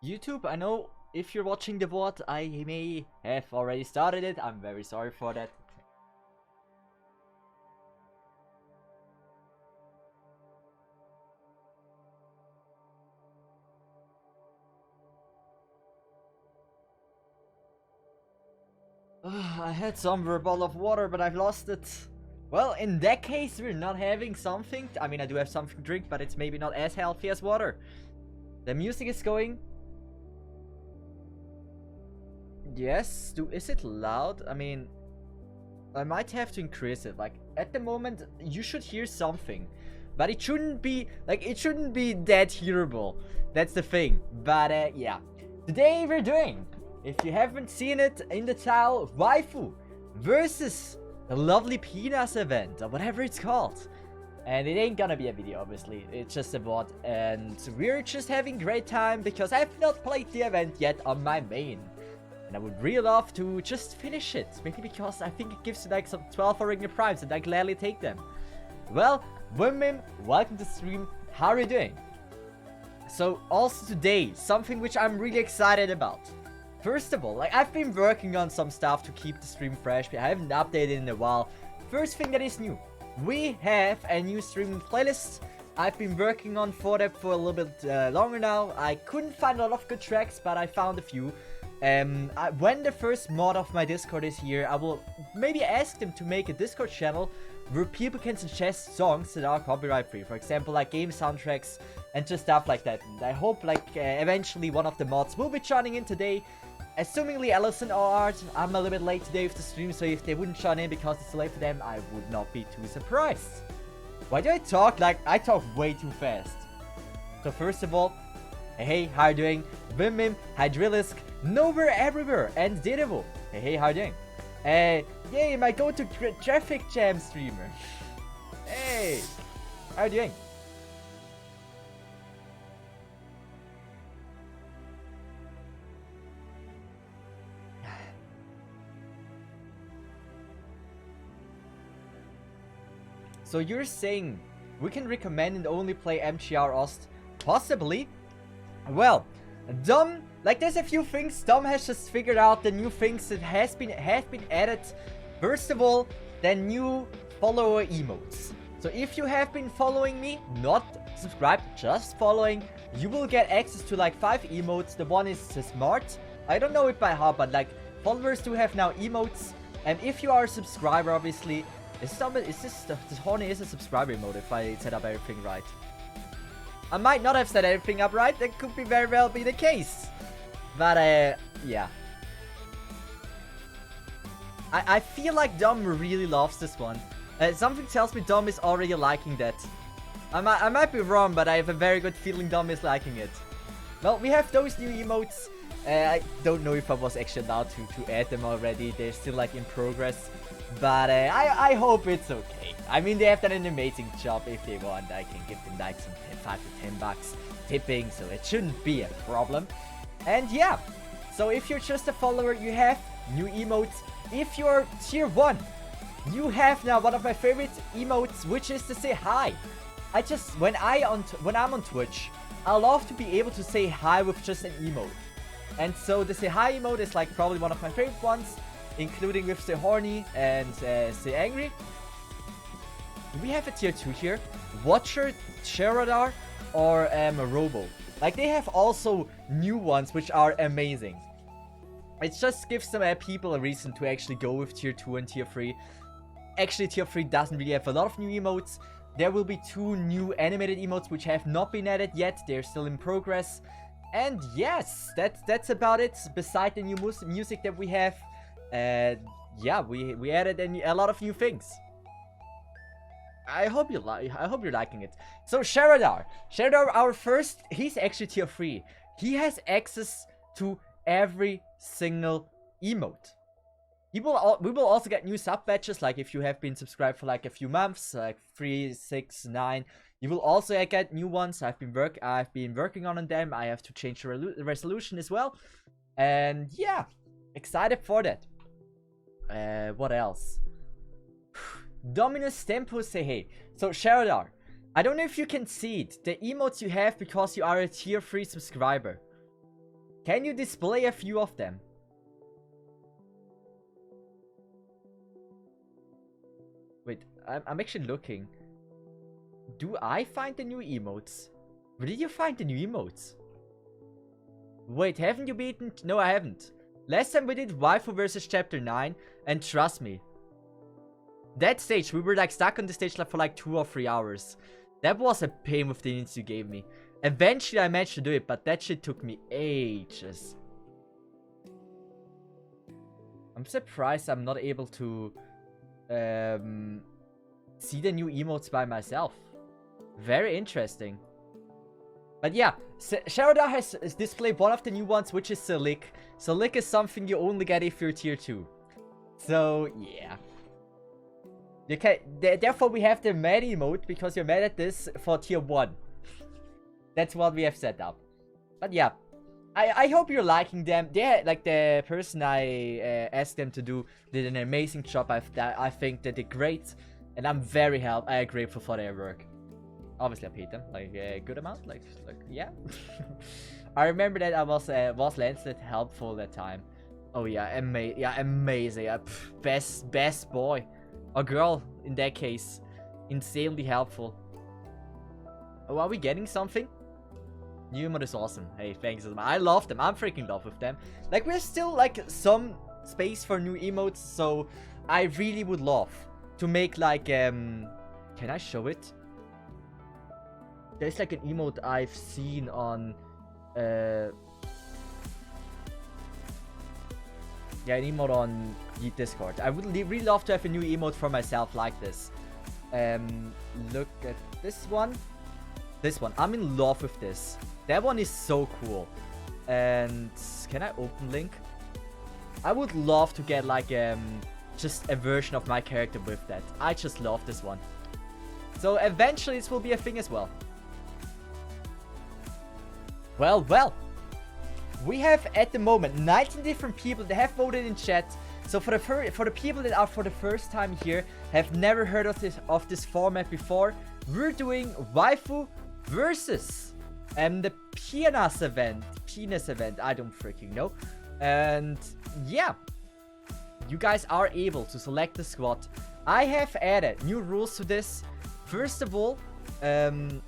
YouTube, I know if you're watching the VOD, I may have already started it. I'm very sorry for that. I had some bottle of water, but I've lost it. Well, in that case, we're not having something. I mean, I do have something to drink, but it's maybe not as healthy as water. The music is going. Yes, is it loud? I mean, I might have to increase it. Like, at the moment, you should hear something. But it shouldn't be, it shouldn't be that hearable. That's the thing. But, yeah. Today we're doing, if you haven't seen it in the title, Waifu versus the lovely Pinas event, or whatever it's called. And it ain't gonna be a video, obviously. It's just a VOD. And we're just having great time because I've not played the event yet on my main. And I would really love to just finish it. Maybe because I think it gives you like some 12 Ring of Primes and I gladly take them. Well, Wim, welcome to the stream. How are you doing? So also today, something which I'm really excited about. First of all, I've been working on some stuff to keep the stream fresh. I haven't updated in a while. First thing that is new. We have a new streaming playlist. I've been working on for that for a little bit longer now. I couldn't find a lot of good tracks, but I found a few. When the first mod of my Discord is here, I will maybe ask them to make a Discord channel where people can suggest songs that are copyright free. For example, like game soundtracks and just stuff like that. And I hope eventually one of the mods will be joining in today. Assumingly Allison or Art. I'm a little bit late today with the stream, so if they wouldn't join in because it's too late for them, I would not be too surprised. Why do I talk I talk way too fast? So first of all, hey, how you doing? Wim, Hydrilisk, Nowhere Everywhere, and Didevo. Hey, how you doing? Yay, my go-to traffic jam streamer. Hey, how you doing? So you're saying we can recommend and only play MGR Ost? Possibly. Well, Dom, there's a few things. Dom has just figured out the new things that have been added. First of all, the new follower emotes. So if you have been following me, not subscribed, just following, you will get access to 5 emotes. The one is smart. I don't know it by heart, but followers do have now emotes. And if you are a subscriber, obviously, this Horny is a subscriber emote if I set up everything right. I might not have set everything up right. That could be very well be the case. But, yeah. I feel like Dom really loves this one. Something tells me Dom is already liking that. I might be wrong, but I have a very good feeling Dom is liking it. Well, we have those new emotes. I don't know if I was actually allowed to add them already. They're still in progress. But I hope it's okay. I mean, they have done an amazing job. If they want, I can give them some 5 to 10 bucks tipping, so it shouldn't be a problem. And yeah, so if you're just a follower, you have new emotes. If you're tier 1, you have now one of my favorite emotes, which is to say hi. When I'm on Twitch, I love to be able to say hi with just an emote. And so the say hi emote is probably one of my favorite ones, including with the Horny and the Angry. We have a tier 2 here, Watcher, Sheradar, or Robo. They have also new ones which are amazing. It just gives some people a reason to actually go with tier 2 and tier 3. Actually, tier 3 doesn't really have a lot of new emotes. There will be 2 new animated emotes which have not been added yet. They're still in progress. And yes, that's about it. Beside the new music that we have, yeah, we added a lot of new things. I hope you're liking it. So Sheradar, our first, he's actually tier 3. He has access to every single emote. We will also get new sub badges, if you have been subscribed for a few months, 3, 6, 9. You will also get new ones. I've been working on them. I have to change the resolution as well. And yeah, excited for that. What else? Dominus Tempo say hey. So Sheradar, I don't know if you can see it. The emotes you have because you are a tier 3 subscriber. Can you display a few of them? Wait, I'm actually looking. Do I find the new emotes? Where did you find the new emotes? Wait, haven't you beaten? No, I haven't. Last time we did Waifu versus Chapter 9, and trust me, that stage, we were like stuck on the stage like for like 2 or 3 hours. That was a pain with the hints you gave me. Eventually I managed to do it, but that shit took me ages. I'm surprised I'm not able to see the new emotes by myself. Very interesting. But yeah, Shadow has displayed one of the new ones, which is Silic. Silic is something you only get if you're tier 2. So, yeah. You can, therefore, we have the mad emote because you're mad at this for tier 1. That's what we have set up. But yeah, I hope you're liking them. They like the person I asked them to do did an amazing job. I think they did great, and I'm very grateful for their work. Obviously, I paid them like a good amount. Like yeah. I remember that I was Lancelot helpful that time. Oh yeah, amazing. Best boy or girl in that case, insanely helpful. Oh, are we getting something? New emote is awesome. Hey, thanks. I love them. I'm freaking love with them. Like, we're still like some space for new emotes, so I really would love to make like can I show it? There's like an emote I've seen on yeah, an emote on Discord. I would really love to have a new emote for myself like this. Look at this one. This one. I'm in love with this. That one is so cool. And can I open link? I would love to get like just a version of my character with that. I just love this one. So eventually this will be a thing as well. Well. We have at the moment 19 different people that have voted in chat. So for the people that are for the first time here, have never heard of this format before, we're doing Waifu versus the penis event. I don't freaking know. And yeah, you guys are able to select the squad. I have added new rules to this. First of all, this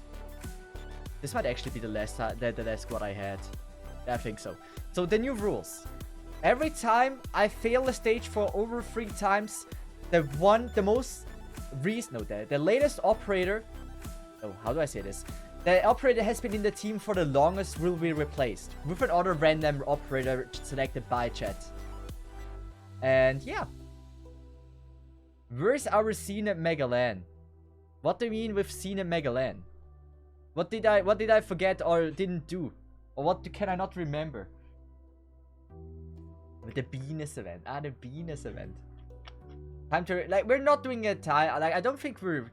might actually be the last squad I had. I think so. So the new rules. Every time I fail a stage for over 3 times, the latest operator. Oh, how do I say this? The operator has been in the team for the longest will be replaced with another random operator selected by chat. And yeah. Where's our scene at Megalan? What do you mean with scene at Megalan? What did I forget or didn't do? Or what can I not remember? The Venus event. The Venus event. Time to like we're not doing a time. Like I don't think we're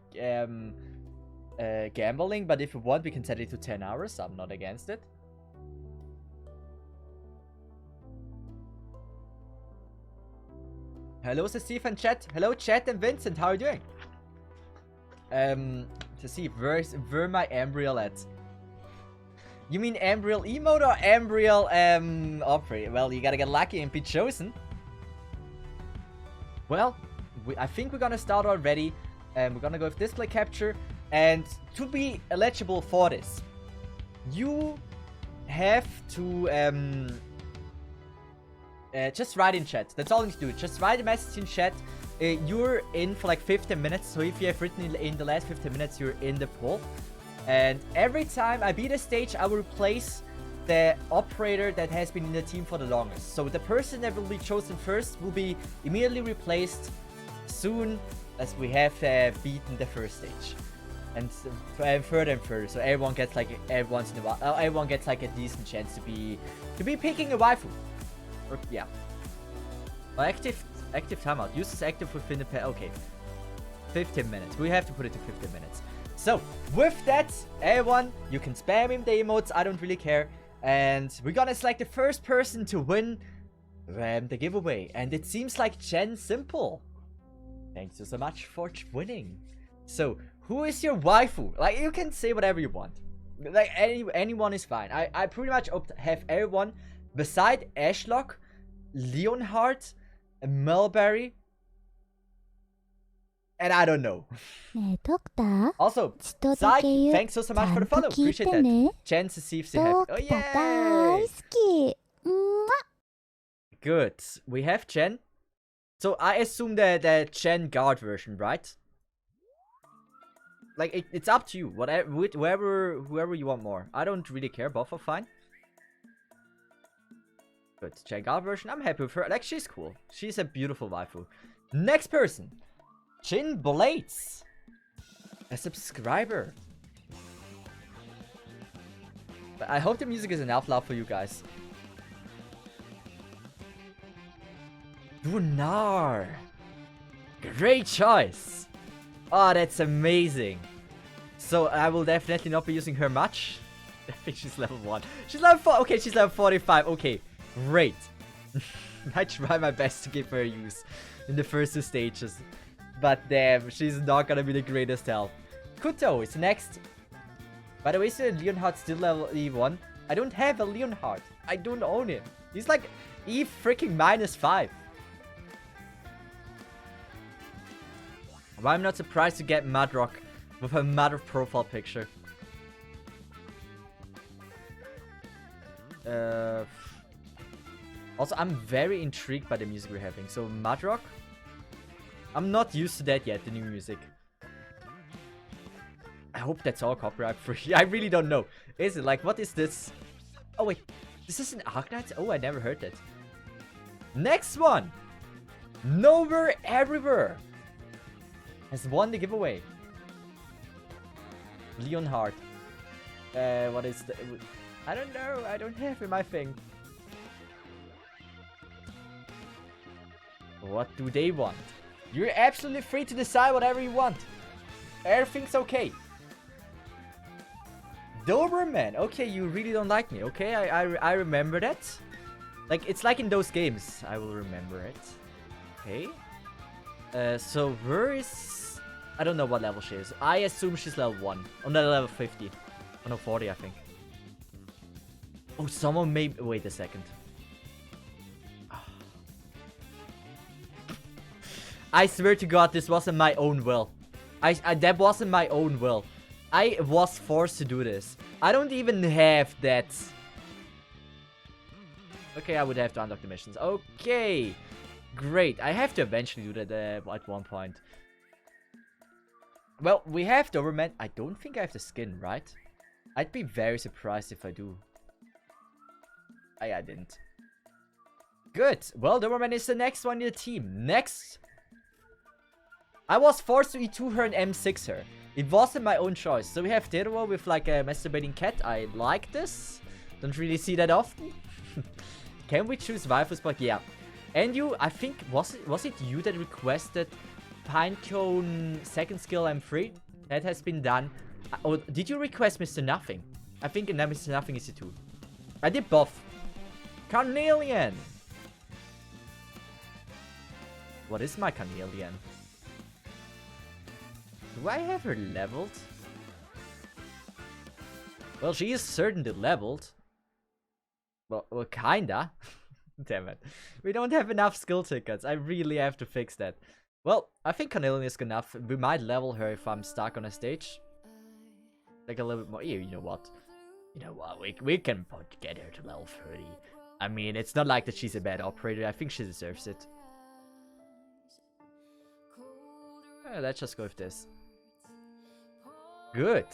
gambling, but if we want, we can set it to 10 hours. I'm not against it. Hello, Steve and chat. Hello, chat and Vincent. How are you doing? To see where my Ambriel at? You mean Ambriel emote or Ambriel operator? Well, you gotta get lucky and be chosen. Well, I think we're gonna start already. We're gonna go with display capture. And to be eligible for this, you have to just write in chat. That's all you need to do. Just write a message in chat. You're in for like 15 minutes. So if you have written in the last 15 minutes, you're in the poll. And every time I beat a stage, I will replace the operator that has been in the team for the longest. So the person that will be chosen first will be immediately replaced soon as we have beaten the first stage. And further and further, so everyone gets like everyone gets like a decent chance to be picking a waifu. Or, yeah. Active timeout. Use this active within the okay. 15 minutes. We have to put it to 15 minutes. So with that, everyone, you can spam him the emotes. I don't really care. And we're gonna select the first person to win the giveaway. And it seems like Chen Simple. Thanks so much for winning. So who is your waifu? Like, you can say whatever you want. Like anyone is fine. I pretty much have everyone Beside Ashlock, Leonhardt, Mulberry, and I don't know. ねえドクター Also, ちとだけ Psyche, 言う thanks so much for the ちゃん follow. と聞い Appreciate て that. ね Chen seems to ド have. ク Oh ター大 yay! 好きうんま Good. We have Chen. So I assume the Chen guard version, right? Like it's up to you. Whatever, whoever you want more. I don't really care. Both are fine. Good. Chen guard version. I'm happy with her. Like she's cool. She's a beautiful waifu. Next person, Chin Blades, a subscriber. But I hope the music is enough loud for you guys. Lunar. Great choice. Oh, that's amazing. So I will definitely not be using her much. I think she's level 1. She's level 4. Okay, she's level 45. Okay, great. I try my best to give her use in the first 2 stages. But damn, she's not gonna be the greatest help. Kuto is next. By the way, is Leonhardt still level E1? I don't have a Leonhardt. I don't own it. He's like E freaking -5. Well, I'm not surprised to get Mudrock with her mother profile picture. Also, I'm very intrigued by the music we're having. So, Mudrock? I'm not used to that yet, the new music. I hope that's all copyright free. I really don't know. Is it? Like, what is this? Oh, wait. This is an Arknight? Oh, I never heard that. Next one! Nowhere Everywhere has won the giveaway. Leonhardt. What is the... I don't know. I don't have in my thing. What do they want? You're absolutely free to decide whatever you want. Everything's okay. Doberman. Okay, you really don't like me. Okay, I remember that. Like, it's like in those games. I will remember it. Okay. So where is... I don't know what level she is. I assume she's level 1. Oh, no, level 50. Oh, no, 40, I think. Oh, someone may... Wait a second. I swear to God, this wasn't my own will. That wasn't my own will. I was forced to do this. I don't even have that. Okay, I would have to unlock the missions. Okay. Great. I have to eventually do that at one point. Well, we have Doberman. I don't think I have the skin, right? I'd be very surprised if I do. I didn't. Good. Well, Doberman is the next one in the team. Next. I was forced to E2 her and M6 her. It wasn't my own choice. So we have Teruo with like a masturbating cat. I like this. Don't really see that often. Can we choose waifu spot? Yeah. And you, I think, was it you that requested Pinecone second skill M3? That has been done. Or did you request Mr. Nothing? I think Mr. Nothing is it too. I did both. Carnelian. What is my Carnelian? Do I have her leveled? Well, she is certainly leveled. Well kinda. Damn it. We don't have enough skill tickets. I really have to fix that. Well, I think Carnelian is good enough. We might level her if I'm stuck on a stage. Like a little bit more. You know what? You know what? We can get her to level 30. I mean, it's not like that she's a bad operator. I think she deserves it. Let's just go with this. Good.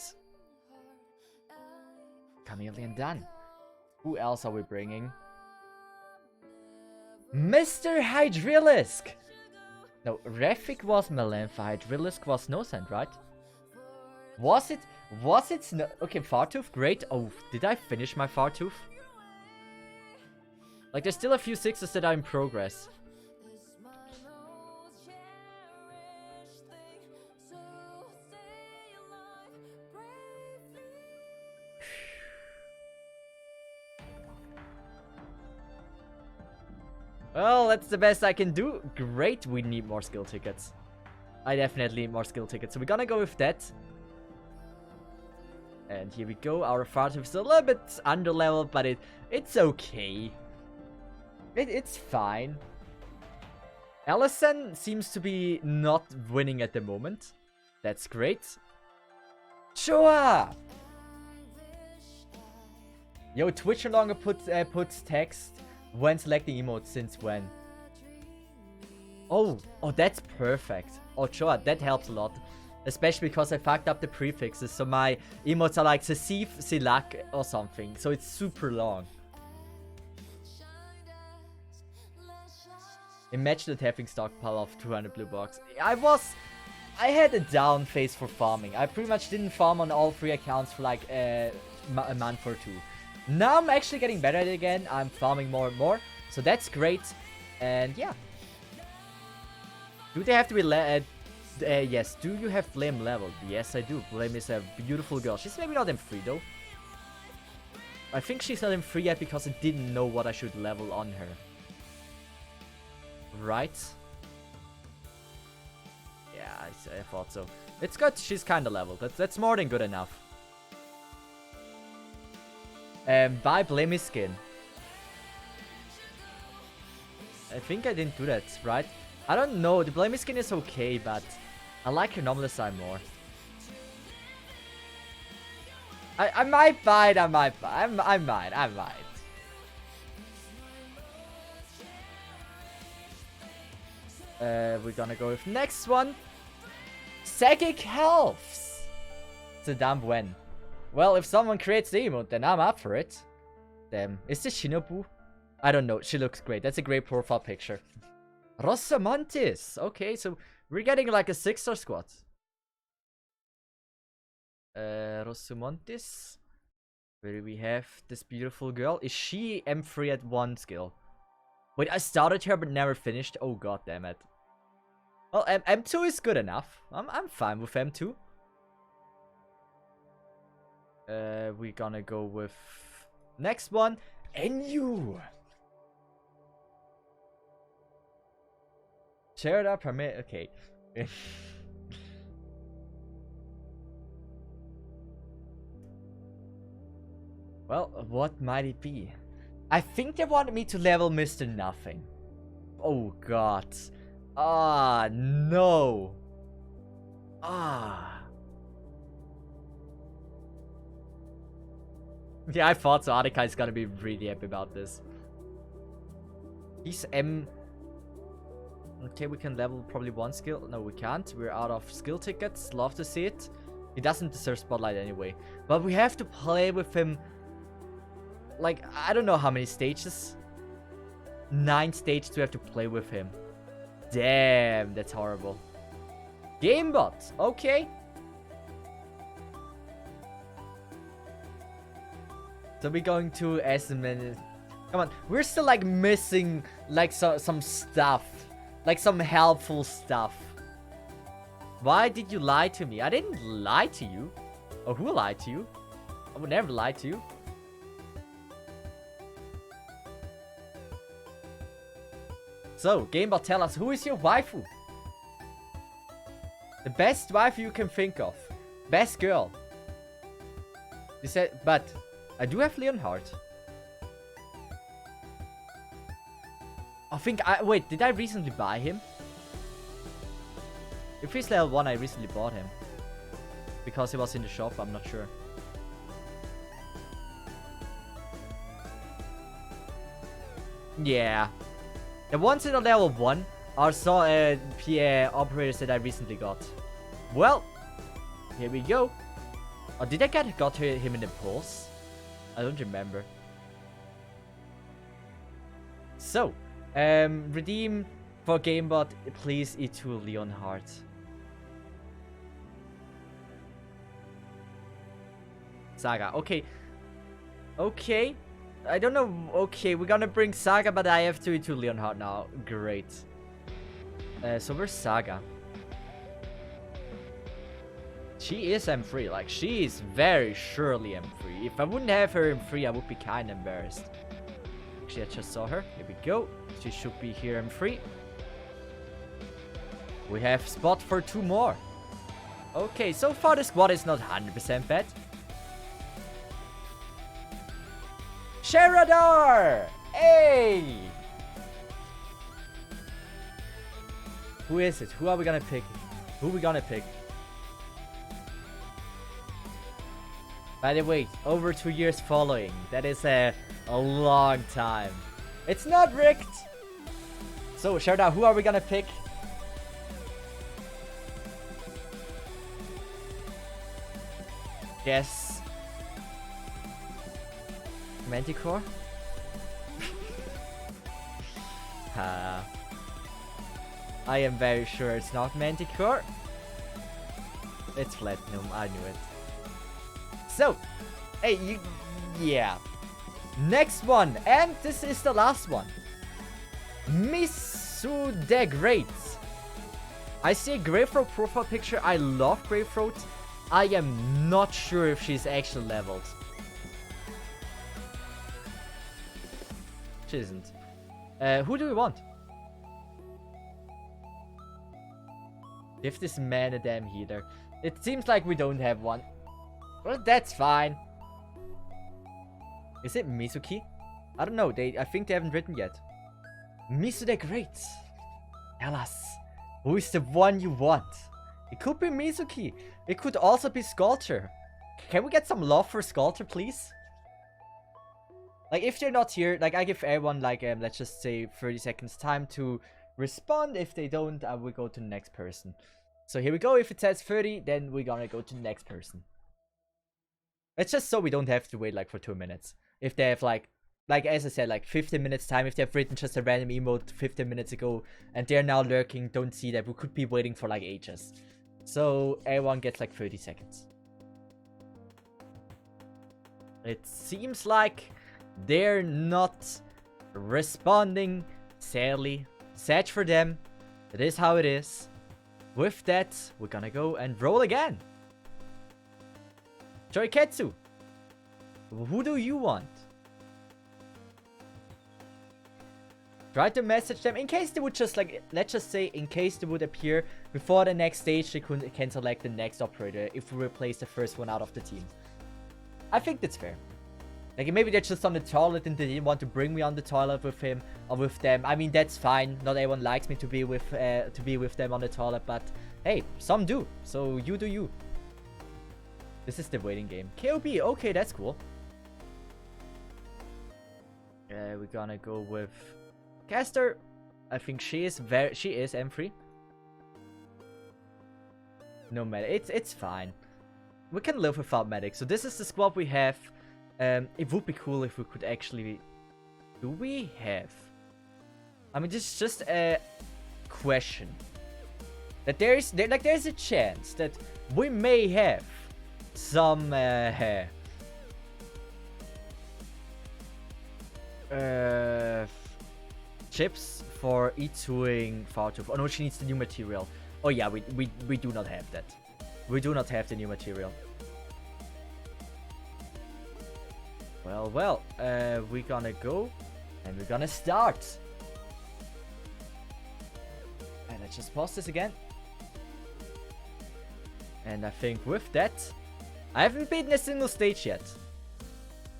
Carnelian done. Who else are we bringing? Mr. Hydralisk! No, Refik was Melantha, Hydralisk was Snow-Sand, right? Was it Snow... Okay, Fartooth, great. Oh, did I finish my Fartooth? Like, there's still a few 6s that are in progress. Well, that's the best I can do. Great, we need more skill tickets. I definitely need more skill tickets. So we're gonna go with that. And here we go. Our Fartooth is a little bit under leveled, but it's okay. It's fine. Allison seems to be not winning at the moment. That's great. Sure! Yo, Twitch no longer puts text when selecting emotes. Since when? Oh, that's perfect. Oh, sure, that helps a lot. Especially because I fucked up the prefixes, so my emotes are like Sesif, Silak, or something. So it's super long. Imagine that having stockpile of 200 blue bucks. I had a down phase for farming. I pretty much didn't farm on all 3 accounts for like a month or 2. Now I'm actually getting better at it again. I'm farming more and more. So that's great. And yeah. Do they have to be yes. Do you have Blame leveled? Yes, I do. Blame is a beautiful girl. She's maybe not M3 though. I think she's not M3 yet because I didn't know what I should level on her. Right? Yeah, I thought so. It's good. She's kind of leveled. That's more than good enough. Buy Blamey skin. I think I didn't do that, right? I don't know. The Blamey skin is okay, but I like her normal design more. I might buy it. I might. We're gonna go with next one. Psychic Healths. It's a damn when. Well, if someone creates the emote, then I'm up for it. Damn. Is this Shinobu? I don't know. She looks great. That's a great profile picture. Rosamontis. Okay, so we're getting like a 6-star squad. Rosamontis. Where do we have this beautiful girl? Is she M3 at 1 skill? Wait, I started her but never finished. Oh god damn it. Well, M2 is good enough. I'm fine with M2. We're gonna go with next one. NU. Share it up, okay. Well, what might it be? I think they wanted me to level Mr. Nothing. Oh god. Ah, no. Ah. Yeah, I thought so. Adika is gonna be really happy about this. He's M. Okay, we can level probably 1 skill. No, we can't. We're out of skill tickets. Love to see it. He doesn't deserve Spotlight anyway. But we have to play with him. Like, I don't know how many stages. 9 stages we have to play with him. Damn, that's horrible. Gamebot. Okay. So we're going to estimate. Come on, we're still like missing like some stuff. Like some helpful stuff. Why did you lie to me? I didn't lie to you. Or who lied to you? I would never lie to you. So, Gamebot, tell us, who is your waifu? The best waifu you can think of. Best girl. You said, but I do have Leonhardt. Wait, did I recently buy him? If he's level 1, I recently bought him. Because he was in the shop, I'm not sure. Yeah. The ones that are level 1 are PA operators that I recently got. Well, here we go. Oh, did I got him in the pulse? I don't remember. So, redeem for Gamebot, please E2 Leonhardt. Saga, okay. Okay. I don't know. Okay, we're gonna bring Saga, but I have to E2 Leonhardt now. Great. So where's Saga? She is M3. Like, she is very surely M3. If I wouldn't have her M3, I would be kind of embarrassed. Actually, I just saw her. Here we go. She should be here M3. We have spot for 2 more. Okay, so far the squad is not 100% bad. Sheradar! Hey! Who is it? Who are we gonna pick? Who are we gonna pick? By the way, over 2 years following. That is a long time. It's not rigged. So, Sharda, who are we gonna pick? Yes. Manticore? I am very sure it's not Manticore. It's Platinum, I knew it. So, hey, yeah. Next one, and this is the last one. Misu the Great. I see a Greythroat profile picture. I love Greythroat. I am not sure if she's actually leveled. She isn't. Who do we want? Give this man a damn healer. It seems like we don't have one. Well, that's fine. Is it Mizuki? I don't know. I think they haven't written yet. Misu the Great. Tell us. Who is the one you want? It could be Mizuki. It could also be Sculptor. Can we get some love for Sculptor, please? Like, if they're not here, like, I give everyone, like, let's just say 30 seconds time to respond. If they don't, I will go to the next person. So here we go. If it says 30, then we're gonna go to the next person. It's just so we don't have to wait, like, for 2 minutes. If they have, like as I said, like 15 minutes time, if they have written just a random emote 15 minutes ago and they're now lurking, don't see that, we could be waiting for like ages. So everyone gets like 30 seconds. It seems like they're not responding, sadly. Sad for them. It is how it is. With that, we're gonna go and roll again. Joiketsu, who do you want? Try to message them in case they would just like, let's just say in case they would appear before the next stage, they can select the next operator if we replace the first one out of the team. I think that's fair. Like maybe they're just on the toilet and they didn't want to bring me on the toilet with him or with them. I mean, that's fine. Not everyone likes me to be with them on the toilet, but hey, some do. So you do you. This is the waiting game. KOB, okay, that's cool. We're gonna go with Caster. I think she is M3. No matter, it's fine. We can live without medic. So this is the squad we have. It would be cool if we could actually. Do we have? I mean, this is just a question. That there's a chance that we may have some chips for E2ing Fartooth. Oh no, she needs the new material. Oh yeah, we do not have that. We do not have the new material. Well, we're gonna go and we're gonna start. And let's just pause this again. And I think with that, I haven't beaten a single stage yet.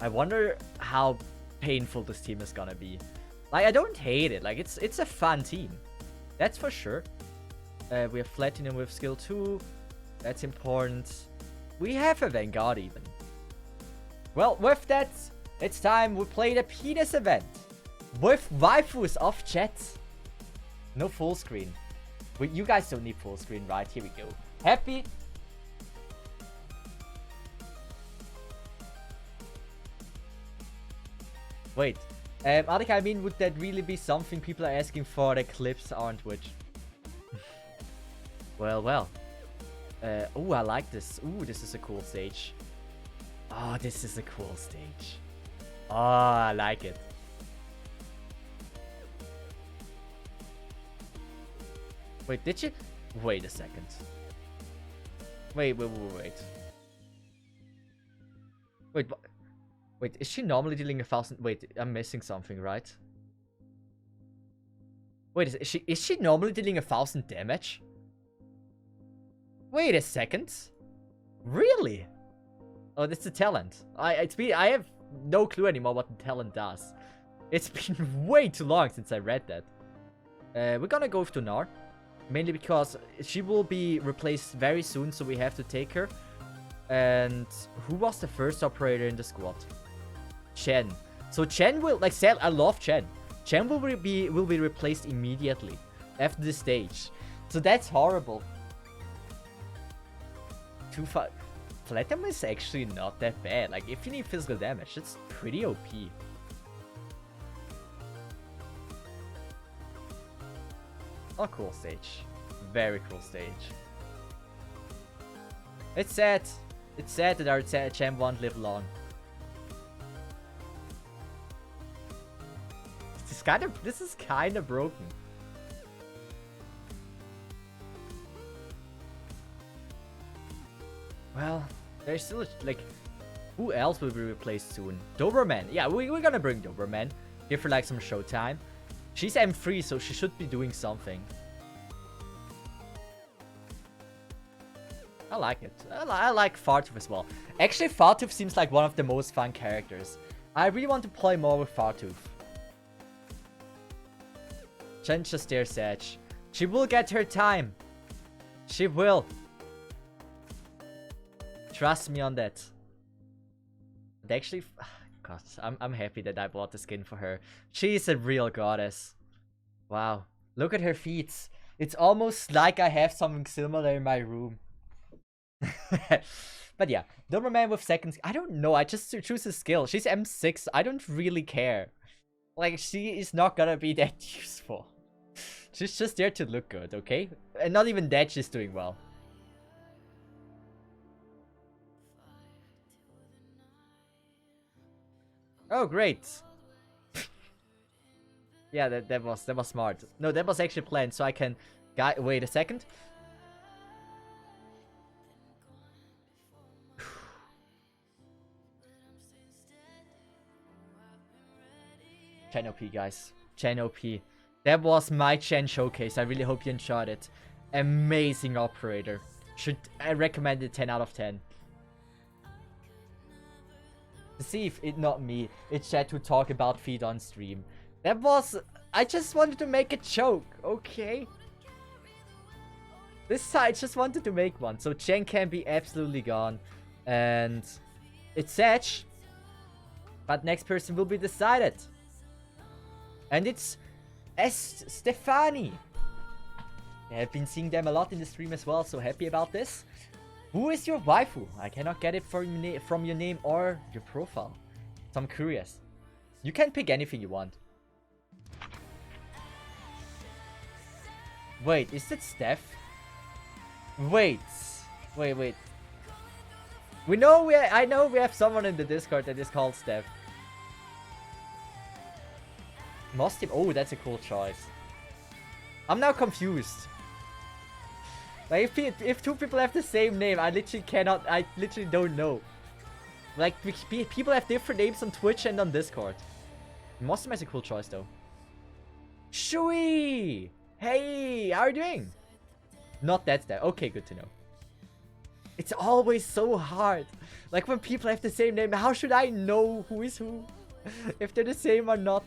I wonder how painful this team is gonna be. Like, I don't hate it. Like, it's a fun team. That's for sure. We have Platinum with skill 2. That's important. We have a Vanguard even. Well, with that, it's time we play the Penis event. With waifus off chat. No full screen. But you guys don't need full screen, right? Here we go. Happy? Wait. Adika, I mean, would that really be something people are asking for the clips on Twitch? Well. Oh, I like this. Ooh, this is a cool stage. Oh, this is a cool stage. Oh, I like it. Wait, did you? Wait a second. Wait. Wait, is she normally dealing 1,000? Wait, I'm missing something, right? Wait, is she normally dealing 1,000 damage? Wait a second. Really? Oh, that's a talent. I have no clue anymore what the talent does. It's been way too long since I read that. We're gonna go to Gnar. Mainly because she will be replaced very soon, so we have to take her. And who was the first operator in the squad? Chen. So Chen will, like said, I love Chen. Chen will be replaced immediately after this stage. So that's horrible. 2-5. Platinum is actually not that bad. Like, if you need physical damage, it's pretty OP. Oh, cool stage. Very cool stage. It's sad. It's sad that our champ won't live long. This is kind of broken. Well, there's still like, who else will be replaced soon? Doberman. Yeah, we're gonna bring Doberman. Give her like some showtime. She's M3, so she should be doing something. I like it. I like Fartooth as well. Actually, Fartooth seems like one of the most fun characters. I really want to play more with Fartooth. Chen just stares Edge. She will get her time. She will. Trust me on that. And actually, God, I'm happy that I bought the skin for her. She's a real goddess. Wow. Look at her feet. It's almost like I have something similar in my room. But yeah, Doberman with seconds. I don't know. I just choose a skill. She's M6. I don't really care. Like, she is not gonna be that useful. She's just there to look good, okay? And not even that, she's doing well. Oh, great. Yeah, that was smart. No, that was actually planned, so I can... Wait a second. Chen OP, guys. Chen OP. That was my Chen showcase. I really hope you enjoyed it. Amazing operator. I recommend it 10 out of 10. See if it not me. It's chat who talk about feet on stream. That was... I just wanted to make a joke, okay? This side just wanted to make one. So Chen can be absolutely gone. And it's Edge. But next person will be decided. And it's Stefani. I have been seeing them a lot in the stream as well, so happy about this. Who is your waifu? I cannot get it from your name or your profile. So I'm curious. You can pick anything you want. Wait, is it Steph? Wait. I know we have someone in the Discord that is called Steph. Mostim. Oh, that's a cool choice. I'm now confused. Like, if two people have the same name, I literally don't know. Like, people have different names on Twitch and on Discord. Mostim is a cool choice, though. Shui! Hey, how are you doing? Not that Steph. Okay, good to know. It's always so hard. Like, when people have the same name, how should I know who is who? If they're the same or not.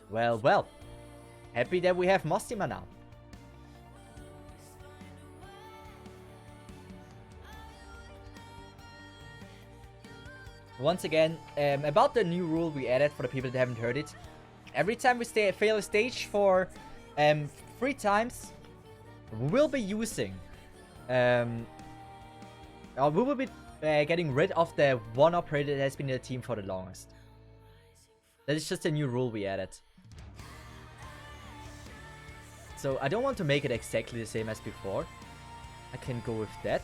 Well. Happy that we have Mostima now. Once again, about the new rule we added for the people that haven't heard it. Every time we fail a stage for 3 times, we will be using... we will be getting rid of the one operator that has been in the team for the longest. That is just a new rule we added. So I don't want to make it exactly the same as before. I can go with that.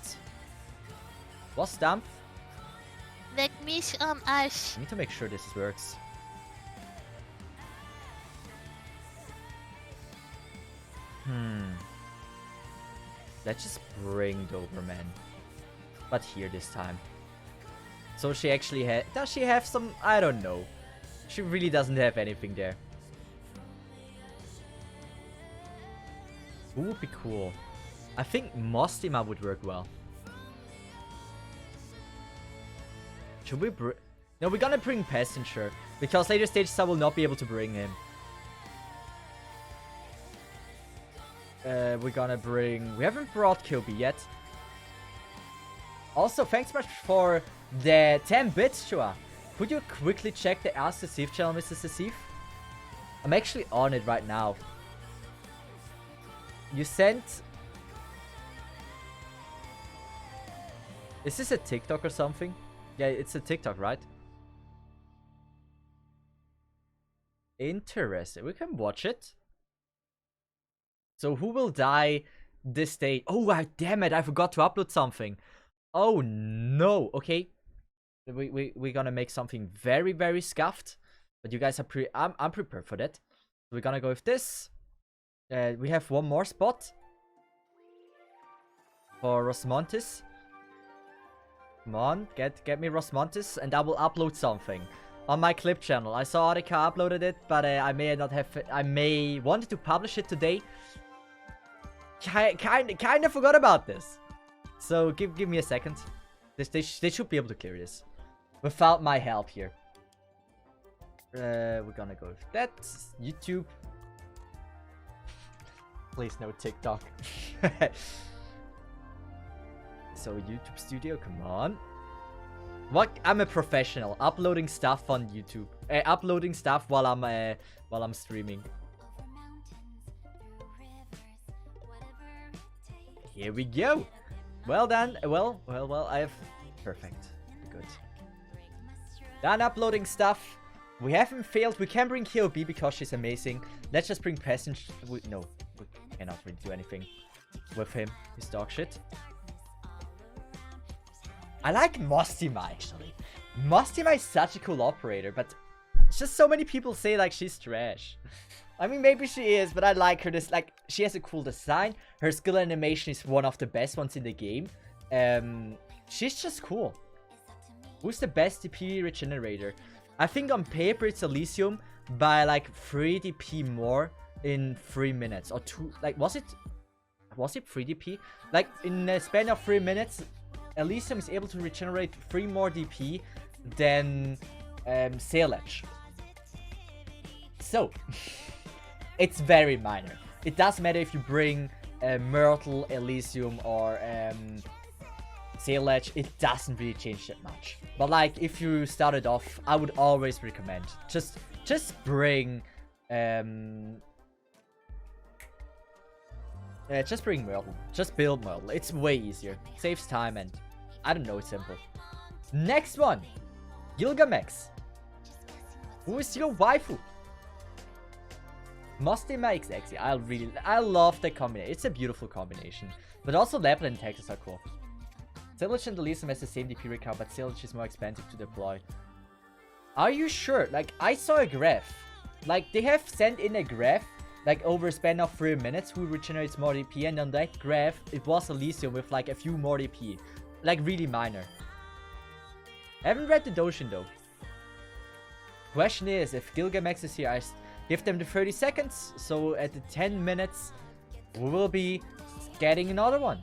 Was Stamp? Let me Ash. I need to make sure this works. Let's just bring Doberman. But here this time. So she actually does she have some... I don't know. She really doesn't have anything there. Who would be cool? I think Mostima would work well. Should we bring... No, we're gonna bring Passenger. Because later stages I will not be able to bring him. we're gonna bring... We haven't brought Kyobi yet. Also, thanks much for the 10 bits, Chua. Could you quickly check the Ask Sasif channel, Mr. Sasif? I'm actually on it right now. You sent... Is this a TikTok or something? Yeah, it's a TikTok, right? Interesting. We can watch it. So who will die this day? Oh, damn it. I forgot to upload something. Oh, no. Okay. We're gonna make something very, very scuffed. But you guys are I'm prepared for that. So we're gonna go with this. We have one more spot. For Rosmontis. Come on, get me Rosmontis, and I will upload something on my clip channel. I saw Arika uploaded it, but I may not have. I may wanted to publish it today. Kind of forgot about this. So give me a second. They should be able to clear this without my help here. We're gonna go with that. YouTube. Please no TikTok. So YouTube Studio, come on. What? I'm a professional. Uploading stuff on YouTube. Uploading stuff while I'm streaming. Here we go. Well done. Well. I have perfect. Good. Done uploading stuff. We haven't failed. We can bring KOB because she's amazing. Let's just bring Passage. No, we cannot really do anything with him. He's dog shit. I like Mostima, actually. Mostima is such a cool operator, but it's just so many people say, like, she's trash. I mean, maybe she is, but I like her. Like, she has a cool design. Her skill animation is one of the best ones in the game. She's just cool. Who's the best DP regenerator? I think on paper it's Elysium by, like, 3 DP more in 3 minutes. Or 2... Like, was it 3 DP? Like, in a span of 3 minutes... Elysium is able to regenerate 3 more DP than Sailage. So, it's very minor. It doesn't matter if you bring Myrtle, Elysium, or Sailage. It doesn't really change that much. But like, if you started off, I would always recommend just bring just bring Myrtle. Just build Myrtle. It's way easier. Saves time and... I don't know, it's simple. Next one. Gilgamex. Who is your waifu? Mostima X Exi. I love the combination. It's a beautiful combination. But also Lapland and Texas are cool. Silage and Elysium has the same DP recount, but Silage is more expensive to deploy. Are you sure? Like, I saw a graph. Like, they have sent in a graph, like, over a span of 3 minutes, who regenerates more DP, and on that graph, it was Elysium with, like, a few more DP. Like, really minor. I haven't read the Doshin, though. Question is, if Gilgamex is here, I give them the 30 seconds, so at the 10 minutes, we will be getting another one.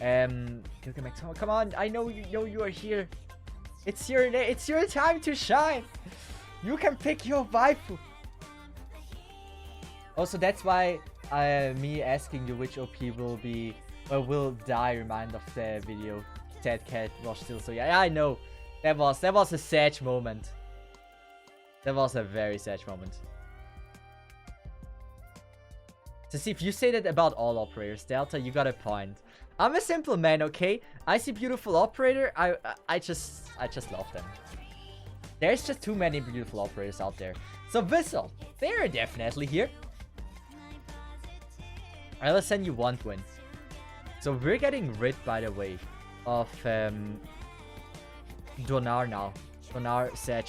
Gilgamex, oh, come on, I know you are here. It's your time to shine. You can pick your waifu. Also, that's why me asking you which OP will die remind of the video. Dead Cat was still so yeah, I know. That was a sad moment. That was a very sad moment. To see if you say that about all operators, Delta, you got a point. I'm a simple man, okay? I see beautiful operator, I just love them. There's just too many beautiful operators out there. So Vissel, they're definitely here. I'll send you one twin. So we're getting rid, by the way, of Donar now. Donar said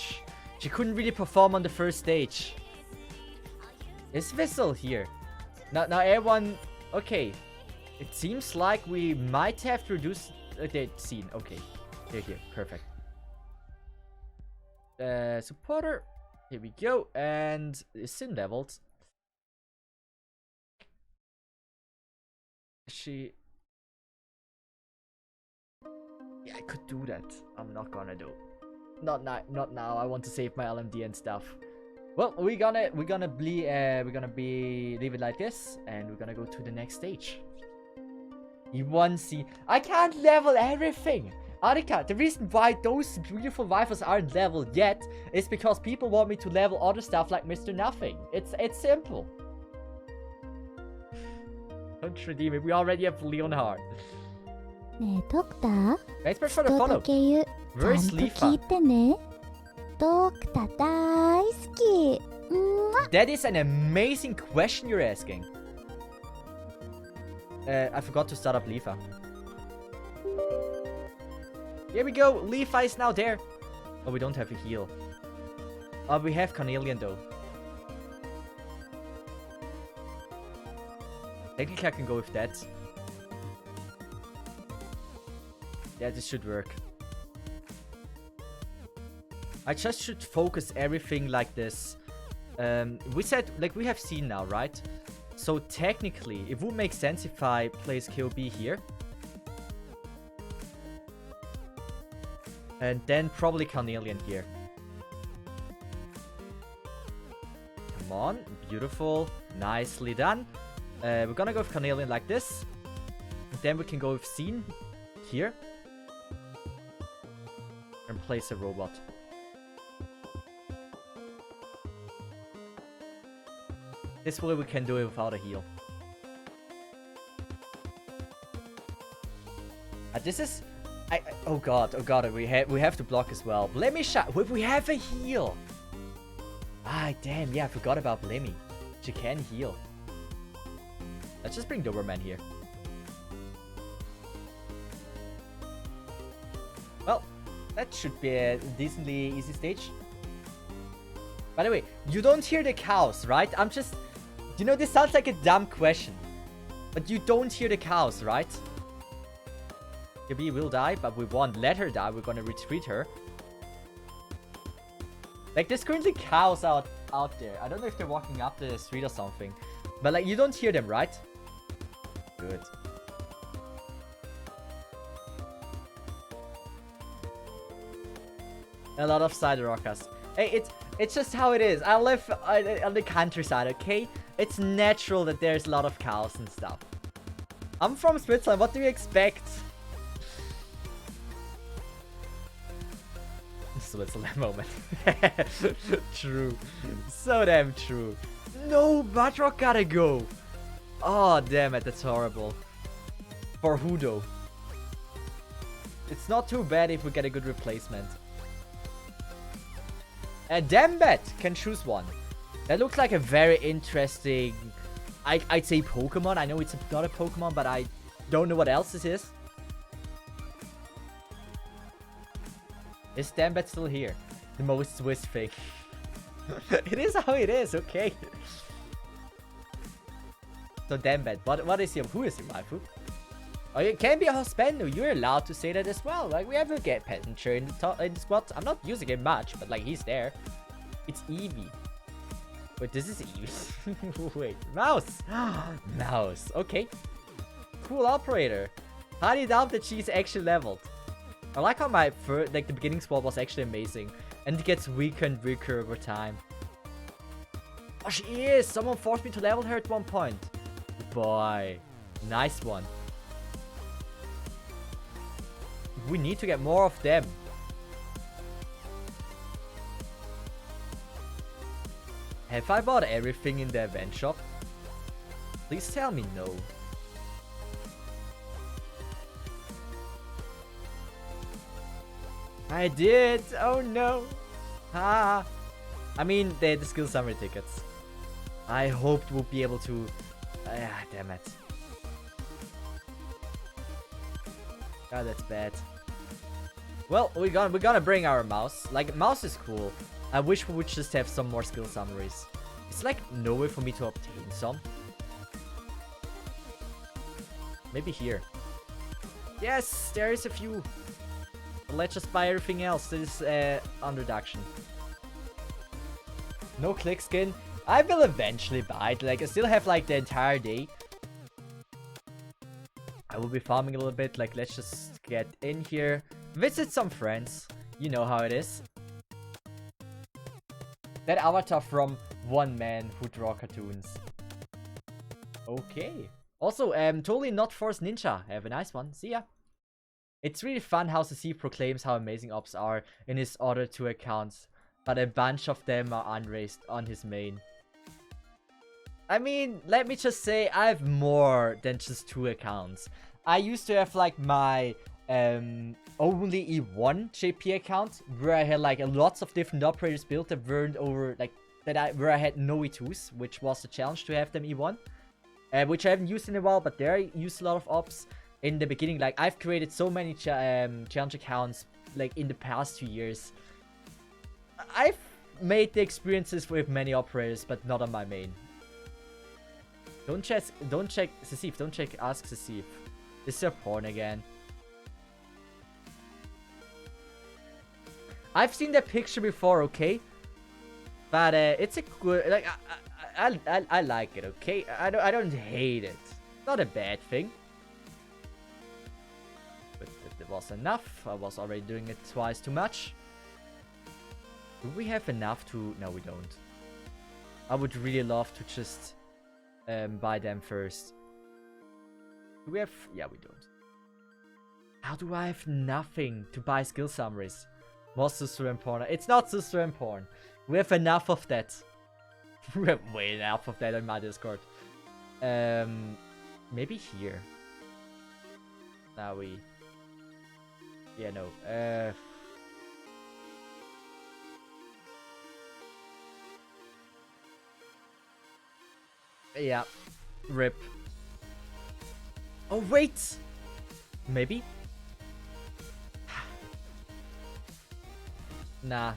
she couldn't really perform on the first stage. Is Vissel here? Now everyone... Okay. It seems like we might have to reduce the scene. Okay. Here. Perfect. Supporter. Here we go. And is Sin leveled? She... Yeah, I could do that. I'm not gonna do. Not now. I want to save my LMD and stuff. Well, we're gonna leave it like this, and we're gonna go to the next stage. E1C. I can't level everything. Arika, the reason why those beautiful waifus aren't leveled yet is because people want me to level other stuff like Mr. Nothing. It's simple. Don't redeem it. We already have Leonhard. ねえドクター Thanks for 一 the つ follow. だけ言うち Where ゃん is と聞 Lifa? いてねドクター大好きThat is an amazing question you're asking. I forgot to start up Lifa. Here we go. Lifa is now there. Oh, we don't have a heal. Oh, we have Carnelian though. Technically, I can go with that. Yeah, this should work. I just should focus everything like this. We said, like we have seen now, right? So technically, it would make sense if I place KOB here. And then probably Carnelian here. Come on, beautiful, nicely done. We're gonna go with Carnelian like this. And then we can go with Scene here. And place a robot. This way we can do it without a heal. This is... oh god, we have to block as well. Blemmy shot. We have a heal. Ah, damn, yeah, I forgot about Blemmy. She can heal. Let's just bring Doberman here. Well, that should be a decently easy stage. By the way, you don't hear the cows, right? I'm just... You know, this sounds like a dumb question. But you don't hear the cows, right? Gabi will die, but we won't let her die. We're gonna retreat her. Like, there's currently cows out there. I don't know if they're walking up the street or something. But, like, you don't hear them, right? Good. A lot of side rockers. Hey, it's just how it is. I live on the countryside, okay? It's natural that there's a lot of cows and stuff. I'm from Switzerland. What do you expect? Switzerland moment. True. So damn true. No, Batroc gotta go. Oh, damn it. That's horrible. For who though? It's not too bad if we get a good replacement. Dambat can choose one. That looks like a very interesting... I'd say Pokemon. I know it's not a Pokemon, but I don't know what else this is. Is Dambat still here? The most Swiss thing. It is how it is, okay. So Dambat, what is your... Who is your waifu? Oh, it can be a Hospendo. You're allowed to say that as well. Like, we have a Get Pettinger in the squad. I'm not using it much, but like, he's there. It's Eevee. Wait, this is Eevee. Wait, Mouse. Mouse. Okay. Cool operator. Highly doubt that she's actually leveled. I like how my the beginning squad was actually amazing. And it gets weaker and weaker over time. Oh, she is! Someone forced me to level her at one point. Boy. Nice one. We need to get more of them. Have I bought everything in the event shop? Please tell me no. I did! Oh no! Ah! I mean, the skill summary tickets. I hoped we'll be able to... damn it. God, that's bad. Well, we're gonna bring our mouse. Like, mouse is cool. I wish we would just have some more skill summaries. It's like no way for me to obtain some. Maybe here. Yes, there is a few. But let's just buy everything else. This is introduction. No click skin. I will eventually buy it. Like, I still have like the entire day. I will be farming a little bit. Like, let's just get in here. Visit some friends. You know how it is. That avatar from One Man Who Draw Cartoons. Okay. Also, totally not Force Ninja. Have a nice one. See ya. It's really fun how Cecile proclaims how amazing ops are in his other 2 accounts, but a bunch of them are unraised on his main. I mean, let me just say, I have more than just 2 accounts. I used to have like my only E1 JP account, where I had like lots of different operators built that weren't over like where I had no E2s, which was a challenge to have them E1, which I haven't used in a while, but there I used a lot of ops in the beginning. Like I've created so many challenge accounts like in the past 2 years. I've made the experiences with many operators, but not on my main. Don't check Cecile, don't check Ask Cecile. This is your porn again. I've seen that picture before, okay? But it's a good, like, I like it, okay? I don't hate it. Not a bad thing. But it was enough. I was already doing it twice too much. Do we have enough to... No, we don't. I would really love to just buy them first. Do we have... Yeah, we don't. How do I have nothing to buy skill summaries? More Sister and Porn. It's not Sister and Porn. We have enough of that. We have way enough of that on my Discord. Maybe here. Now we... Yeah, no. Yeah. RIP. Oh, wait! Maybe? Nah.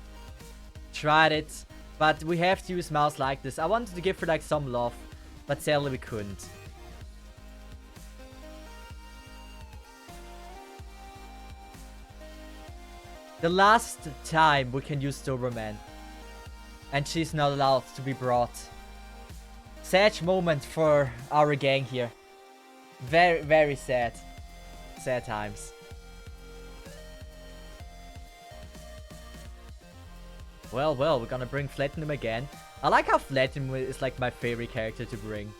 Tried it. But we have to use mouse like this. I wanted to give her like some love. But sadly we couldn't. The last time we can use Doberman. And she's not allowed to be brought. Sad moment for our gang here. Very, very sad. Sad times. Well, we're gonna bring Platinum again. I like how Platinum is like my favorite character to bring.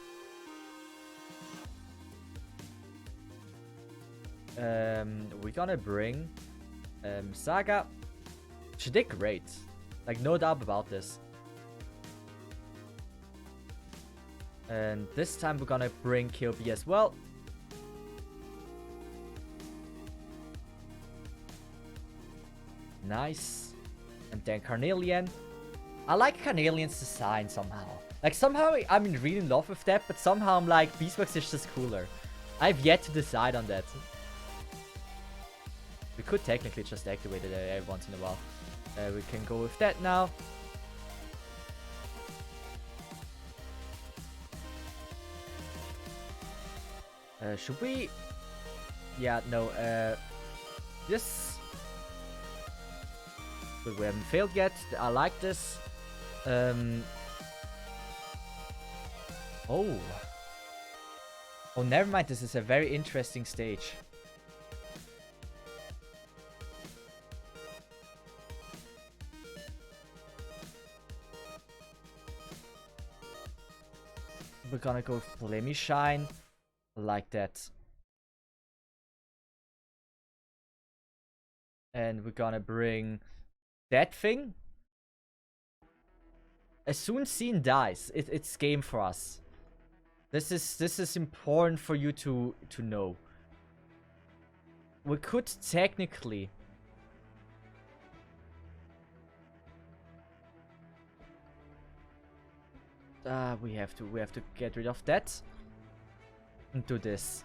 We're gonna bring Saga. She did great. Like, no doubt about this. And this time we're gonna bring KOB as well. Nice. And then Carnelian. I like Carnelian's design somehow. Like, somehow I'm really in love with that, but somehow I'm like, Beastbox is just cooler. I've yet to decide on that. We could technically just activate it every once in a while. We can go with that now. Should we? Yeah, no, this... We haven't failed yet. I like this. Oh. Oh, never mind. This is a very interesting stage. We're gonna go with Polemy Shine. Like that. And we're gonna bring that thing. As soon as Scene dies, it's game for us. This is important for you to know. We could technically we have to get rid of that and do this.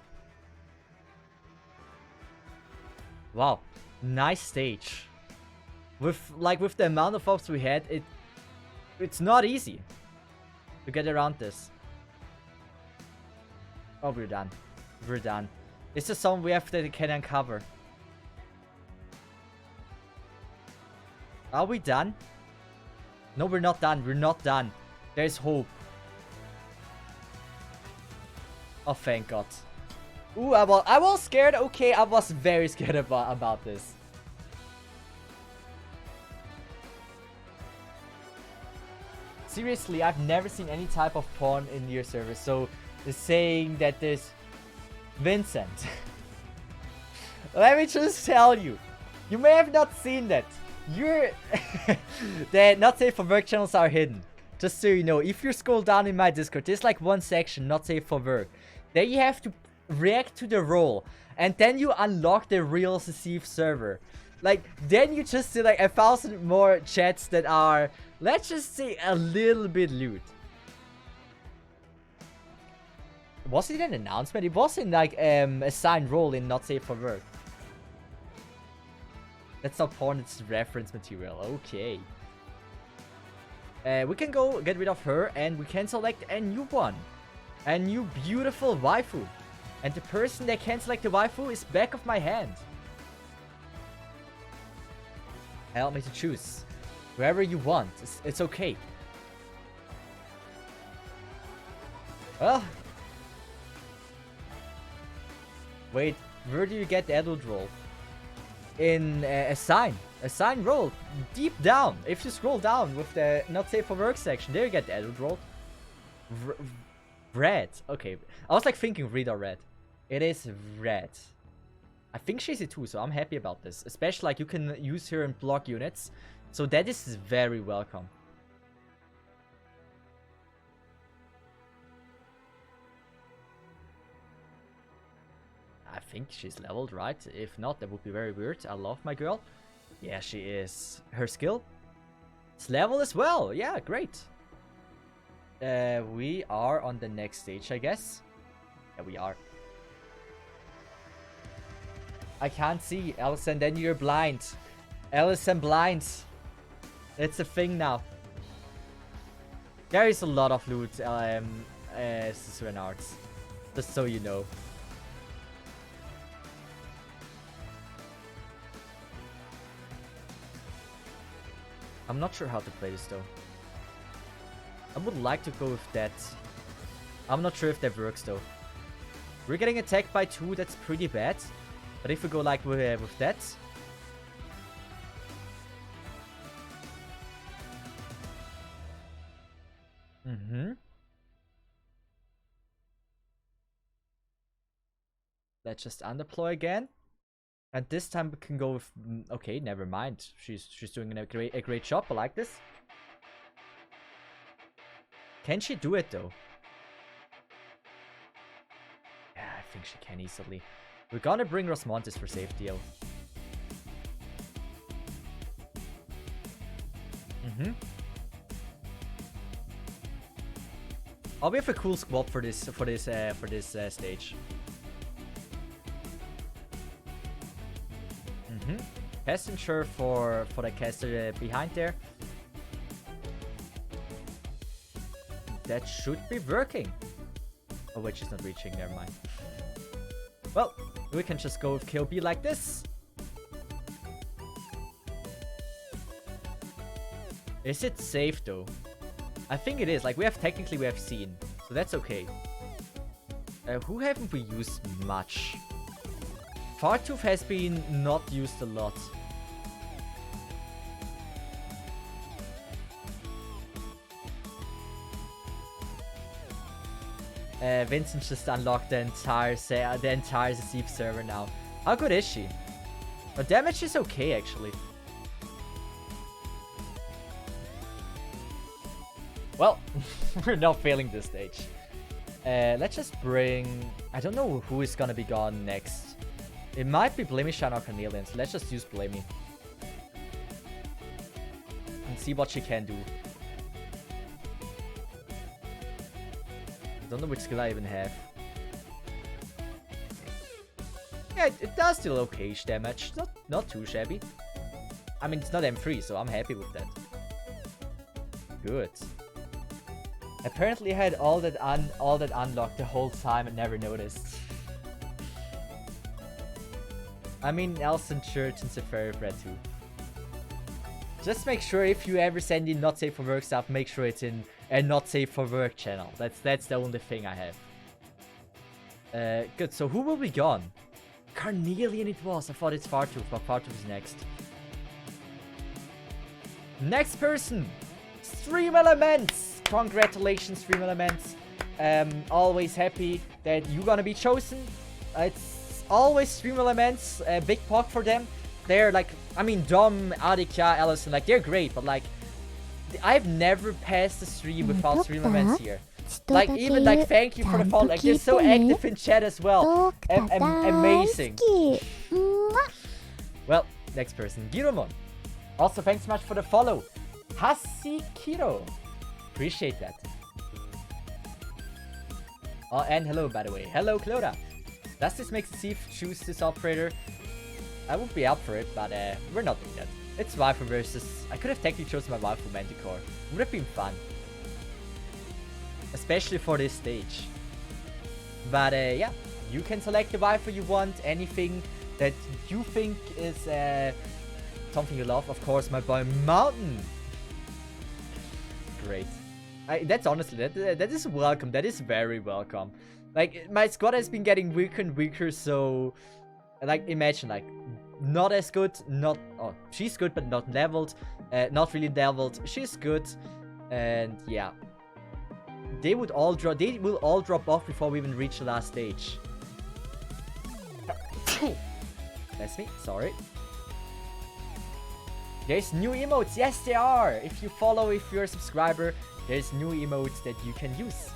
Wow, nice stage. With the amount of ops we had, it's not easy to get around this. Oh, we're done. We're done. This is something we have to can uncover. Are we done? No, we're not done. We're not done. There's hope. Oh, thank God. Ooh, I was scared. Okay, I was very scared about this. seriously, I've never seen any type of porn in your server. So, the saying that there's Vincent. Let me just tell you. You may have not seen that. The not safe for work channels are hidden. Just so you know, if you scroll down in my Discord, there's like one section, not safe for work. There you have to react to the role. And then you unlock the real Deceive server. Like, then you just see like 1,000 more chats that are, let's just say, a little bit lewd. Was it an announcement? It was in like assigned role in not safe for work. That's not porn, it's reference material. Okay. We can go get rid of her and we can select a new one. A new beautiful waifu. And the person that can select the waifu is back of my hand. Help me to choose. Whoever you want. It's okay. Well. Wait, where do you get the adult role? In assign role, deep down. If you scroll down with the not safe for work section, there you get the adult role. Red. Okay, I was like thinking read or red. It is red. I think she's a 2, so I'm happy about this. Especially like you can use her in block units, so that is very welcome. I think she's leveled, right? If not, that would be very weird. I love my girl. Yeah, she is. Her skill? It's level as well. Yeah, great. We are on the next stage, I guess. Yeah, we are. I can't see. Allison, then you're blind. Allison blind. It's a thing now. There is a lot of loot, Renards. Just so you know. I'm not sure how to play this though. I would like to go with that. I'm not sure if that works though. We're getting attacked by 2, that's pretty bad. But if we go like with that. Let's just undeploy again. And this time we can go with... Okay, never mind. She's doing a great job. I like this. Can she do it though? Yeah, I think she can easily. We're gonna bring Rosmontis for safety though. Oh, we have a cool squad for this stage. Passenger for the caster behind there. That should be working. Oh wait, she's not reaching, never mind. Well, we can just go with KOB like this. Is it safe though? I think it is, like we have seen, so that's okay. Who haven't we used much? Fartooth has been not used a lot. Vincent just unlocked the entire Deceive server now. How good is she? Her damage is okay actually. Well, we're not failing this stage. Let's just bring... I don't know who is gonna be gone next. It might be Blemishan or Carnelian, so let's just use Blemy. And see what she can do. I don't know which skill I even have. Yeah, it does still okay-ish damage. Not too shabby. I mean, it's not M3, so I'm happy with that. Good. Apparently I had all that unlocked the whole time and never noticed. I mean, Elson Church and Safari Bread too. Just make sure if you ever send in not safe for work stuff, make sure it's in a not safe for work channel. That's the only thing I have. Good, so who will be gone? Carnelian it was. I thought it's Fartooth, but Fartooth is next. Next person! Stream Elements! Congratulations, Stream Elements. Always happy that you're gonna be chosen. It's always Stream Elements, big pop for them. They're like, I mean, Dom, Aditya, Allison, like, they're great, but like, I've never passed a stream without Stream Elements here. Like, even like, thank you for the follow. Like, they're so active in chat as well. Amazing. Well, next person, Giromon. Also, thanks so much for the follow. Hasikiro. Appreciate that. Oh, and hello, by the way. Hello, Clodagh. Does this make Steve choose this operator? I would be up for it, but we're not doing that. It's Waifu versus... I could have technically chosen my Waifu Manticore. Would have been fun. Especially for this stage. But yeah, you can select the Waifu you want. Anything that you think is something you love. Of course, my boy Mountain. Great. That's honestly, that is welcome. That is very welcome. Like, my squad has been getting weaker and weaker, so... Like, imagine, like, not as good, not... Oh, she's good, but not leveled. Not really leveled. She's good. And, yeah. They will all drop off before we even reach the last stage. That's me, sorry. There's new emotes. Yes, there are. If you follow, if you're a subscriber, there's new emotes that you can use.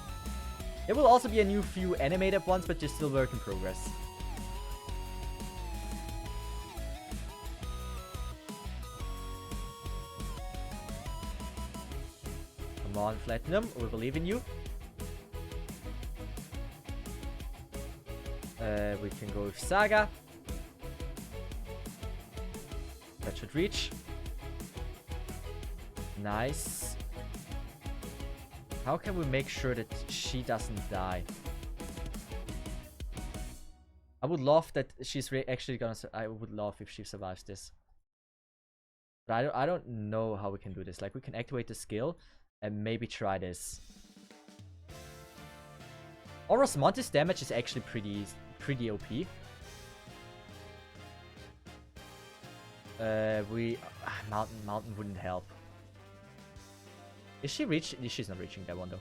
There will also be a new few animated ones, but they're still work in progress. Come on, Platinum. We believe in you. We can go with Saga. That should reach. Nice. How can we make sure that she doesn't die? I would love that she's actually gonna... I would love if she survives this. But I don't know how we can do this. Like, we can activate the skill and maybe try this. Orosmonte's damage is actually pretty OP. Mountain wouldn't help. Is she reaching? She's not reaching that one though.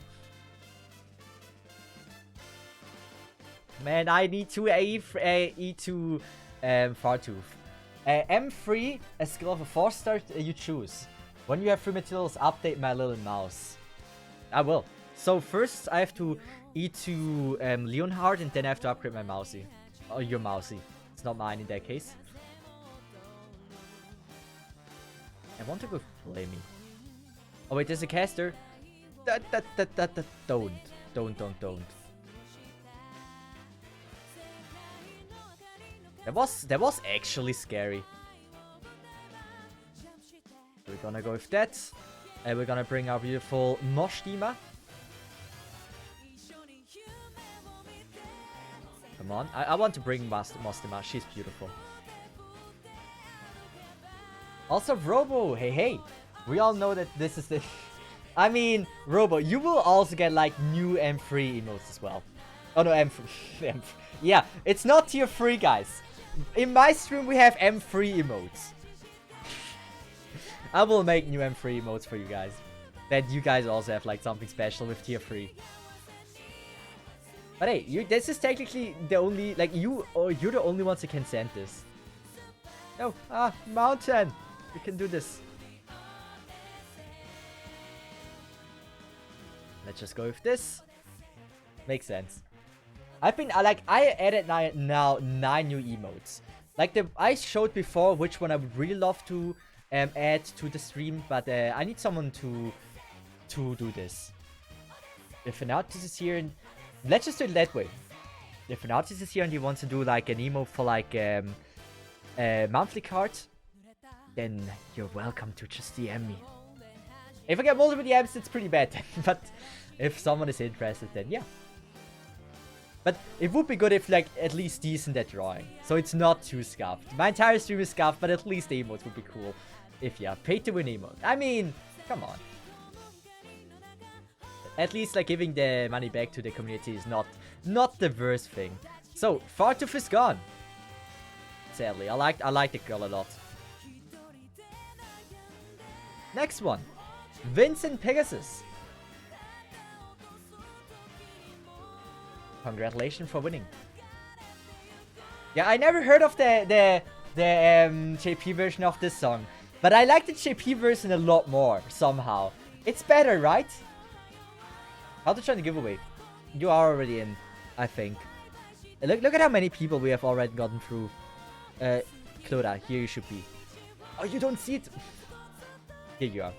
Man, I need to E2 Fartooth. M3, a skill of a 4-star, you choose. When you have 3 materials, update my little mouse. I will. So first I have to E2 Leonhard, and then I have to upgrade my mousey. Or your mousey. It's not mine in that case. I want to go play me. Oh wait, there's a caster. Don't. That was actually scary. We're gonna go with that. And we're gonna bring our beautiful Moshtima. Come on. I want to bring Moshtima. She's beautiful. Also, Robo. Hey. We all know that this is the... I mean, Robo, you will also get, like, new M3 emotes as well. Oh, no, M3. Yeah, it's not tier 3, guys. In my stream, we have M3 emotes. I will make new M3 emotes for you guys. That you guys also have, like, something special with tier 3. But hey, this is technically the only... Like, you're the only ones who can send this. No, Mountain. You can do this. Let's just go with this. Makes sense. I added now 9 new emotes. Like I showed before which one I would really love to add to the stream, but I need someone to do this. If Fanatis is here, and let's just do it that way. If Fanatis is here and he wants to do like an emote for like a monthly card, then you're welcome to just DM me. If I get multiple DMs, it's pretty bad. But if someone is interested, then yeah. But it would be good if, like, at least decent at drawing. So it's not too scuffed. My entire stream is scuffed, but at least the emotes would be cool. If, yeah, pay to win emote. I mean, come on. At least, like, giving the money back to the community is not the worst thing. So, Fartooth is gone. Sadly, I like the girl a lot. Next one. Vincent Pegasus. Congratulations for winning. Yeah, I never heard of the JP version of this song, but I like the JP version a lot more somehow. It's better, right? How to join the giveaway? You are already in, I think. Look at how many people we have already gotten through. Cloda, here you should be. Oh, you don't see it. Here you are.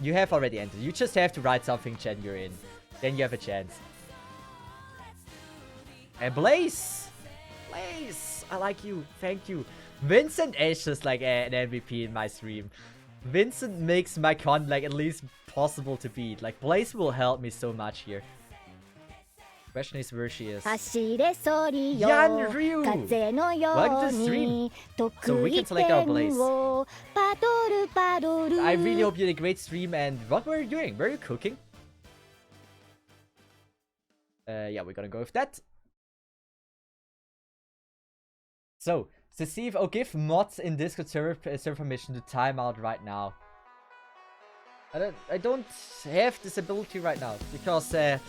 You have already entered. You just have to write something, Chen, you're in. Then you have a chance. And Blaze! Blaze! I like you. Thank you. Vincent is just like an MVP in my stream. Vincent makes my con like at least possible to beat. Like Blaze will help me so much here. Question is where she is. Yan Ryu! Welcome to the stream. So we can select our Blaze. I really hope you had a great stream. And what were you doing? Were you cooking? Yeah, we're gonna go with that. So, Steve, oh, give mods in Discord server permission to timeout right now. I don't have this ability right now because I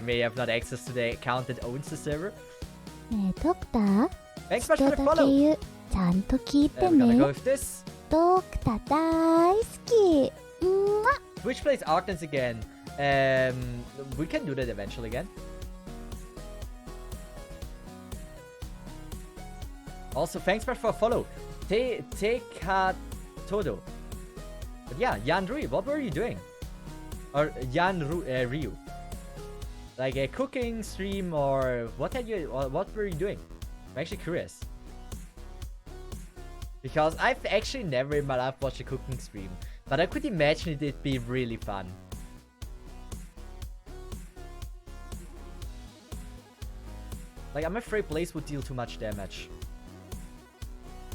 may have not access to the account that owns the server. Thanks much for the follow. We're gonna go with this. Twitch plays Arkness again. We can do that eventually again. Also, thanks much for a follow. Tekatodo. But yeah, Yan Ryu, what were you doing? Or Yan Ryu. Like a cooking stream or what were you doing? I'm actually curious. Because I've actually never in my life watched a cooking stream. But I could imagine it'd be really fun. Like, I'm afraid Blaze would deal too much damage.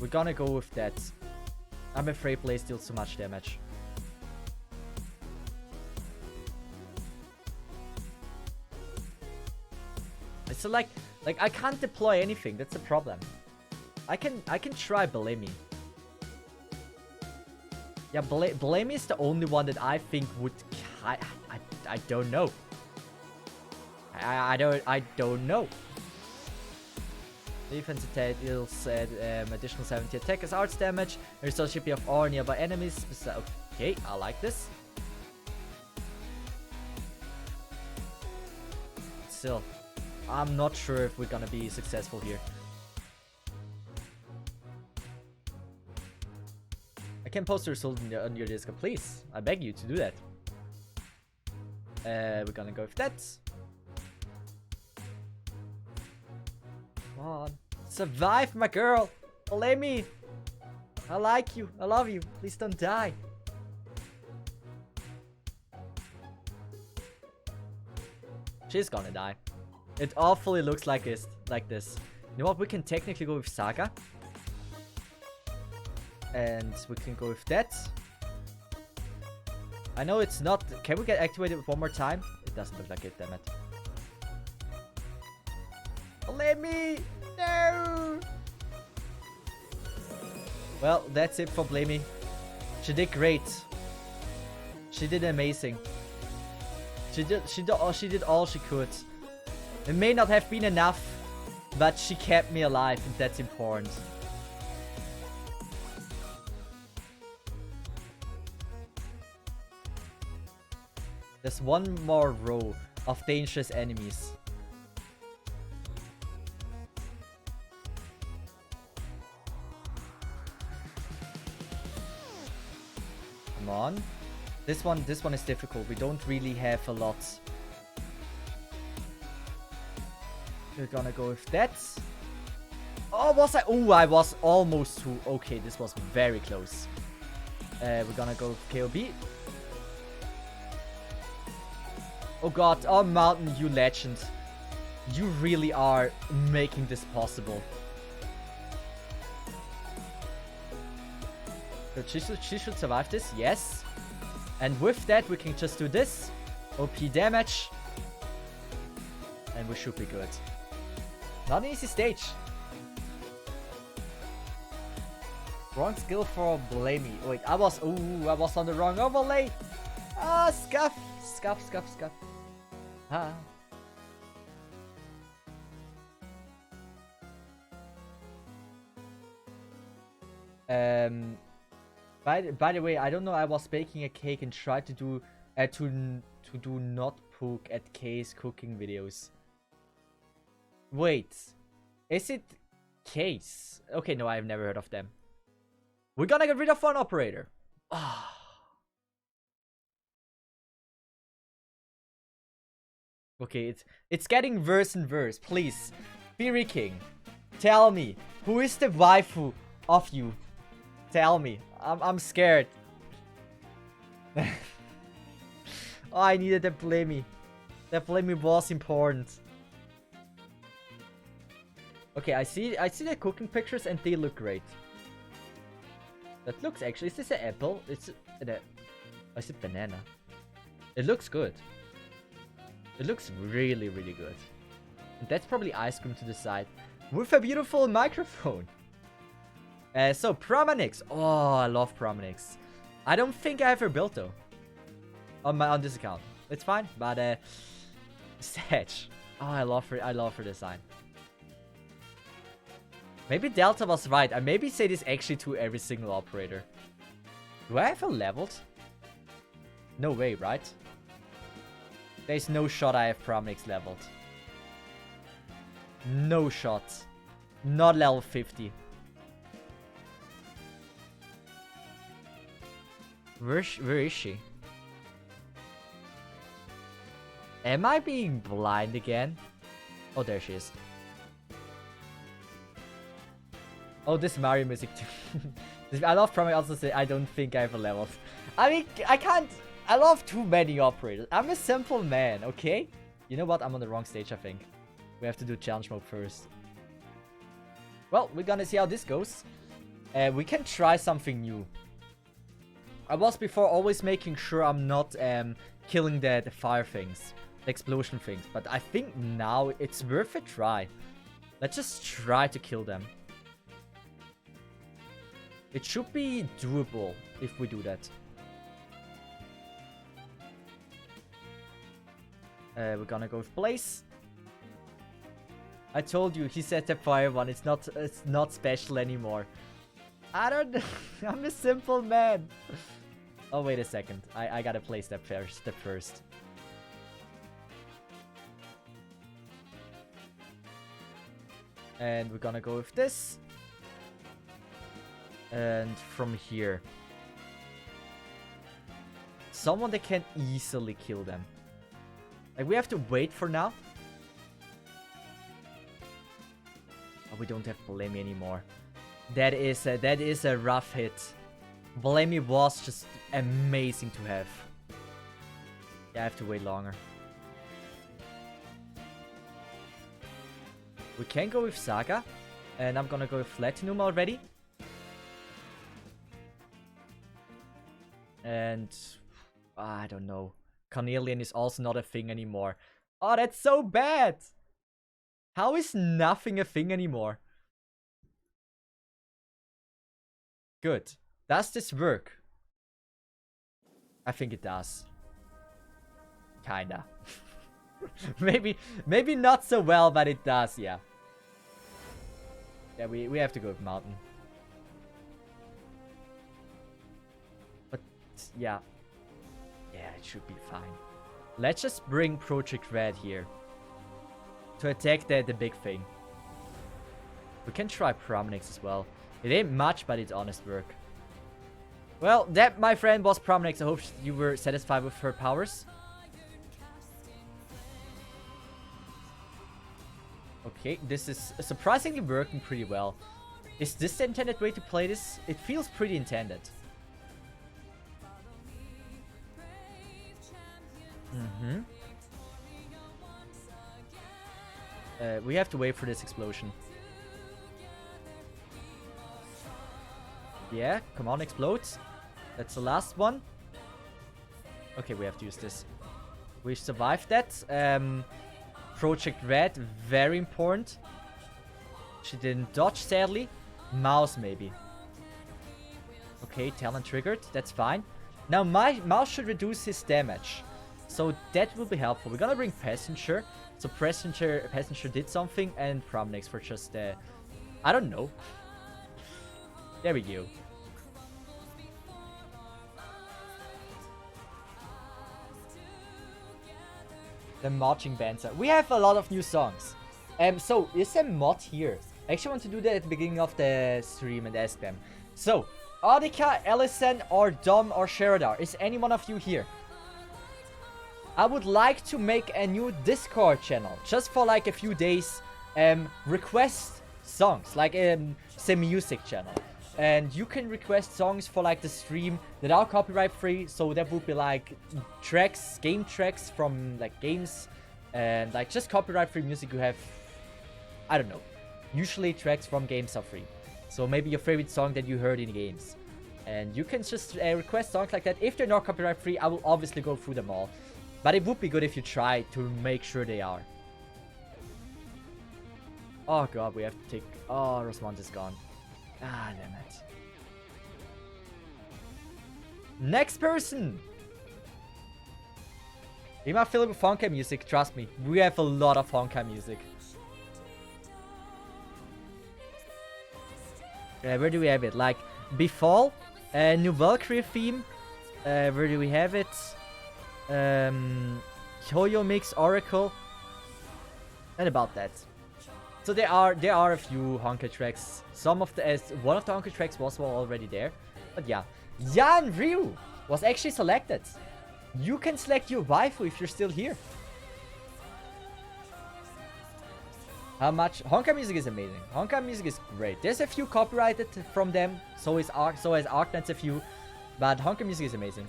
We're gonna go with that. I'm afraid Blaze deals too much damage. So like I can't deploy anything. That's the problem. I can try Bellamy. Yeah, Bellamy is the only one that I think would. I don't know. I don't know. Defense attack deals additional 70 attack as arts damage. Restore shippy of all nearby enemies. Okay, I like this. Still, I'm not sure if we're gonna be successful here. I can post the result on your Discord, please. I beg you to do that. We're gonna go with that. Come on. Survive, my girl. Let me. I like you. I love you. Please don't die. She's gonna die. It awfully looks like this. You know what? We can technically go with Saga. And we can go with that. I know it's not. Can we get activated one more time? It doesn't look like it, damn it. Let me. No. Well, that's it for Blamey. She did great. She did amazing. She did all she could. It may not have been enough, but she kept me alive, and that's important. There's one more row of dangerous enemies. Come on. This one is difficult. We don't really have a lot. We're gonna go with that. Oh, was I? Oh, I was almost through. Okay, this was very close. We're gonna go with KOB. Oh god, oh Mountain, you legend. You really are making this possible. So she should survive this, yes. And with that, we can just do this. OP damage. And we should be good. Not an easy stage. Wrong skill for Blamey. Wait, I was on the wrong overlay. Ah, scuff. Ah. By the way, I don't know. I was baking a cake and tried to do to do not poke at K's cooking videos. Wait, is it Case? Okay, no, I've never heard of them. We're gonna get rid of one operator. Okay, it's getting worse and worse. Please, Fury King, tell me, who is the waifu of you? Tell me. I'm scared. Oh, I needed that Blamey. That Blamey was important. Okay, I see the cooking pictures and they look great. That looks actually, is this an apple? Is it banana? It looks good. It looks really, really good. And that's probably ice cream to the side. With a beautiful microphone. So, Promanix. Oh, I love Promanix. I don't think I have her built though. On this account. It's fine, but Sedge. Oh, I love her design. Maybe Delta was right. I maybe say this actually to every single operator. Do I have her leveled? No way, right? There's no shot I have Promanix leveled. No shot. Not level 50. Where is she? Am I being blind again? Oh, there she is. Oh, this Mario music too. I love Promanix. Also say I don't think I have a level. I mean, I can't. I love too many operators. I'm a simple man, okay? You know what? I'm on the wrong stage, I think. We have to do challenge mode first. Well, we're gonna see how this goes. We can try something new. I was before always making sure I'm not killing the fire things, the explosion things. But I think now it's worth a try. Let's just try to kill them. It should be doable if we do that. We're gonna go with Blaze. I told you, he said the fire one. It's not special anymore. I don't know. I'm a simple man. Oh, wait a second. I gotta play step first. And we're gonna go with this. And from here. Someone that can easily kill them. Like, we have to wait for now. Oh, we don't have Blamey anymore. That is a rough hit. Blamey was just amazing to have. Yeah, I have to wait longer. We can go with Saga. And I'm gonna go with Platinum already. And I don't know. Carnelian is also not a thing anymore. Oh, that's so bad! How is nothing a thing anymore? Good. Does this work? I think it does. Kinda. maybe not so well, but it does, yeah. Yeah, we have to go with Mountain. But, yeah. Yeah, it should be fine. Let's just bring Project Red here. To attack the big thing. We can try Promanix as well. It ain't much, but it's honest work. Well, that, my friend, was Promanix. I hope you were satisfied with her powers. Okay, this is surprisingly working pretty well. Is this the intended way to play this? It feels pretty intended. We have to wait for this explosion. Yeah, come on, explode. That's the last one. Okay, we have to use this. We survived that. Project Red, very important. She didn't dodge, sadly. Mouse, maybe. Okay, talent triggered. That's fine. Now my mouse should reduce his damage. So that will be helpful. We're gonna bring Passenger. So Passenger did something, and Promnex for just I don't know. There we go. The marching bands. We have a lot of new songs. So is a mod here. I actually want to do that at the beginning of the stream and ask them. So, Audika, Ellison, or Dom, or Sheradar, is any one of you here? I would like to make a new Discord channel, just for like a few days, request songs, like say music channel. And you can request songs for like the stream that are copyright free, so that would be like tracks, game tracks from like games, and like just copyright free music you have, I don't know. Usually tracks from games are free. So maybe your favorite song that you heard in games. And you can just request songs like that. If they're not copyright free, I will obviously go through them all. But it would be good if you try to make sure they are. Oh god, we have to take... Oh, Rosmond is gone. Ah, damn it. Next person! We might fill it with Honkai music, trust me. We have a lot of Honkai music. Where do we have it? Like, Befall, New Valkyrie theme. Where do we have it? Hoyo Mix, Oracle. And about that. So there are a few Honkai tracks. Some of the one of the Honkai tracks was already there. But yeah. Yan Ryu was actually selected. You can select your waifu if you're still here. How much? Honkai music is amazing. Honkai music is great. There's a few copyrighted from them. So has Arknight's a few. But Honkai music is amazing.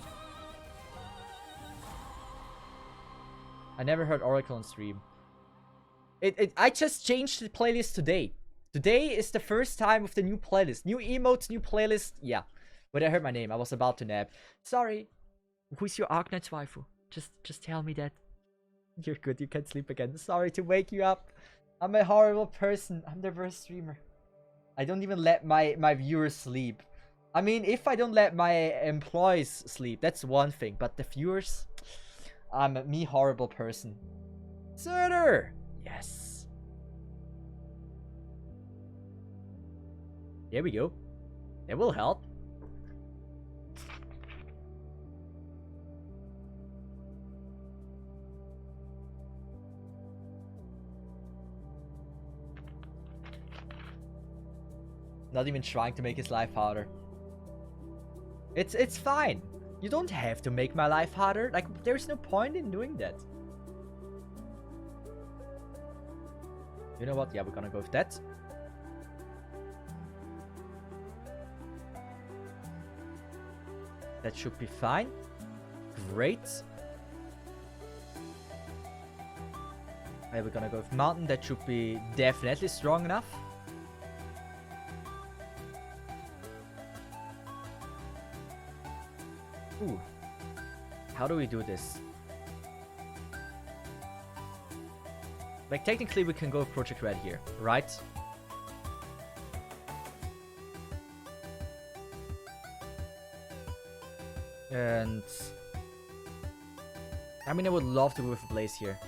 I never heard Oracle on stream. I just changed the playlist today. Today is the first time of the new playlist. New emotes, new playlist. Yeah. When I heard my name, I was about to nap. Sorry. Who's your Arknight's waifu? Just tell me that. You're good, you can sleep again. Sorry to wake you up. I'm a horrible person. I'm the worst streamer. I don't even let my viewers sleep. I mean, if I don't let my employees sleep, that's one thing. But the viewers, I'm a horrible person. Surtur! Yes. There we go. That will help. Not even trying to make his life harder. It's fine. You don't have to make my life harder. Like, there's no point in doing that. You know what? Yeah, we're gonna go with that. That should be fine. Great. Okay, we're gonna go with Mountain. That should be definitely strong enough. Ooh. How do we do this? Like, technically we can go with Project Red here, right? And I mean, I would love to go with Blaze here.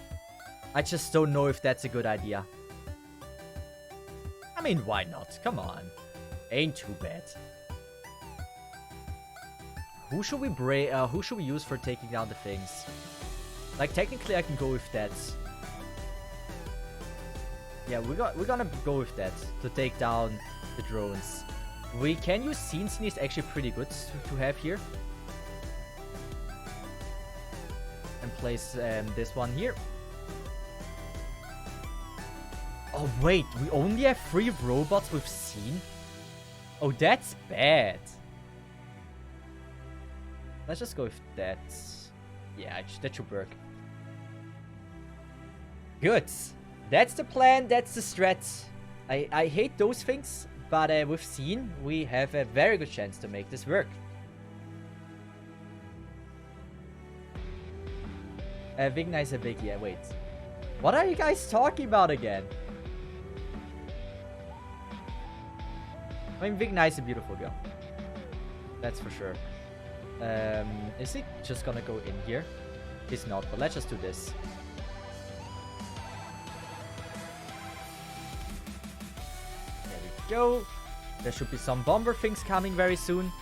I just don't know if that's a good idea. I mean, why not? Come on. Ain't too bad. Who should we use for taking down the things? Like, technically I can go with that. Yeah, we're gonna go with that to take down the drones. We can use Scene Sneeze, actually pretty good to have here. And place this one here. Oh wait, we only have 3 robots with Scene? Oh, that's bad. Let's just go with that. Yeah, that should work. Good. That's the plan, that's the strat. I hate those things, but with Scene, we have a very good chance to make this work. Vigna is a big, yeah, wait. What are you guys talking about again? I mean, Vigna is a beautiful girl. That's for sure. Is he just gonna go in here? He's not, but let's just do this. There we go. There should be some bomber things coming very soon.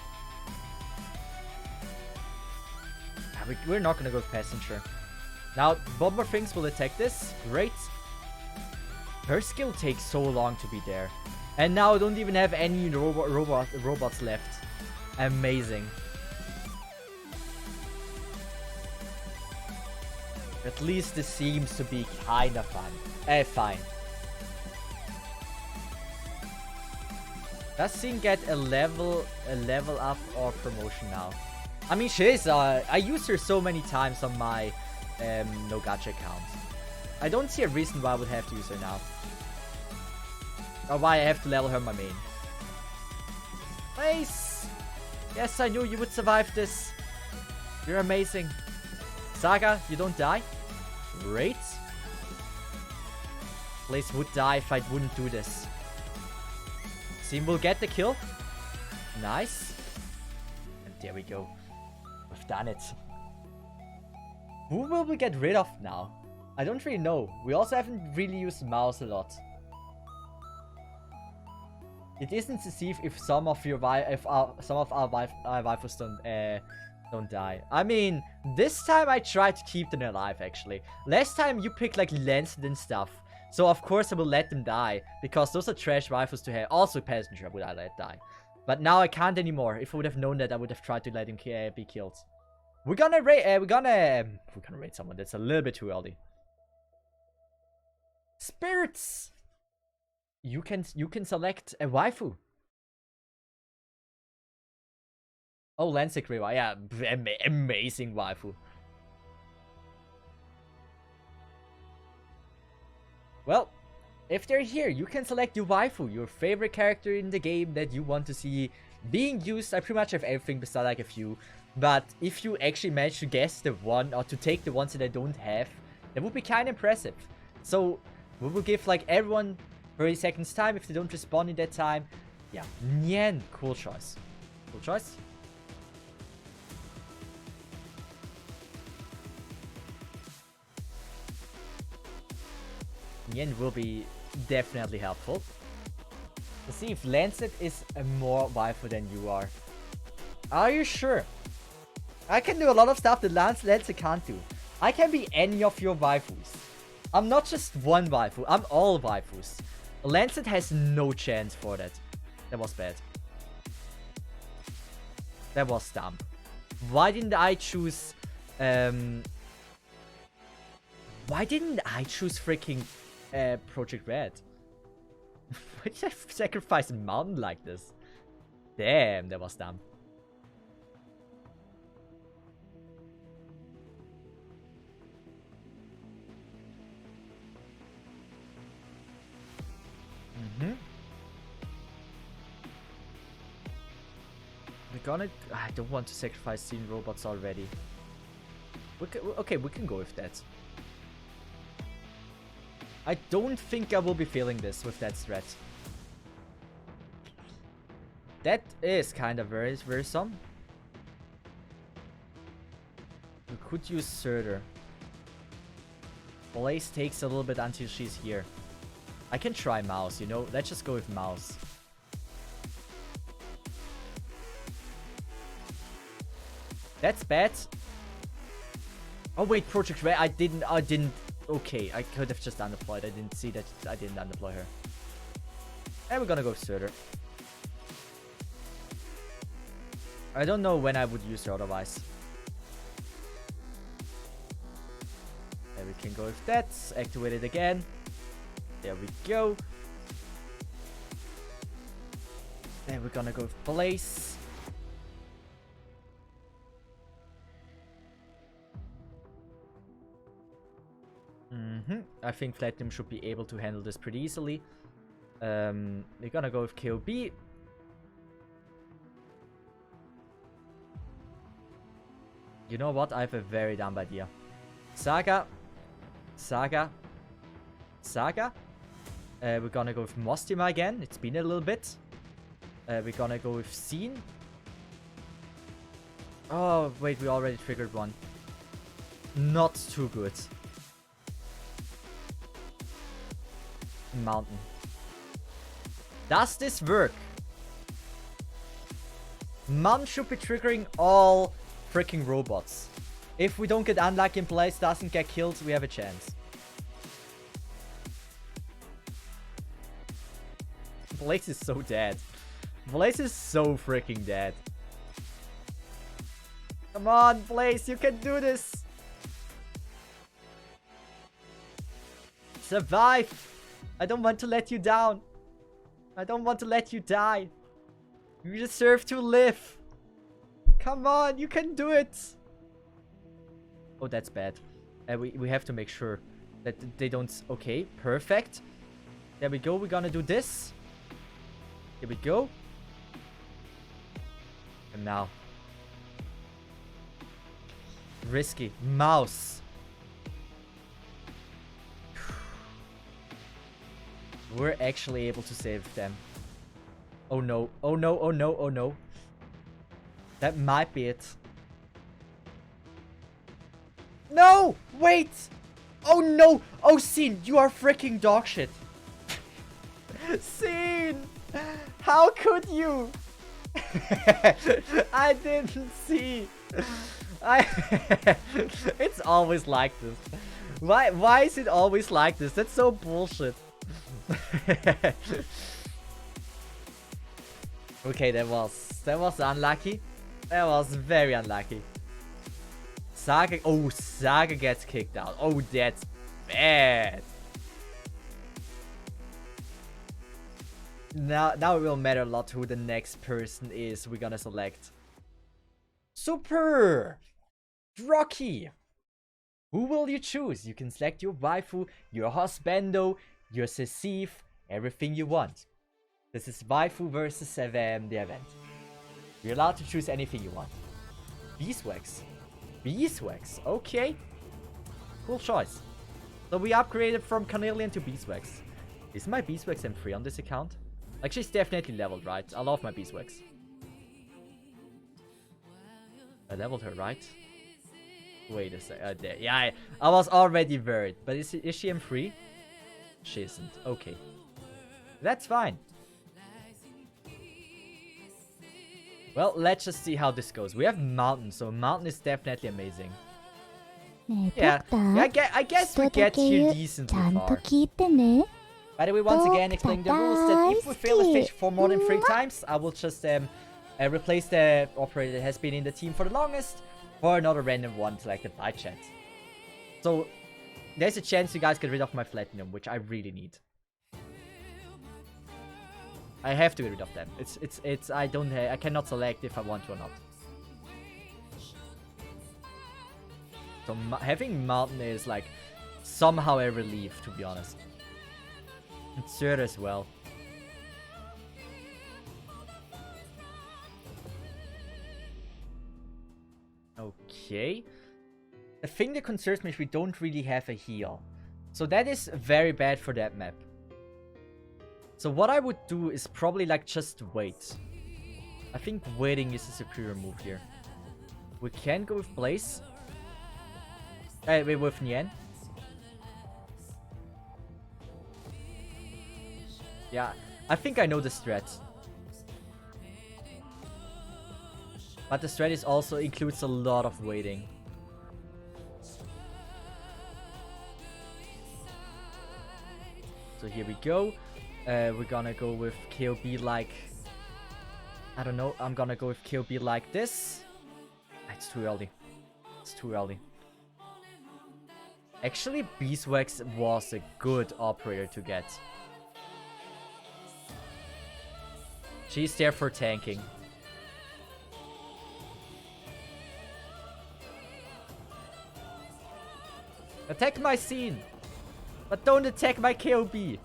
We're not gonna go with passenger. Now, bomber things will attack this. Great. Her skill takes so long to be there. And now I don't even have any robots left. Amazing. At least this seems to be kinda fun. Fine. Does Xin get a level up or promotion now? I mean, she is, I used her so many times on my no gacha account. I don't see a reason why I would have to use her now. Or why I have to level her my main. Nice! Yes, I knew you would survive this. You're amazing. Saga, you don't die? Great. Blaze would die if I wouldn't do this. Xin will get the kill. Nice. And there we go. We've done it. Who will we get rid of now? I don't really know. We also haven't really used mouse a lot. It isn't to see if some of your our waifus don't die. I mean, this time I tried to keep them alive actually. Last time you picked like Lancet and stuff. So of course I will let them die. Because those are trash waifus to have. Also passenger would I let die. But now I can't anymore. If I would have known that, I would have tried to let him be killed. We're gonna raid someone. That's a little bit too early. Spirits. You can select a waifu. Oh, Lansik Rewa. Yeah, amazing waifu. Well, if they're here, you can select your waifu, your favorite character in the game that you want to see being used. I pretty much have everything besides like a few. But if you actually manage to guess the one, or to take the ones that I don't have, that would be kind of impressive. So, we will give like everyone 30 seconds time if they don't respond in that time. Yeah, Nian, cool choice. Cool choice. Nian will be definitely helpful. Let's see if Lancet is a more waifu than you are. Are you sure? I can do a lot of stuff that Lancet can't do. I can be any of your waifus. I'm not just one waifu, I'm all waifus. Lancet has no chance for that. That was bad. That was dumb. Why didn't I choose... why didn't I choose freaking Project Red? Why did I sacrifice a mountain like this? Damn, that was dumb. I don't want to sacrifice Scene robots already. Okay, we can go with that. I don't think I will be failing this with that threat. That is kind of very worrisome. We could use Surtur. Blaze takes a little bit until she's here. I can try Mouse, you know? Let's just go with Mouse. That's bad. Oh wait, Project Red, I didn't, okay, I could have just undeployed. I didn't see that I didn't undeploy her. And we're gonna go with Surtur. I don't know when I would use her otherwise. There we can go with that. Activate it again. There we go. Then we're gonna go with Blaze. I think Platinum should be able to handle this pretty easily. We're gonna go with KOB. You know what? I have a very dumb idea. Saga. We're gonna go with Mostima again. It's been a little bit. We're gonna go with Scene. Oh, wait, we already triggered one. Not too good. Mountain. Does this work? Mountain should be triggering all freaking robots. If we don't get unlucky and Blaze doesn't get killed, we have a chance. Blaze is so dead. Blaze is so freaking dead. Come on, Blaze, you can do this. Survive. I don't want to let you down. I don't want to let you die. You deserve to live. Come on, you can do it. Oh, that's bad. We have to make sure that they don't... Okay, perfect. There we go. We're gonna do this. Here we go. And now. Risky. Mouse. We're actually able to save them. Oh no. Oh no, oh no, oh no. That might be it. No! Wait! Oh no! Oh, Scene, you are freaking dog shit. Scene! How could you? I didn't see. It's always like this. Why is it always like this? That's so bullshit. Okay, that was unlucky. That was very unlucky. Saga, oh, Saga gets kicked out. Oh, that's bad. Now it will matter a lot who the next person is we're gonna select. Super Rocky. Who will you choose? You can select your waifu, your husbando, your Sesif, everything you want. This is waifu versus the event. You're allowed to choose anything you want. Beeswax. Beeswax, okay. Cool choice. So we upgraded from Carnelian to Beeswax. Is my Beeswax M3 on this account? Like, she's definitely leveled, right? I love my Beeswax. I leveled her, right? Wait a sec. There. Yeah, I was already worried. But is she M3? She isn't. Okay. That's fine. Well, let's just see how this goes. We have Mountain, so Mountain is definitely amazing. Yeah, I guess we get here decently far. By the way, once again, explaining the rules that if we fail a fish for more than 3 times, I will just replace the operator that has been in the team for the longest for another random one selected by chat. So, there's a chance you guys get rid of my Platinum, which I really need. I have to get rid of them. I cannot select if I want to or not. So having Mountain is like somehow a relief, to be honest. And Third as well. Okay. The thing that concerns me is we don't really have a heal. So that is very bad for that map. So what I would do is probably like just wait. I think waiting is a superior move here. We can go with Blaze. Wait, with Nien. Yeah, I think I know the strat. But the strat is also includes a lot of waiting. So here we go. We're gonna go with KOB like... I don't know, I'm gonna go with KOB like this. It's too early. It's too early. Actually, Beeswax was a good operator to get. She's there for tanking. Attack my Scene! But don't attack my KOB!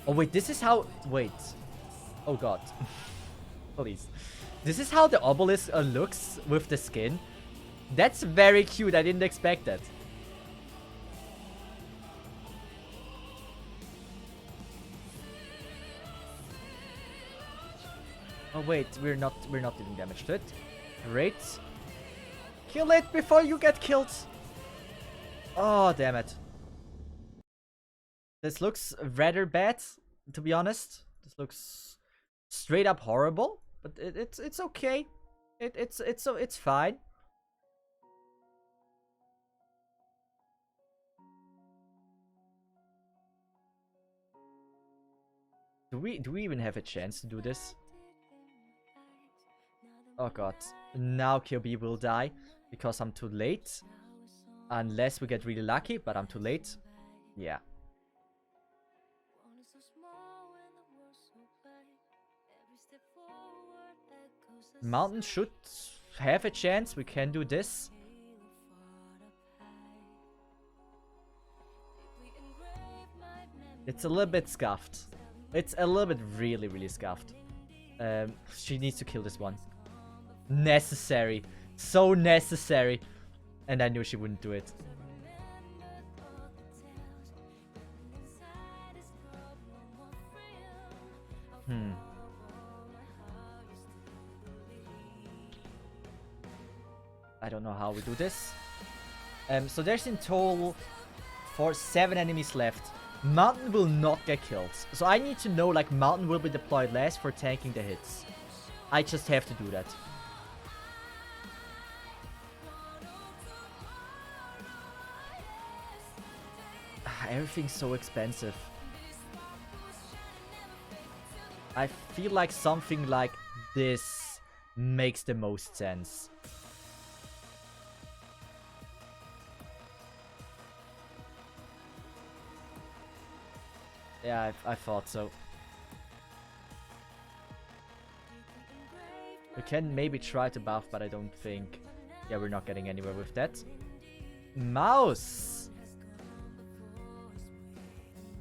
Oh wait, this is how... Wait. Oh god. Please. This is how the obelisk looks with the skin. That's very cute. I didn't expect that. Oh wait, we're not dealing damage to it. Great. Kill it before you get killed. Oh, damn it. This looks rather bad, to be honest. This looks straight up horrible, but it's okay. It's fine. Do we even have a chance to do this? Oh god. Now QB will die because I'm too late. Unless we get really lucky, but I'm too late. Yeah. Mountain should have a chance. We can do this. It's a little bit scuffed. It's a little bit really scuffed. She needs to kill this one. Necessary. So necessary. And I knew she wouldn't do it. I don't know how we do this. So there's in total 7 enemies left. Mountain will not get killed. So I need to know, like, Mountain will be deployed last for tanking the hits. I just have to do that. Everything's so expensive. I feel like something like this makes the most sense. Yeah, I thought so. We can maybe try to buff, but I don't think... Yeah, we're not getting anywhere with that. Mouse!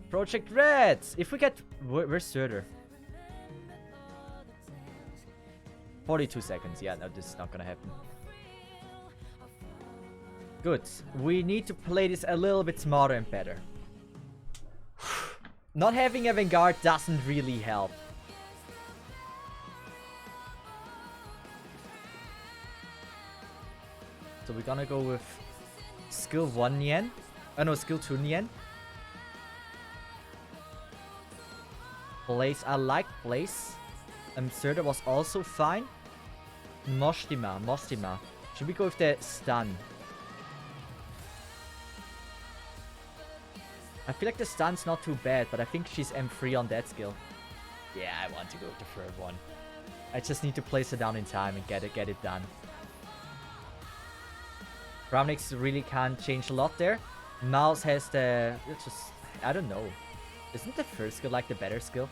Project Red! If we get... Where's Surtur? 42 seconds. Yeah, no, this is not gonna happen. Good. We need to play this a little bit smarter and better. Not having a Vanguard doesn't really help. So we're gonna go with skill 1 Nien. Oh no, skill 2 Nien. Blaze, I like Blaze. Surtur was also fine. Mostima. Should we go with the stun? I feel like the stun's not too bad, but I think she's M3 on that skill. Yeah, I want to go with the third one. I just need to place her down in time and get it done. Bramnix really can't change a lot there. Mouse has the... It's just... I don't know. Isn't the first skill like the better skill?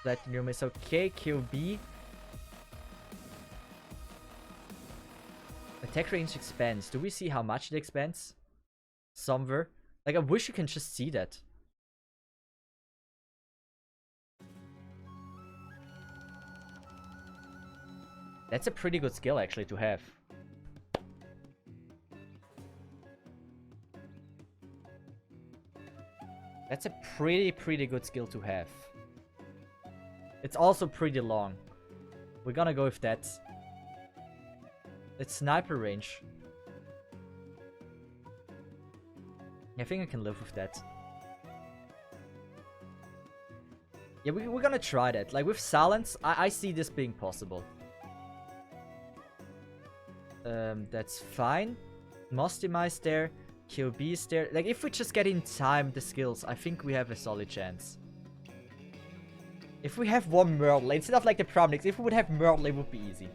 Platinum is okay. QB. Attack range expands. Do we see how much it expands? Somewhere. Like, I wish you can just see that. That's a pretty good skill, actually, to have. That's a pretty good skill to have. It's also pretty long. We're gonna go with that. It's sniper range. I think I can live with that. Yeah, we're gonna try that. Like, with silence, I see this being possible. That's fine. Mostima is there. QB is there. Like, if we just get in time the skills, I think we have a solid chance. If we have one Myrtle, instead of like the Promnix, if we would have Myrtle, it would be easy.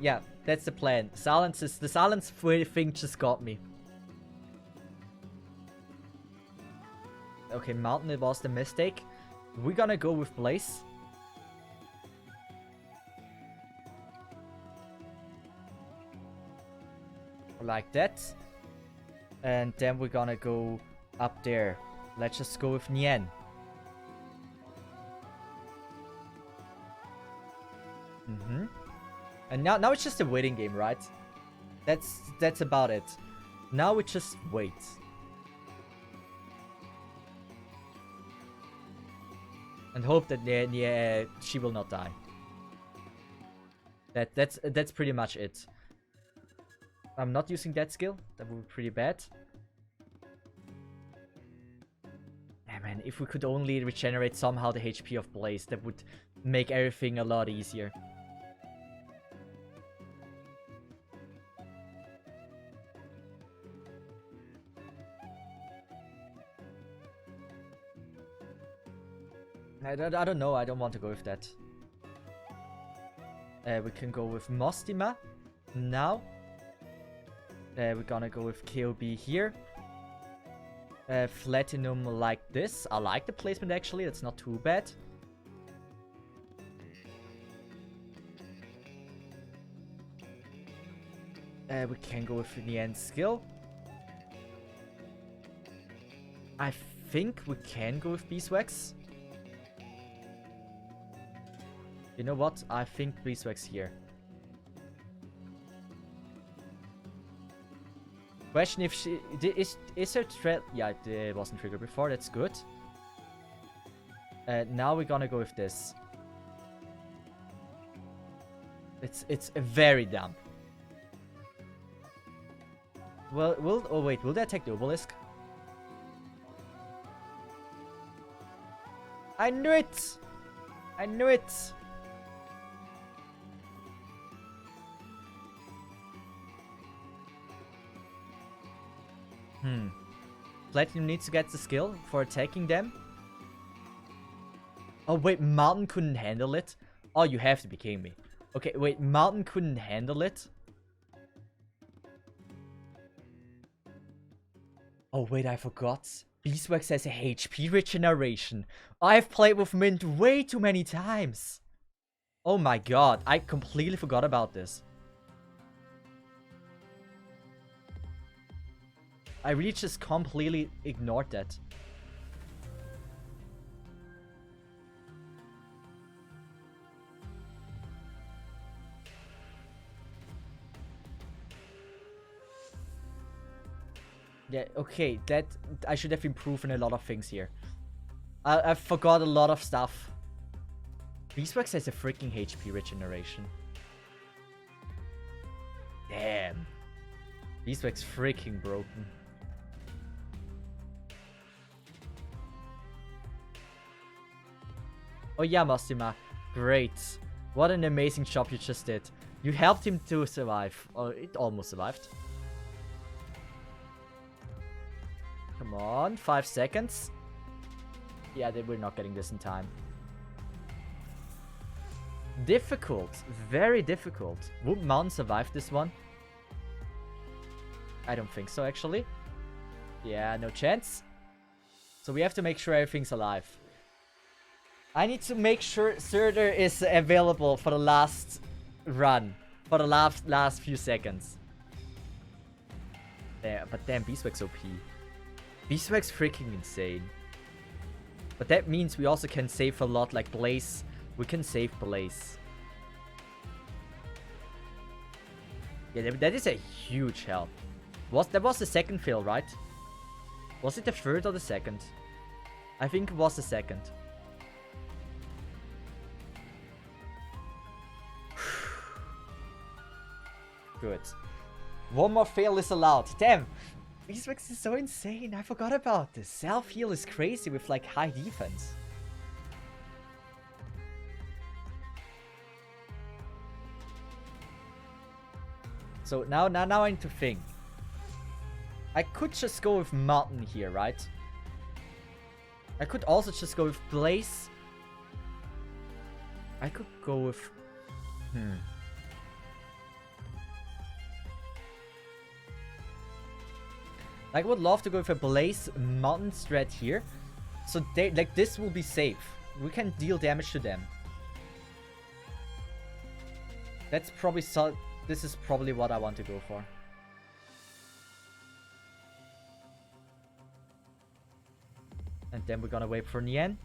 Yeah, that's the plan. The silence thing just got me. Okay, Mountain, it was the mistake. We're gonna go with Blaze. Like that. And then we're gonna go up there. Let's just go with Nien. And now it's just a waiting game, right? That's about it. Now we just wait. And hope that she will not die. That's pretty much it. I'm not using that skill. That would be pretty bad. Yeah, man, if we could only regenerate somehow the HP of Blaze, that would make everything a lot easier. I don't know. I don't want to go with that. We can go with Mostima now. We're gonna go with KOB here. Platinum like this. I like the placement actually. That's not too bad. We can go with Nian's skill. I think we can go with Beeswax. You know what? I think Beeswax here. Question if she... Is her threat... Yeah, it wasn't triggered before. That's good. Now we're gonna go with this. It's very dumb. Well, oh wait, will they attack the Obelisk? I knew it! I knew it! Platinum needs to get the skill for attacking them. Oh wait, Mountain couldn't handle it? Oh, you have to be kidding me. Okay, wait, Mountain couldn't handle it? Oh wait, I forgot. Beeswax has a HP regeneration. I've played with Mint way too many times. Oh my god, I completely forgot about this. I really just completely ignored that. Yeah, okay, that I should have improved in a lot of things here. I forgot a lot of stuff. Beeswax has a freaking HP regeneration. Damn. Beeswax freaking broken. Oh yeah, Mostima. Great. What an amazing job you just did. You helped him to survive. Oh, it almost survived. Come on, 5 seconds. Yeah, we're not getting this in time. Difficult. Very difficult. Would Mountain survive this one? I don't think so, actually. Yeah, no chance. So we have to make sure everything's alive. I need to make sure Surtur is available for the last run. For the last few seconds. Yeah, but damn, Beeswax OP. Beeswax freaking insane. But that means we also can save a lot, like Blaze. We can save Blaze. Yeah, that is a huge help. That was the second fail, right? Was it the third or the second? I think it was the second. Good. One more fail is allowed. Damn! Beeswax is so insane. I forgot about this. Self-heal is crazy with like high defense. So now I need to think. I could just go with Mountain here, right? I could also just go with Blaze. I could go with... I would love to go with a Blaze Mountain strat here. So they, like, this will be safe. We can deal damage to them. That's probably this is probably what I want to go for. And then we're gonna wait for Nian.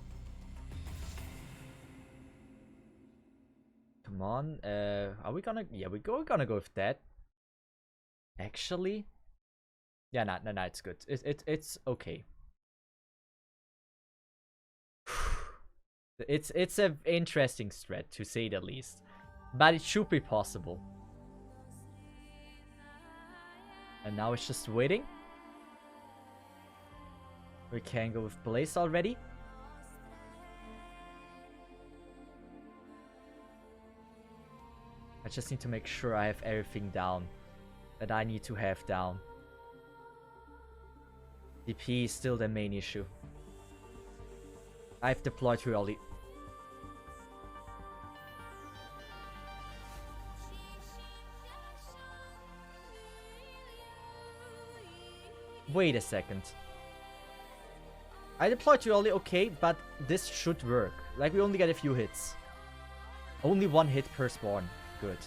Come on. Are we gonna... Yeah, we're gonna go with that. Actually? Yeah, no, it's good. It's okay. It's an interesting strat, to say the least. But it should be possible. And now it's just waiting. We can go with Blaze already. I just need to make sure I have everything down that I need to have down. DP is still the main issue. I've deployed too early. Wait a second. I deployed too early, okay, but this should work. Like, we only get a few hits. Only one hit per spawn. Good.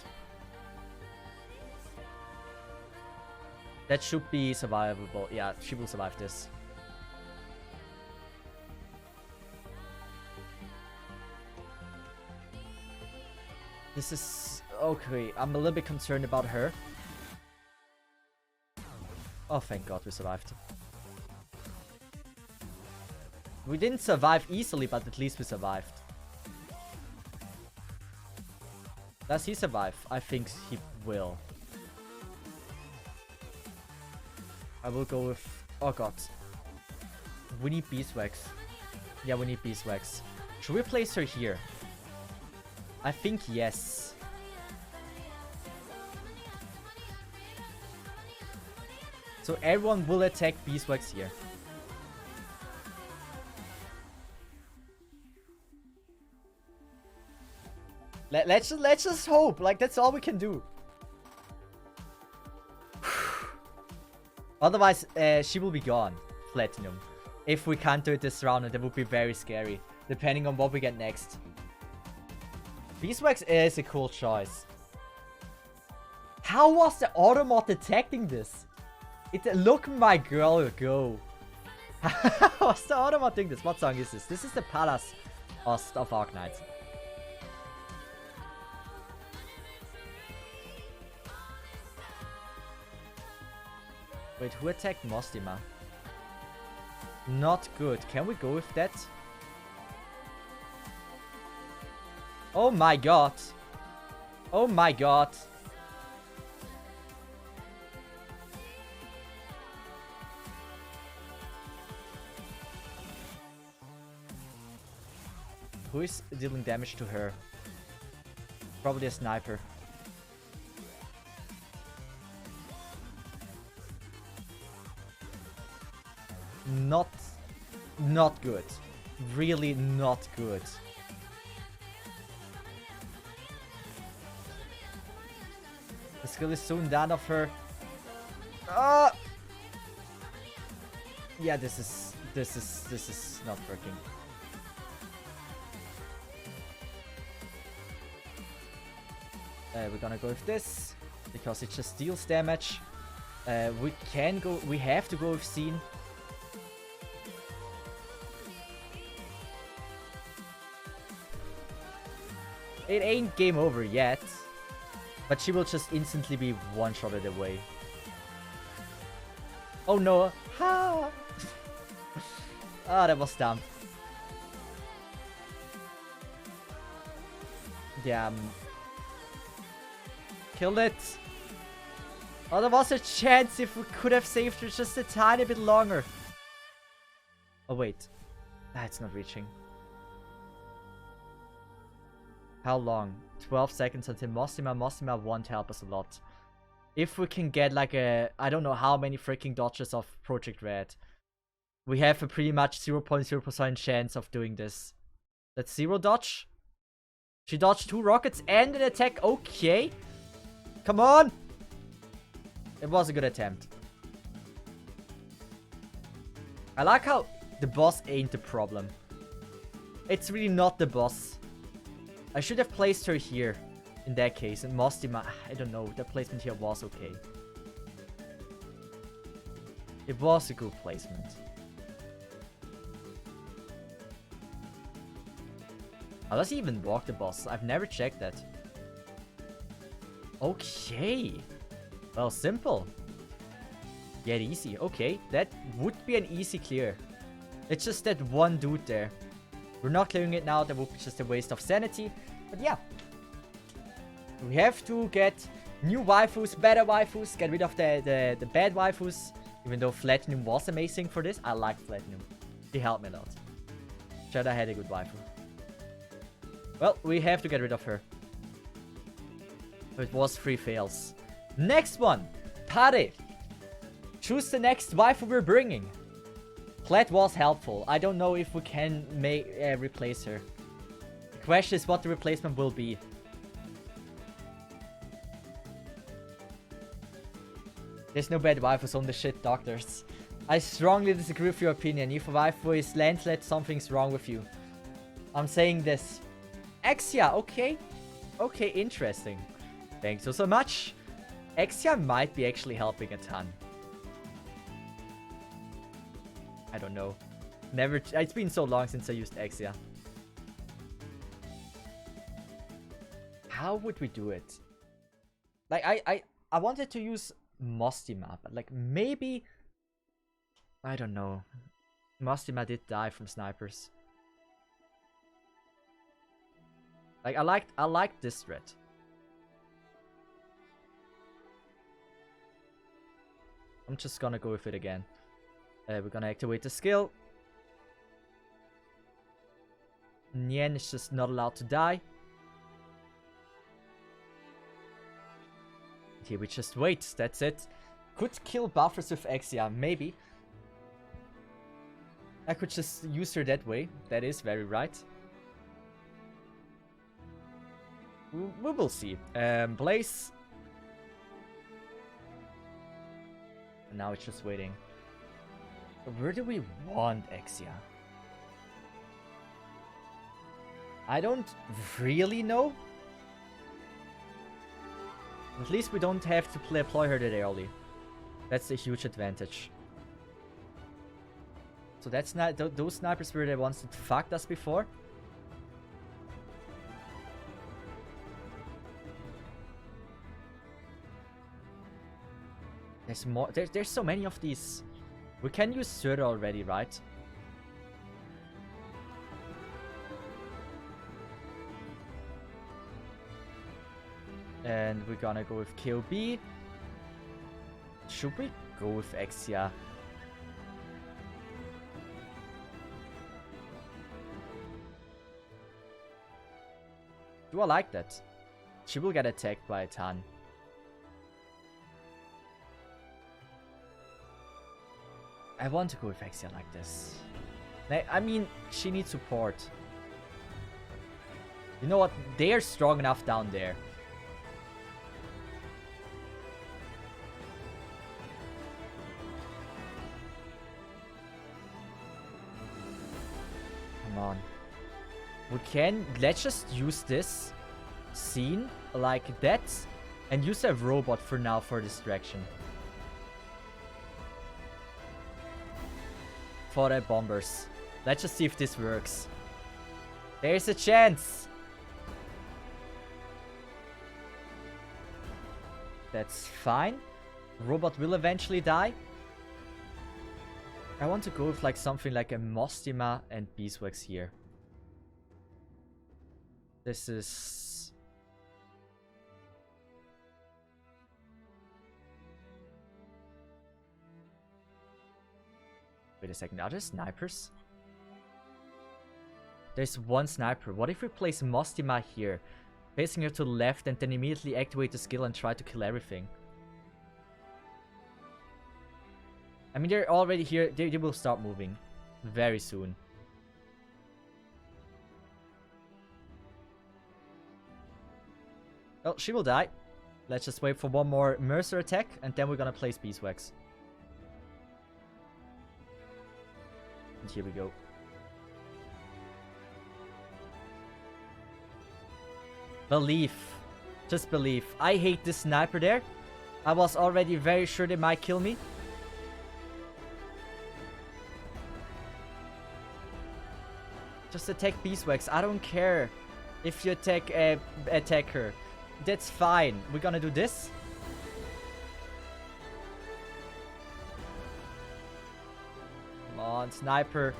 That should be survivable. Yeah, she will survive this. This is... okay, I'm a little bit concerned about her. Oh, thank God we survived. We didn't survive easily, but at least we survived. Does he survive? I think he will. I will go with... oh God. We need Beeswax. Yeah, we need Beeswax. Should we place her here? I think yes. So everyone will attack Beeswax here. Let's just hope. Like, that's all we can do. Otherwise, she will be gone. Platinum. If we can't do it this round, that would be very scary. Depending on what we get next. Beeswax is a cool choice. How was the Automod detecting this? Look, my girl, go. How was the Automod doing this? What song is this? This is the Palace Ost of Arknight. Wait, who attacked Mostima? Not good. Can we go with that? Oh my God. Oh my God. Who is dealing damage to her? Probably a sniper. Not good. Really not good. The skill is soon done of her. Yeah, this is not working. We're gonna go with this because it just deals damage. We have to go with Scene. It ain't game over yet, but she will just instantly be one-shotted away. Oh no! Ha! Ah, that was dumb. Yeah. Killed it. Oh, there was a chance if we could have saved her just a tiny bit longer. Oh wait, it's not reaching. How long? 12 seconds until Mostima. Mostima won't help us a lot. If we can get like I don't know how many freaking dodges of Project Red. We have a pretty much 0.0% chance of doing this. That's 0 dodge. She dodged 2 rockets and an attack. Okay. Come on. It was a good attempt. I like how the boss ain't the problem. It's really not the boss. I should have placed her here in that case. And Mostima, I don't know. The placement here was okay. It was a good placement. How does he even walk the boss? I've never checked that. Okay. Well, simple. Get easy. Okay, that would be an easy clear. It's just that one dude there. We're not clearing it now. That would be just a waste of sanity. But yeah. We have to get new waifus, better waifus. Get rid of the bad waifus. Even though Platinum was amazing for this. I like Platinum. She helped me a lot. Shadow had a good waifu. Well, we have to get rid of her. It was 3 fails. Next one. Pare. Choose the next waifu we're bringing. Plat was helpful. I don't know if we can replace her. The question is what the replacement will be. There's no bad waifus on the shit, doctors. I strongly disagree with your opinion. If a waifu is Lancelot, something's wrong with you. I'm saying this. Exia, okay. Okay, interesting. Thanks so much. Exia might be actually helping a ton. I don't know. Never. It's been so long since I used Exia. How would we do it? Like, I wanted to use Mostima, but like maybe... I don't know. Mostima did die from snipers. Like, I liked this threat. I'm just gonna go with it again. We're gonna activate the skill. Nien is just not allowed to die. Here we just wait, that's it. Could kill buffers with Exia, maybe. I could just use her that way, that is very right. We will see. Blaze. And now it's just waiting. Where do we want Exia? I don't really know. At least we don't have to deploy her that early. That's a huge advantage. So that's not those snipers were the ones that fucked us before. There's more. There's so many of these. We can use Surda already, right? And we're gonna go with KOB. Should we go with Exia? Do I like that? She will get attacked by a ton. I want to go with Exia like this. I mean, she needs support. You know what? They're strong enough down there. Come on. We can... Let's just use this scene like that. And use a robot for now for distraction. For the bombers. Let's just see if this works. There's a chance. That's fine. Robot will eventually die. I want to go with like something like a Mostima and Beeswax here. This is... Wait a second, are there snipers? There's one sniper. What if we place Mostima here? Facing her to the left and then immediately activate the skill and try to kill everything. I mean, they're already here. They will start moving very soon. Well, she will die. Let's just wait for one more Mercer attack and then we're gonna place Beeswax. And here we go. Believe. Just believe. I hate this sniper there. I was already very sure they might kill me. Just attack Beeswax. I don't care if you attack her. That's fine. We're gonna do this. on, sniper.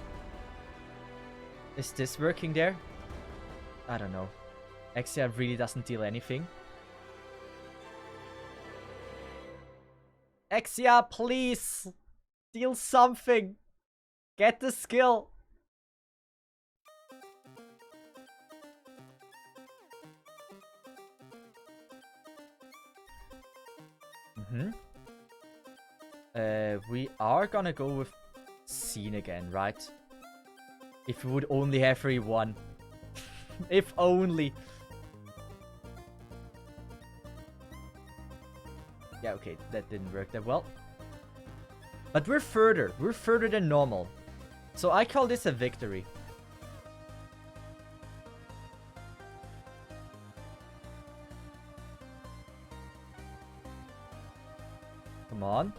Is this working there? I don't know. Exia really doesn't deal anything. Exia, please! Deal something! Get the skill! We are gonna go with Scene again, right? If we would only have 3-1. If only. Yeah, okay, that didn't work that well. But we're further. We're further than normal. So I call this a victory. Come on.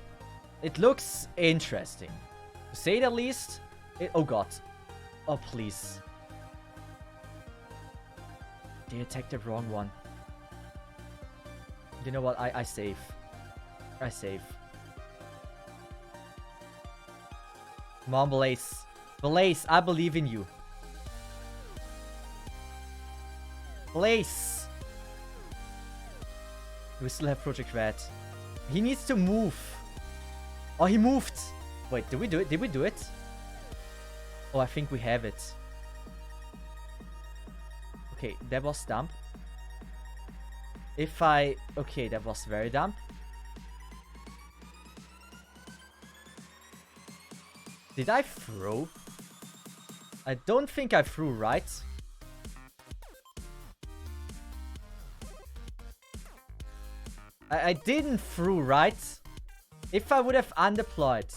It looks interesting. To say the least. Oh god. Oh, please. They attacked the wrong one. You know what? I save. I save. Come on, Blaze. Blaze, I believe in you. Blaze. We still have Project Red. He needs to move. Oh, he moved. Wait, did we do it? Did we do it? Oh, I think we have it. Okay, that was dumb. If I... Okay, that was very dumb. Did I throw? I don't think I threw, right? I didn't throw, right? If I would have undeployed.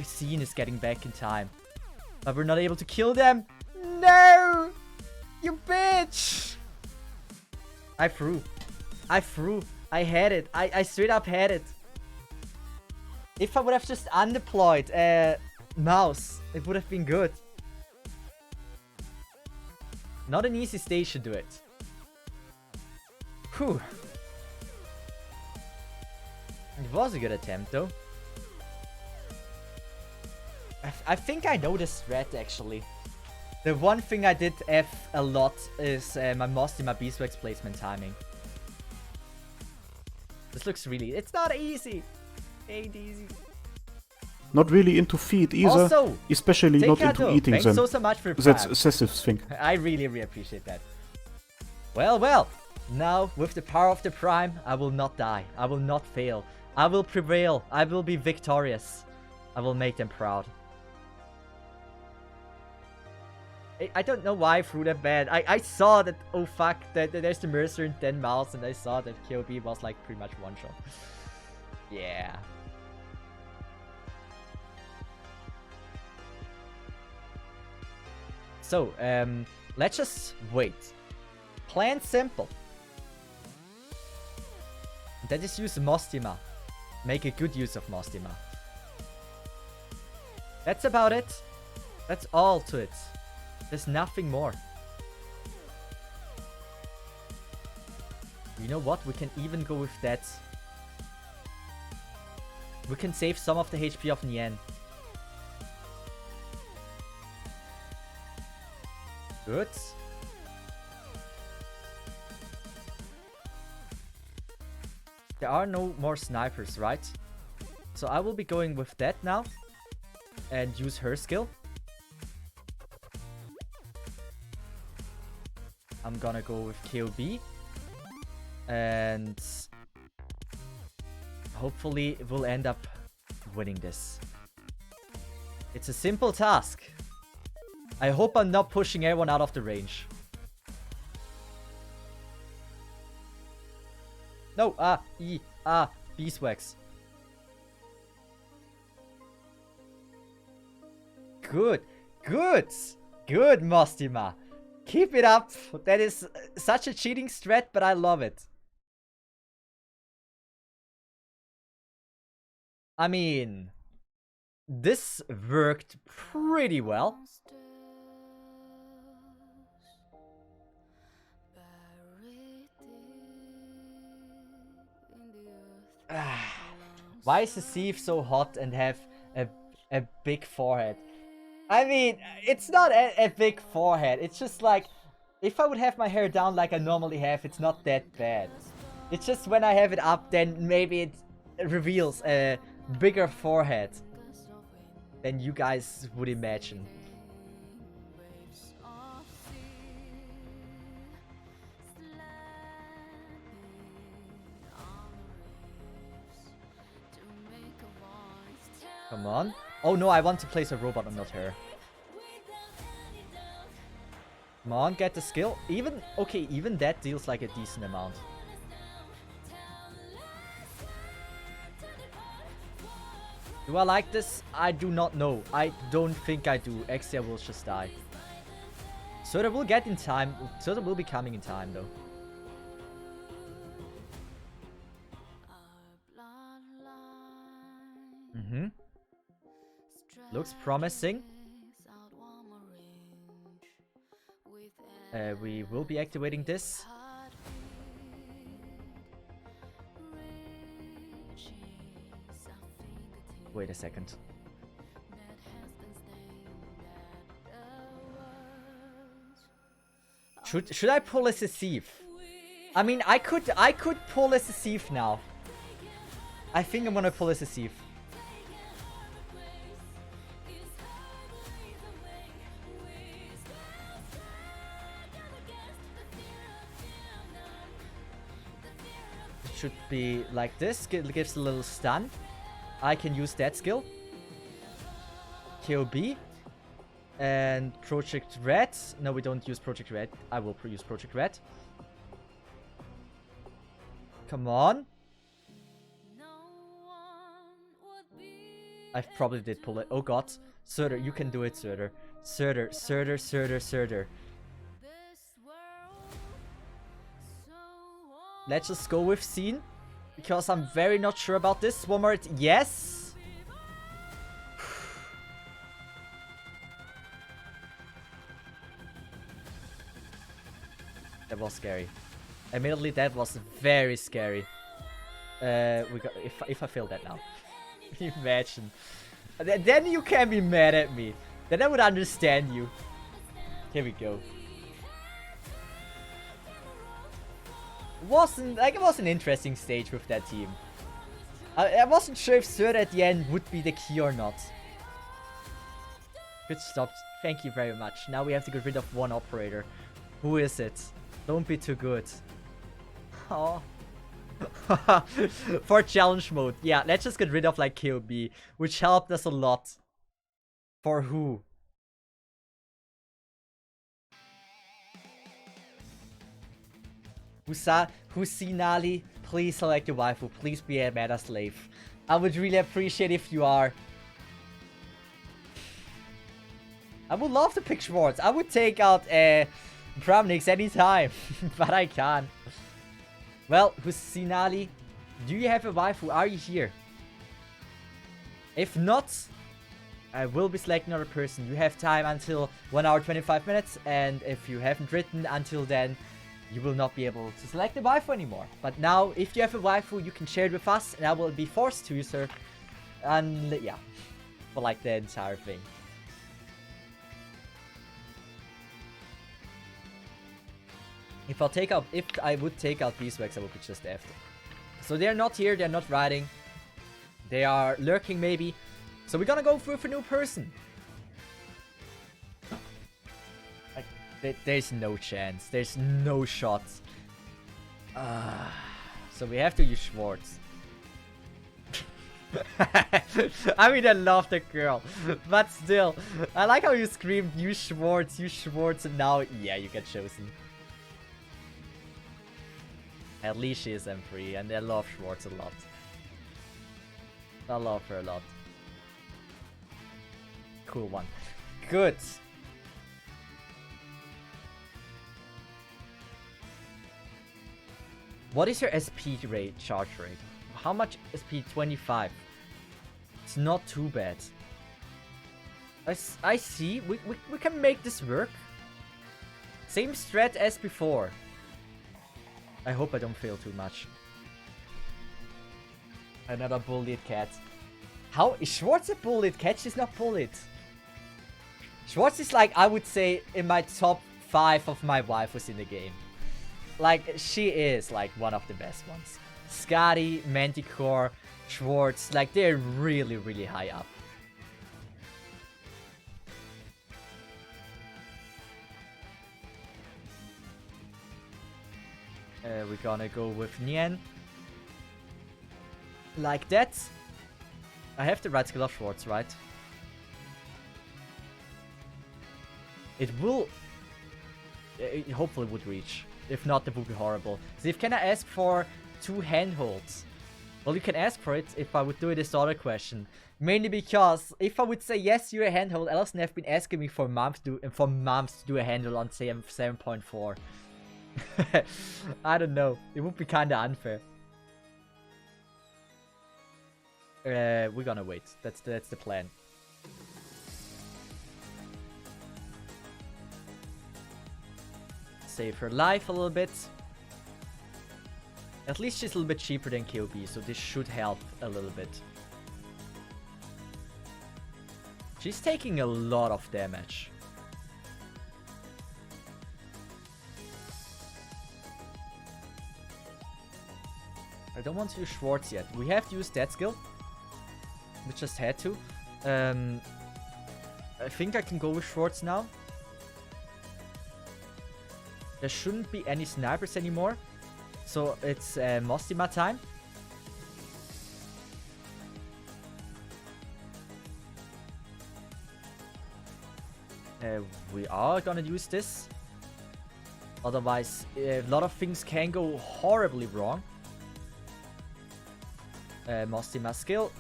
Scene is getting back in time. But we're not able to kill them. No! You bitch! I threw. I threw. I had it. I straight up had it. If I would have just undeployed mouse, it would have been good. Not an easy stage to do it. Whew. It was a good attempt, though. I think I know this strat, actually. The one thing I did F a lot is my Mostima Beeswax placement timing. This looks really... It's not easy. Ain't easy. Not really into feed either. Also, especially not into eating thanks them. So much for the That's prime. excessive thing. I really appreciate that. Well. Now, with the power of the Prime, I will not die. I will not fail. I will prevail. I will be victorious. I will make them proud. I don't know why I threw that bad. I saw that, oh fuck, that there's the Mercer in 10 miles, and I saw that KOB was like pretty much one shot. Yeah. So, let's just wait. Plan simple. That is use Mostima. Make a good use of Mostima. That's about it. That's all to it. There's nothing more. You know what? We can even go with that. We can save some of the HP of Nien. Good. There are no more snipers, right? So I will be going with that now. And use her skill. I'm gonna go with KOB. And hopefully we'll end up winning this. It's a simple task. I hope I'm not pushing everyone out of the range. No, Beeswax. Good, Mostima. Keep it up. That is such a cheating strat, but I love it. I mean, this worked pretty well. Why is the sieve so hot and have A big forehead. I mean, it's not a big forehead. It's just like, if I would have my hair down like I normally have, it's not that bad. It's just when I have it up, then maybe it reveals a bigger forehead than you guys would imagine. Come on. Oh no, I want to place a robot and not her. Come on, get the skill. Even, okay, even that deals like a decent amount. Do I like this? I do not know. I don't think I do. Exia will just die. Soda will get in time. Soda will be coming in time though. Looks promising. We will be activating this. Wait a second. Should I pull as a thief? I mean, I could pull as a thief now. I think I'm gonna pull as a thief. Should be like this. Gives a little stun. I can use that skill. KOB. And Project Red. No, we don't use Project Red. I will use Project Red. Come on. I probably did pull it. Oh god. Surtur, you can do it, Surtur. Surtur, Surtur, Surtur, Surtur. Let's just go with Scene. Because I'm very not sure about this. One more. Yes. That was scary. Admittedly, that was very scary. We got if I fail that now. Imagine. Then you can be mad at me. Then I would understand you. Here we go. It was an interesting stage with that team. I wasn't sure if Surtur at the end would be the key or not. Good stop. Thank you very much. Now we have to get rid of one operator. Who is it? Don't be too good. Oh. For challenge mode. Yeah, let's just get rid of like KOB, which helped us a lot. For who? Husinali, please select your waifu. Please be a meta slave. I would really appreciate if you are. I would love to pick Schwartz. I would take out Pramnix anytime, but I can't. Well, Husinali, do you have a waifu? Are you here? If not, I will be selecting another person. You have time until 1 hour 25 minutes, and if you haven't written until then, you will not be able to select a waifu anymore. But now, if you have a waifu, you can share it with us, and I will be forced to use her. And yeah, for like the entire thing. If I would take out Beeswax, I would be just after. So they're not here, they're not riding. They are lurking maybe. So we're gonna go with a new person. There's no chance. There's no shot. So we have to use Schwartz. I mean, I love the girl. But still, I like how you screamed, use Schwartz, and now, yeah, you get chosen. At least she is M3, and I love Schwartz a lot. I love her a lot. Cool one. Good. What is your SP rate, charge rate? How much SP? 25. It's not too bad. I see. We can make this work. Same strat as before. I hope I don't fail too much. Another bullied cat. How is Schwartz a bullet? Catch is not bullet. Schwartz is like, I would say, in my top 5 of my waifus in the game. Like, she is like one of the best ones. Skadi, Manticore, Schwartz, like they're really, really high up. We're gonna go with Nian. Like that. I have the right skill of Schwartz, right? It will... It hopefully would reach. If not, it would be horrible. Ziv, can I ask for 2 handholds? Well, you can ask for it. If I would do it, is the other question. Mainly because if I would say yes, you're a handhold, Alison have been asking me for months to do a handhold on 7.4. I don't know. It would be kind of unfair. We're gonna wait. That's the plan. Save her life a little bit. At least she's a little bit cheaper than KOB, so this should help a little bit. She's taking a lot of damage. I don't want to use Schwartz yet. We have used that skill. We just had to. I think I can go with Schwartz now. There shouldn't be any snipers anymore. So it's Mostima time. We are gonna use this. Otherwise, a lot of things can go horribly wrong. Mostima skill.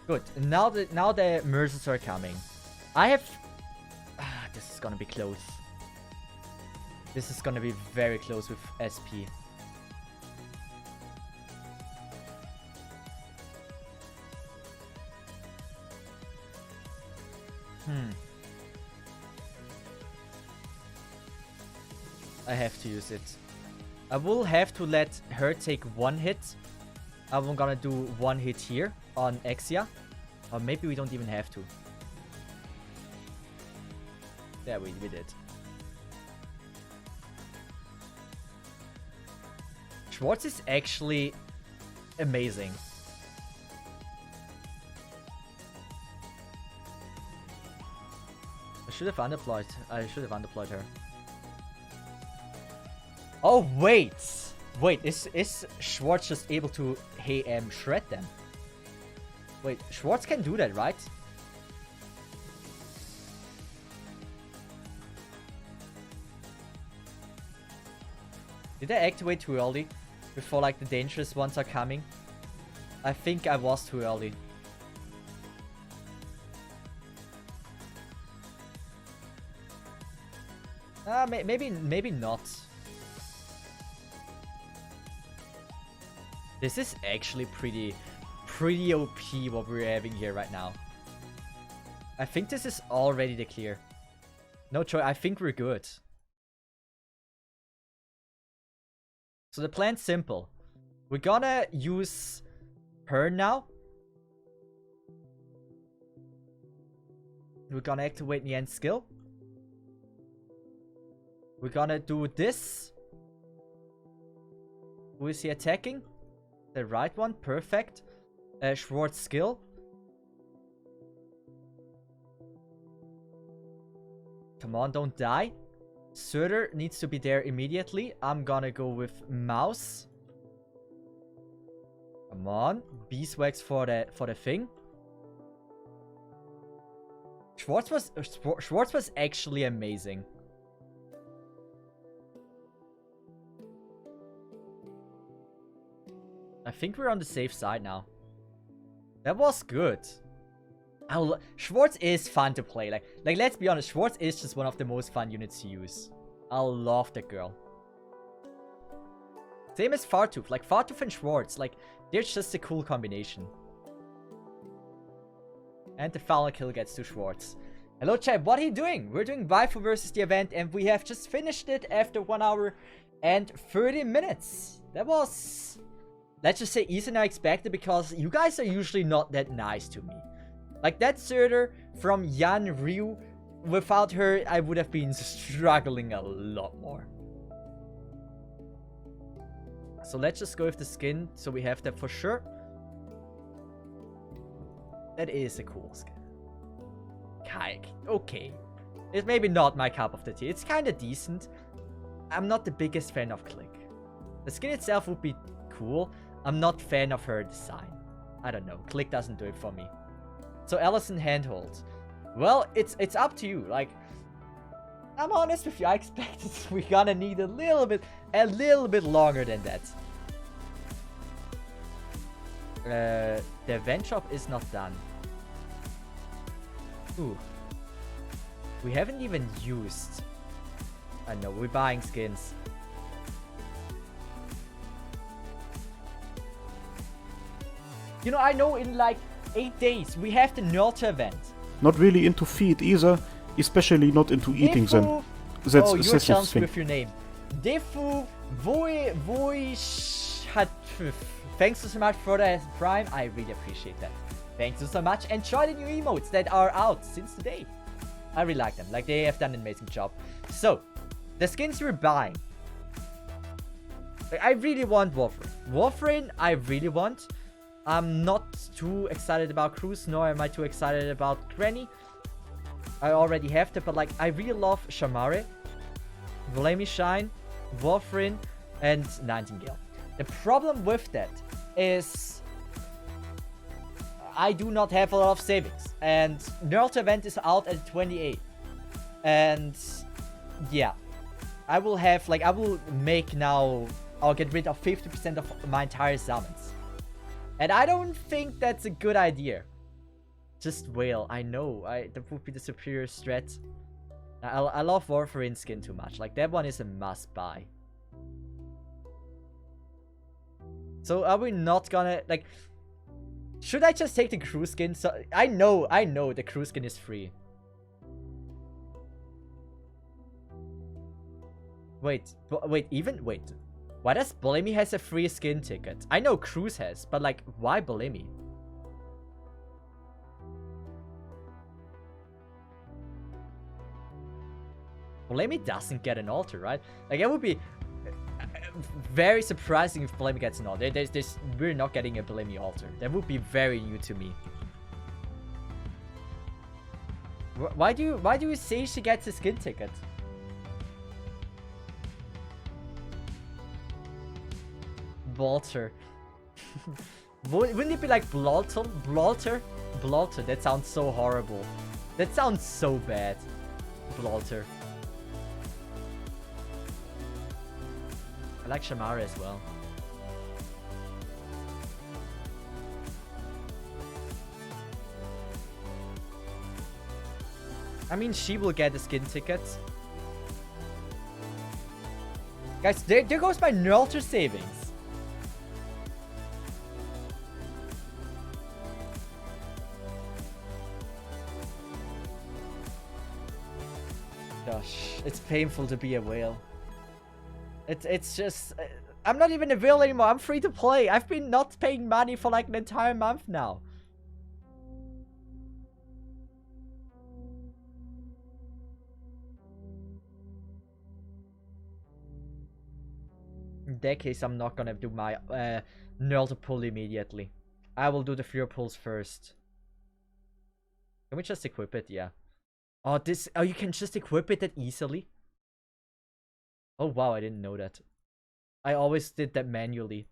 Good. Now the mercies are coming. I have... this is gonna be close. This is gonna be very close with SP. I have to use it. I will have to let her take 1 hit. I'm gonna do 1 hit here on Exia. Or maybe we don't even have to. Yeah, we did. Schwartz is actually amazing. I should have undeployed her. Oh, wait! Wait, is Schwartz just able to shred them? Wait, Schwartz can do that, right? Did I activate too early? Before like the dangerous ones are coming? I think I was too early. Maybe not. This is actually pretty OP what we're having here right now. I think this is already the clear. No choice. I think we're good. So the plan's simple. We're gonna use her now. We're gonna activate Nian's skill. We're gonna do this. Who is he attacking? The right one. Perfect. Schwartz skill. Come on, don't die. Surtur needs to be there immediately. I'm gonna go with Mouse. Come on. Beeswax for the thing. Schwartz was actually amazing. I think we're on the safe side now. That was good. Schwartz is fun to play. Like let's be honest, Schwartz is just one of the most fun units to use. I love that girl. Same as Fartooth. Like Fartooth and Schwartz, like they're just a cool combination. And the final kill gets to Schwartz. Hello chat, what are you doing? We're doing Waifu versus the event and we have just finished it after 1 hour and 30 minutes. That was let's just say easier than I expected because you guys are usually not that nice to me. Like that Surtur from Yan Ryu, without her, I would have been struggling a lot more. So let's just go with the skin, so we have that for sure. That is a cool skin. Kayak, okay. It's maybe not my cup of the tea. It's kind of decent. I'm not the biggest fan of Click. The skin itself would be cool. I'm not fan of her design. I don't know. Click doesn't do it for me. So Allison Handhold. Well, it's up to you. Like, I'm honest with you. I expected we're gonna need a little bit longer than that. The event shop is not done. Ooh. We haven't even used. I know, we're buying skins. You know, I know in like 8 days we have the Nurta event. Not really into feed either, especially not into eating them. That's oh, a you're sensitive challenged thing. with your name. Defu Voi Hat. Thanks so much for the Prime. I really appreciate that. Thanks so much. Enjoy the new emotes that are out since today. I really like them. Like, they have done an amazing job. So, the skins we're buying. Like, I really want Warframe. Warframe, I really want. I'm not too excited about Cruz, nor am I too excited about Granny. I already have that, but like, I really love Shamare, Volemi Shine, Warframe, and Nightingale. The problem with that is I do not have a lot of savings, and Nurta event is out at 28, and yeah, I will have like I'll get rid of 50% of my entire summons, and I don't think that's a good idea. Just Whale, I know, that would be the superior strat. I love Warframe skin too much, like that one is a must buy. So are we not gonna, like, should I just take the crew skin? So I know the crew skin is free. Wait. Why does Bolemi has a free skin ticket? I know Cruz has, but like, why Bolemi? Bolemi doesn't get an altar, right? Like, it would be very surprising if Bolemi gets an altar. We're not getting a Bolemi altar. That would be very new to me. Why do you say she gets a skin ticket? Balter. Wouldn't it be like Blalter? Blalter. That sounds so horrible. That sounds so bad. Blalter. I like Shamara as well. I mean, she will get a skin ticket. Guys, there goes my Nurta savings. Gosh, it's painful to be a whale. It's just, I'm not even a whale anymore. I'm free to play. I've been not paying money for like an entire month now. In that case, I'm not gonna do my Nurta pull immediately. I will do the fear pulls first. Can we just equip it? Yeah. Oh, you can just equip it that easily? Oh wow, I didn't know that. I always did that manually.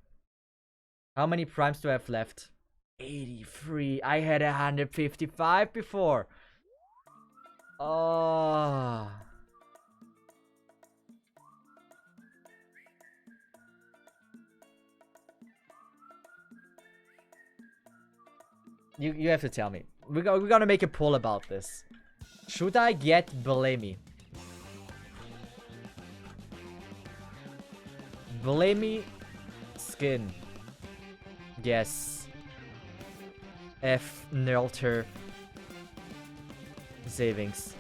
How many primes do I have left? 83. I had 155 before. Oh. You have to tell me. We're gonna make a poll about this. Should I get Bolemi? Bolemi skin. Yes. F Nurta savings.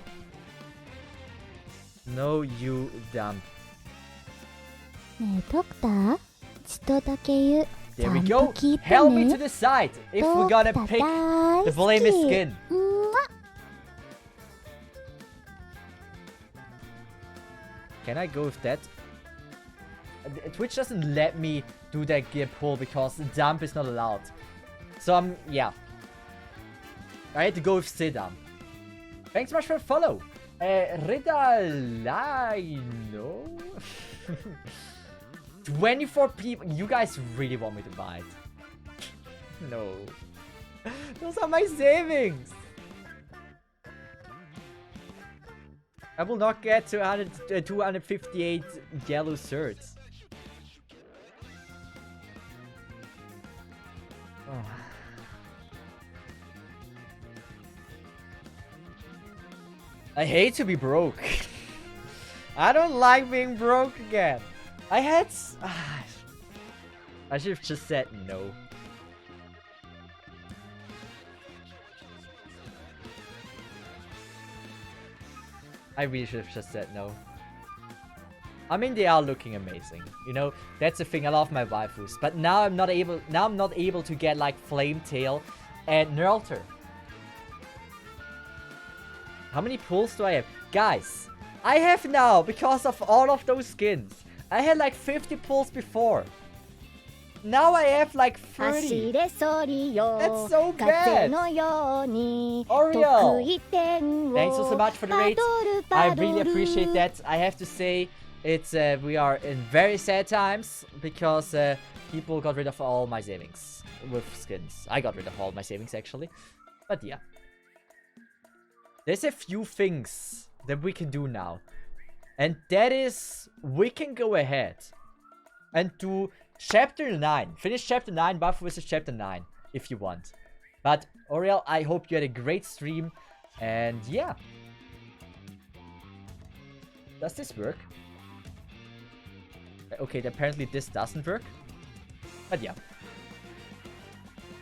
No, you dump. ねえドクターちとだけ言う There we go. Help me to decide if we're gonna pick the Blamey skin. Can I go with that? Twitch doesn't let me do that gear pull because the dump is not allowed. So yeah. I had to go with Sidam. Thanks so much for the follow. Ridalino? 24 people. You guys really want me to buy it? No. Those are my savings. I will not get to 258 yellow shirts. Oh. I hate to be broke. I don't like being broke again. I should have just said no. I really should have just said no. I mean, they are looking amazing. You know, that's the thing. I love my waifus, but now I'm not able. Now I'm not able to get like Flametail and Nurlter. How many pulls do I have, guys? I have now, because of all of those skins. I had like 50 pulls before. Now I have like 30. That's so bad. Oriel, thanks so much for the raid. I really appreciate that. I have to say, it's we are in very sad times because people got rid of all my savings with skins. I got rid of all my savings actually, but yeah. There's a few things that we can do now, and that is we can go ahead and do Chapter 9. Finish Chapter 9, Buff versus Chapter 9, if you want. But, Oriel, I hope you had a great stream. And, yeah. Does this work? Okay, apparently this doesn't work. But, yeah.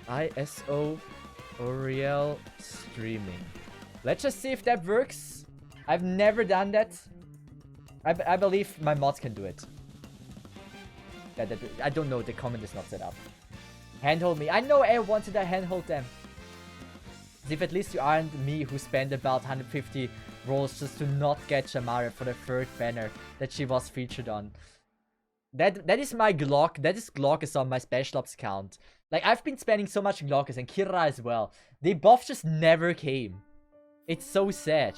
ISO Oriel streaming. Let's just see if that works. I've never done that. I believe my mods can do it. I don't know, the comment is not set up. Handhold me. I know I wanted to handhold them. As if at least you aren't me who spent about 150 rolls just to not get Shamara for the third banner that she was featured on. That is my Glock. That is Glockes on my Special Ops account. Like, I've been spending so much Glockes and Kira as well. They both just never came. It's so sad.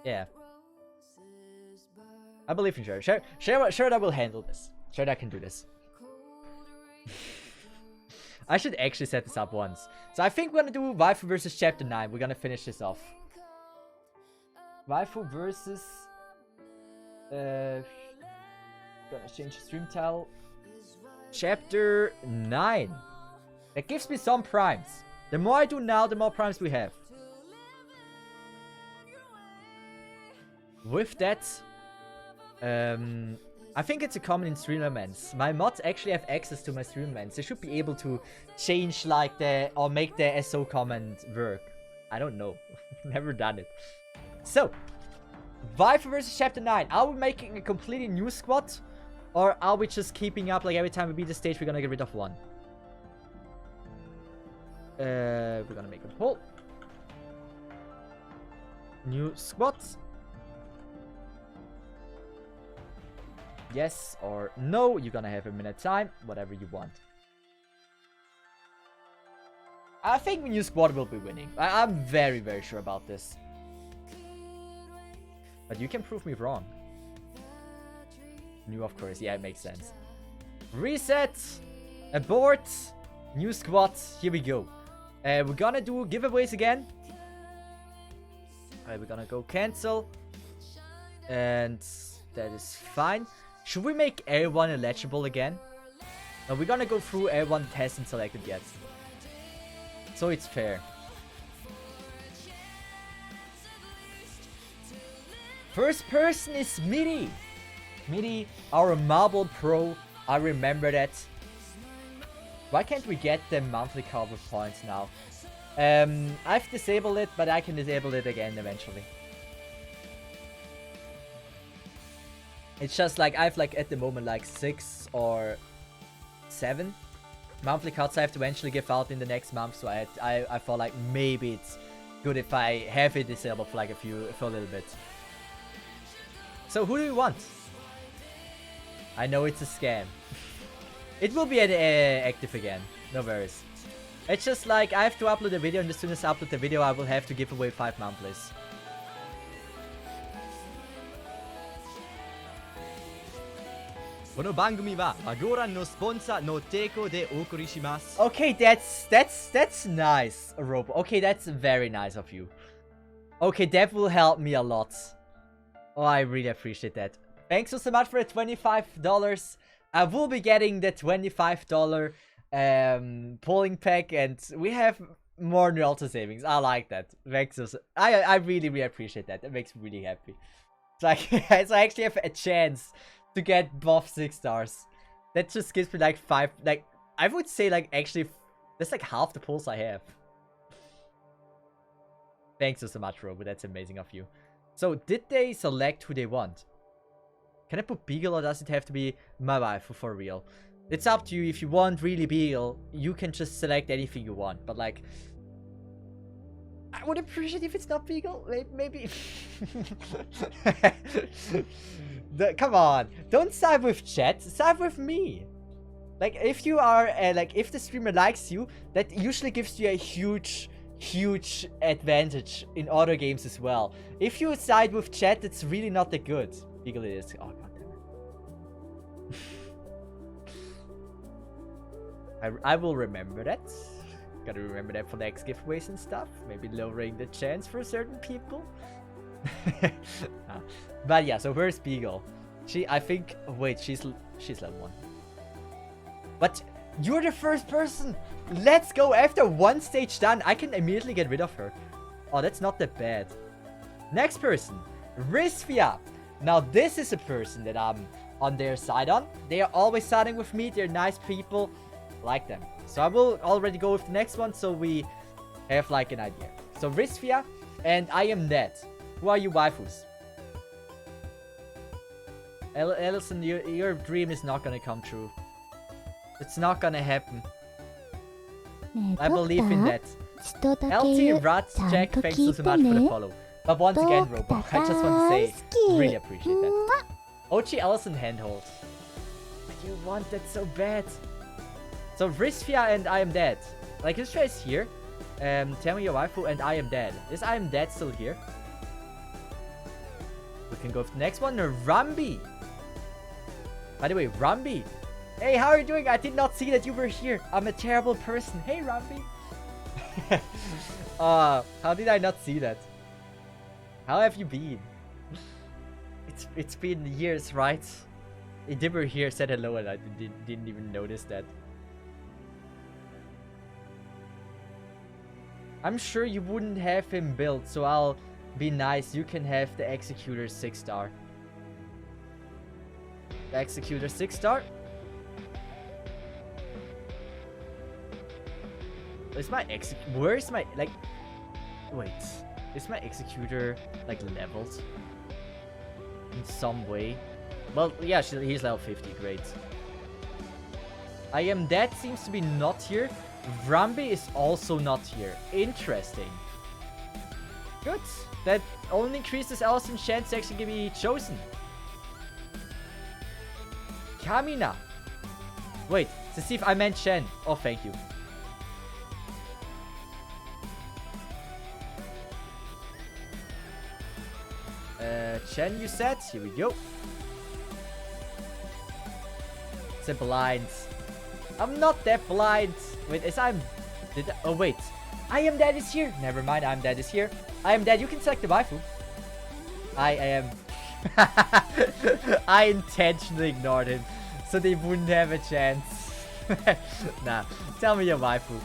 Yeah. I believe in Sure that will handle this. Sure that I can do this. I should actually set this up once. So I think we're gonna do Waifu versus Chapter 9. We're gonna finish this off. Waifu versus... gonna change the stream title. Chapter 9. That gives me some primes. The more I do now, the more primes we have. With that, I think it's a common in stream elements. My mods actually have access to my stream elements. They should be able to change like or make the SO command work. I don't know. Never done it. So, Waifu versus Chapter 9. Are we making a completely new squad? Or are we just keeping up like every time we beat the stage we're gonna get rid of one? We're gonna make a poll. New squad. Yes or no, you're gonna have a minute time, whatever you want. I think the new squad will be winning. I'm very, very sure about this. But you can prove me wrong. New, of course, yeah, it makes sense. Reset, abort, new squad, here we go. We're gonna do giveaways again. We're gonna go cancel. And that is fine. Should we make everyone eligible again? No, we're gonna go through everyone that hasn't selected yet. So it's fair. First person is Midi. Midi, our Marble Pro. I remember that. Why can't we get the monthly cover points now? I've disabled it, but I can disable it again eventually. It's just like I have like at the moment like 6 or 7 monthly cards I have to eventually give out in the next month. So I thought like maybe it's good if I have it disabled for like for a little bit. So who do you want? I know it's a scam. It will be active again. No worries. It's just like I have to upload a video, and as soon as I upload the video, I will have to give away 5 monthlies. Okay, that's nice, Robo. Okay, that's very nice of you. Okay, that will help me a lot. Oh, I really appreciate that. Thanks so much for the $25. I will be getting the $25 polling pack, and we have more new Ultra savings. I like that. Thanks so. I really appreciate that. That makes me really happy. It's like so I actually have a chance to get buff 6 stars. That just gives me like 5. Like I would say like actually that's like half the pulls I have. Thanks so much, Robo. That's amazing of you. So did they select who they want? Can I put Beagle, or does it have to be my waifu for real? It's up to you. If you want really Beagle, you can just select anything you want. But like, I would appreciate if it's not Beagle. Maybe. Come on, don't side with chat. Side with me. Like if you are like if the streamer likes you, that usually gives you a huge advantage in other games as well. If you side with chat, it's really not that good. Beagle it is. Oh god damn it. I will remember that. Gotta remember that for next giveaways and stuff. Maybe lowering the chance for certain people. But yeah, so where's Beagle? I think wait, she's level 1. But you're the first person. Let's go. After 1 stage done, I can immediately get rid of her. Oh, that's not that bad. Next person, Risvia. Now this is a person that I'm on their side on. They are always siding with me. They're nice people. Like them. So I will already go with the next one, so we have like an idea. So Risvia and I am Ned. Who are you waifus? Ellison, your dream is not gonna come true. It's not gonna happen. I believe in that. LT Rats Jack, thanks so much for the follow. But once again, Robo, I just want to say, really appreciate that. OG Ellison handhold. But you want that so bad. So Risvia and I am dead. Like Risvia is here. Tell me your waifu and I am dead. Is I am dead still here? We can go for the next one. Rambi. By the way, Rambi. Hey, how are you doing? I did not see that you were here. I'm a terrible person. Hey, Rambi. How did I not see that? How have you been? It's been years, right? Dibber here said hello and I didn't even notice that. I'm sure you wouldn't have him built, so I'll be nice. You can have the Executor 6 star. The Executor 6 star. Is my where is my like wait, is my Executor like leveled in some way? Well, yeah, he's level 50, great. I am dead seems to be not here. Rambi is also not here. Interesting. Good. That only increases Ellison's chance to actually be chosen. Kamina. Wait, to see if I meant Shen. Oh, thank you. Chen, you said? Here we go. It's a blind. I'm not that blind. Wait, oh wait. I am dead is here. Never mind, I am dead is here. I am dead. You can select the waifu. I am. I intentionally ignored him so they wouldn't have a chance. Nah, tell me your waifu.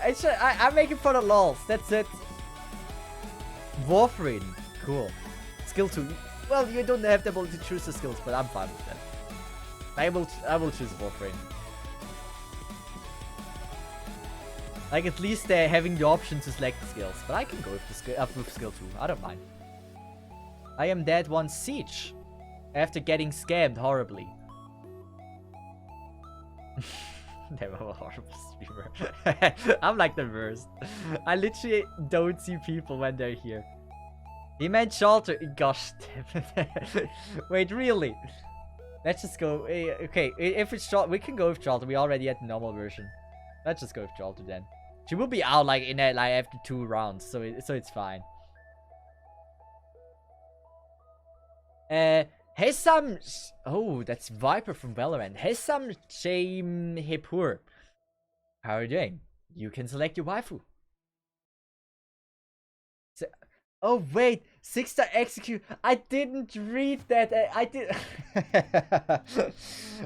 I'm making fun of lols. That's it. Warframe. Cool. Skill 2. Well, you don't have the ability to choose the skills, but I'm fine with that. I will choose Warframe. Like at least having the option to select the skills, but I can go with the skill 2. I don't mind. I am dead one siege. After getting scammed horribly. Never a horrible streamer. I'm like the worst. I literally don't see people when they're here. He meant Shelter. Gosh damn it. Wait, really? Let's just go. Okay, if it's Shelter, we can go with Shelter. We already had the normal version. Let's just go with Shelter then. She will be out like in like after 2 rounds, so it's fine. Hesam. Oh, that's Viper from Valorant. Hesam Shame Hepur. How are you doing? You can select your waifu. Oh wait, 6-star execute. I didn't read that. I did.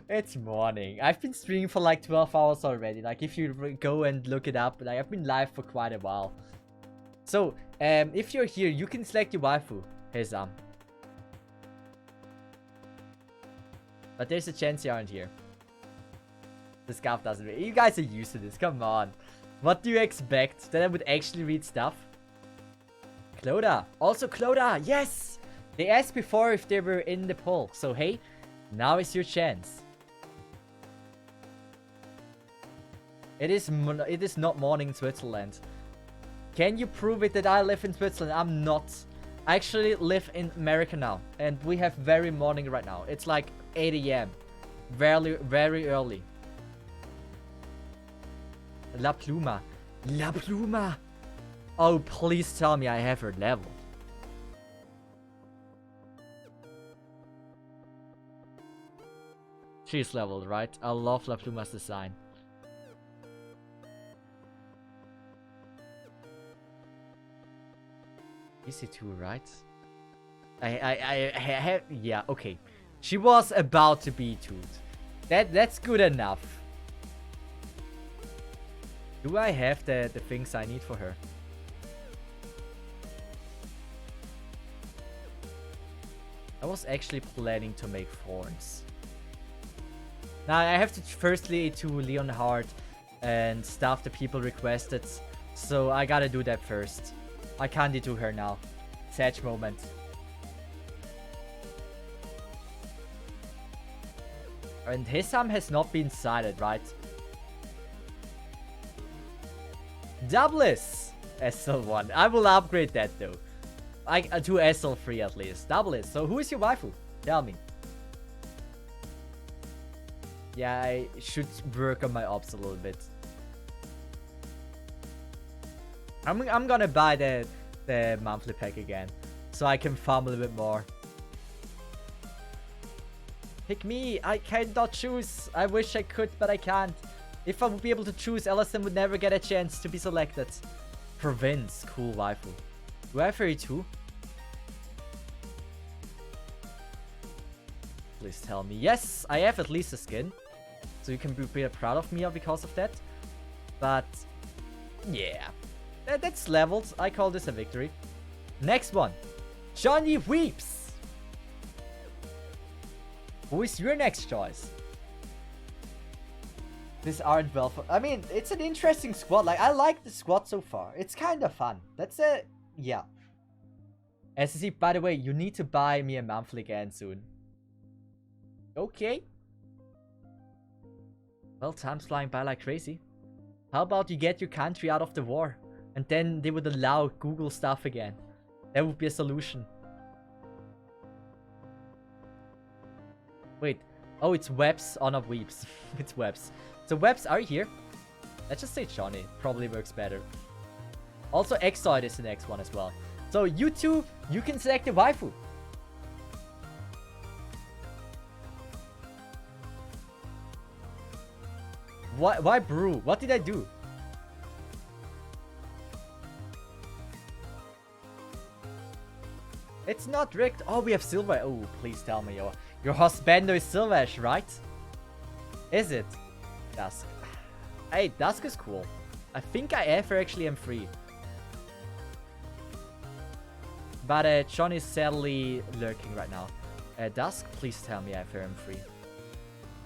It's morning. I've been streaming for like 12 hours already. Like if you go and look it up, like I've been live for quite a while. So if you're here, you can select your waifu. Hesam. But there's a chance you aren't here. The scarf doesn't read. You guys are used to this. Come on. What do you expect? That I would actually read stuff? Cloda. Also Cloda. Yes! They asked before if they were in the poll. So hey, now is your chance. It is not morning in Switzerland. Can you prove it that I live in Switzerland? I'm not. I actually live in America now. And we have very morning right now. It's like 8 AM. Very early. La Pluma. La Pluma. Oh, please tell me I have her level. She's leveled, right? I love La Pluma's design. EC2, right? I have... Yeah, okay. She was about to be 2'd. That's good enough. Do I have the things I need for her? I was actually planning to make thorns. Now I have to firstly to Leonhard and stuff the people requested. So I gotta do that first. I can't do her now. Sad moment. And Hesam has not been sighted, right? Doublis! SL1. I will upgrade that though. To SL3 at least. Doublis. So who is your waifu? Tell me. Yeah, I should work on my ops a little bit. I'm gonna buy the monthly pack again. So I can farm a little bit more. Pick me! I cannot choose! I wish I could, but I can't. If I would be able to choose, Ellison would never get a chance to be selected. Province. Cool waifu. Do I have 32? Please tell me. Yes! I have at least a skin. So you can be pretty proud of me because of that. But... yeah. That's leveled. I call this a victory. Next one. Johnny Weeps! Who is your next choice? This aren't well for... I mean, it's an interesting squad. Like, I like the squad so far. It's kind of fun. That's a... yeah. SSC, by the way, you need to buy me a monthly again soon. Okay. Well, time's flying by like crazy. How about you get your country out of the war? And then they would allow Google stuff again. That would be a solution. Wait. Oh, it's webs. Oh, not weeps. It's webs. So webs are here. Let's just say Johnny. Probably works better. Also, Exoid is the next one as well. So you two, you can select a waifu. Why brew? What did I do? It's not rigged. Oh, we have silver. Oh, please tell me your husbando is Silvash, right? Is it? Dusk. Hey, Dusk is cool. I think I ever actually am free. But John is sadly lurking right now. Dusk, please tell me I am free.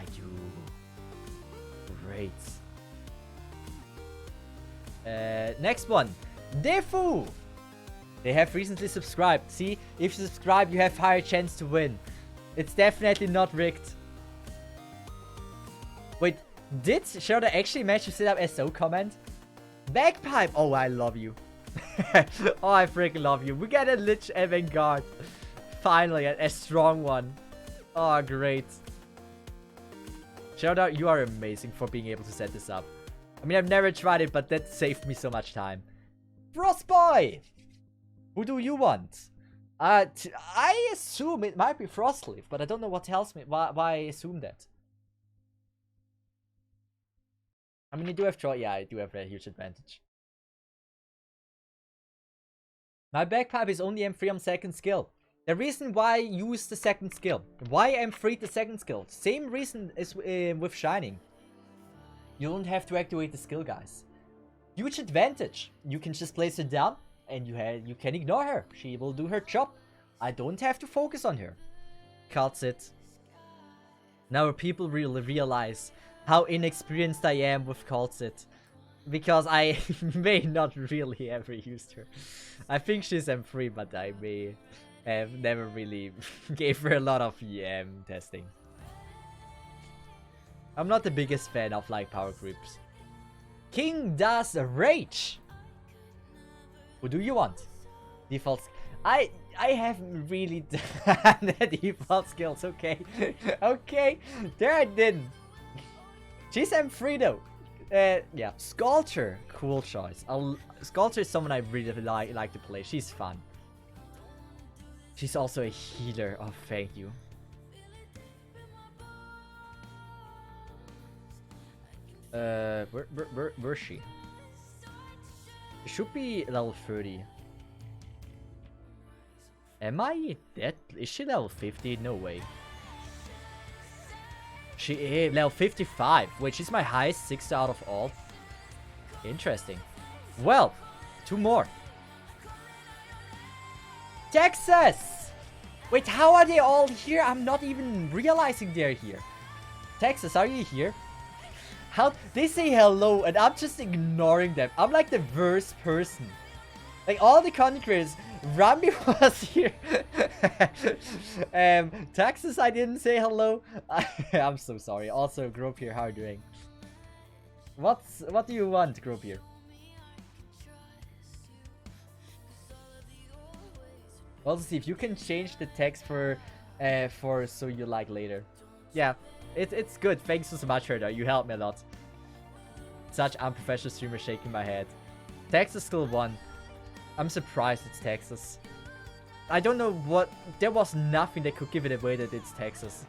I do. Great. Next one. Defu! They have recently subscribed. See, if you subscribe, you have higher chance to win. It's definitely not rigged. Wait, did Shirda actually manage to set up SO comment? Bagpipe! Oh, I love you. Oh, I freaking love you. We get a Lich Avantgarde. Finally, a strong one. Oh, great. Shirda, you are amazing for being able to set this up. I mean, I've never tried it, but that saved me so much time. Frostboy! Who do you want? I assume it might be Frostleaf, but I don't know what tells me why I assume that. I mean, you do have Troy. Yeah, I do have a huge advantage. My Bagpipe is only M3 on second skill. The reason why I use the second skill. Why M3 the second skill. Same reason as with Shining. You don't have to activate the skill, guys. Huge advantage. You can just place her down and you can ignore her. She will do her job. I don't have to focus on her. Cuts it. Now people really realize how inexperienced I am with Caltzit. Because I may not really ever used her. I think she's M3, but I may have never really gave her a lot of EM testing. I'm not the biggest fan of like power groups. King does rage. Who do you want? Defaults. I haven't really done the default skills. Okay, okay. There I didn't. She's M3 though. Yeah, Sculpture. Cool choice. Sculpture is someone I really like to play. She's fun. She's also a healer. Oh, thank you. Where's she? She should be level 30. Am I that? Is she level 50? No way. She is level 55, which is my highest 6 out of all. Interesting. Well, 2 more. Texas! Wait, how are they all here? I'm not even realizing they're here. Texas, are you here? How they say hello and I'm just ignoring them. I'm like the worst person. Like all the content creators, Rambi was here. Texas, I didn't say hello. I'm so sorry. Also, Gropier, how are you doing? What do you want, Gropier? Also, see if you can change the text for so you like later. Yeah, it's good. Thanks so much, Herda. You helped me a lot. Such unprofessional streamer shaking my head. Texas still won. I'm surprised it's Texas. I don't know what... There was nothing that could give it away that it's Texas.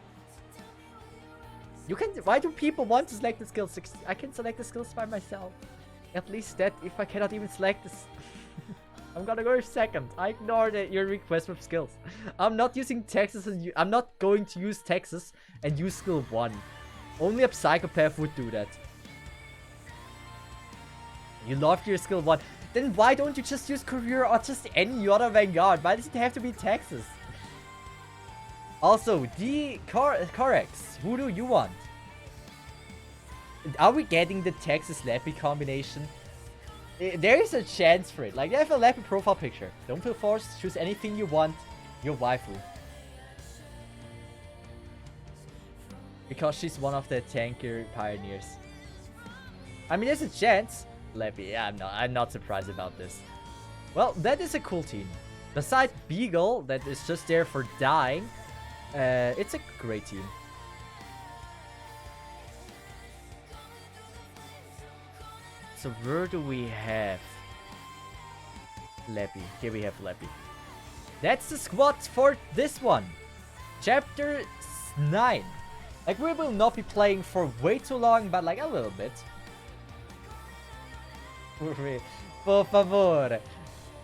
You can... Why do people want to select the skills? I can select the skills by myself. At least that if I cannot even select this... I'm gonna go second. I ignored your request for skills. I'm not using Texas and I'm not going to use Texas and use skill 1. Only a psychopath would do that. You loved your skill 1. Then why don't you just use Career or just any other Vanguard? Why does it have to be Texas? Also, the Corex, who do you want? Are we getting the Texas Lappy combination? There is a chance for it. Like, they have a Lappy profile picture. Don't feel forced. Choose anything you want. Your waifu. Because she's one of the tanker pioneers. I mean, there's a chance. Lappy, yeah, I'm not surprised about this. Well, that is a cool team. Besides Beagle, that is just there for dying, it's a great team. So where do we have Lappy? Here we have Lappy. That's the squad for this one. Chapter 9. Like, we will not be playing for way too long, but like a little bit. Por favor.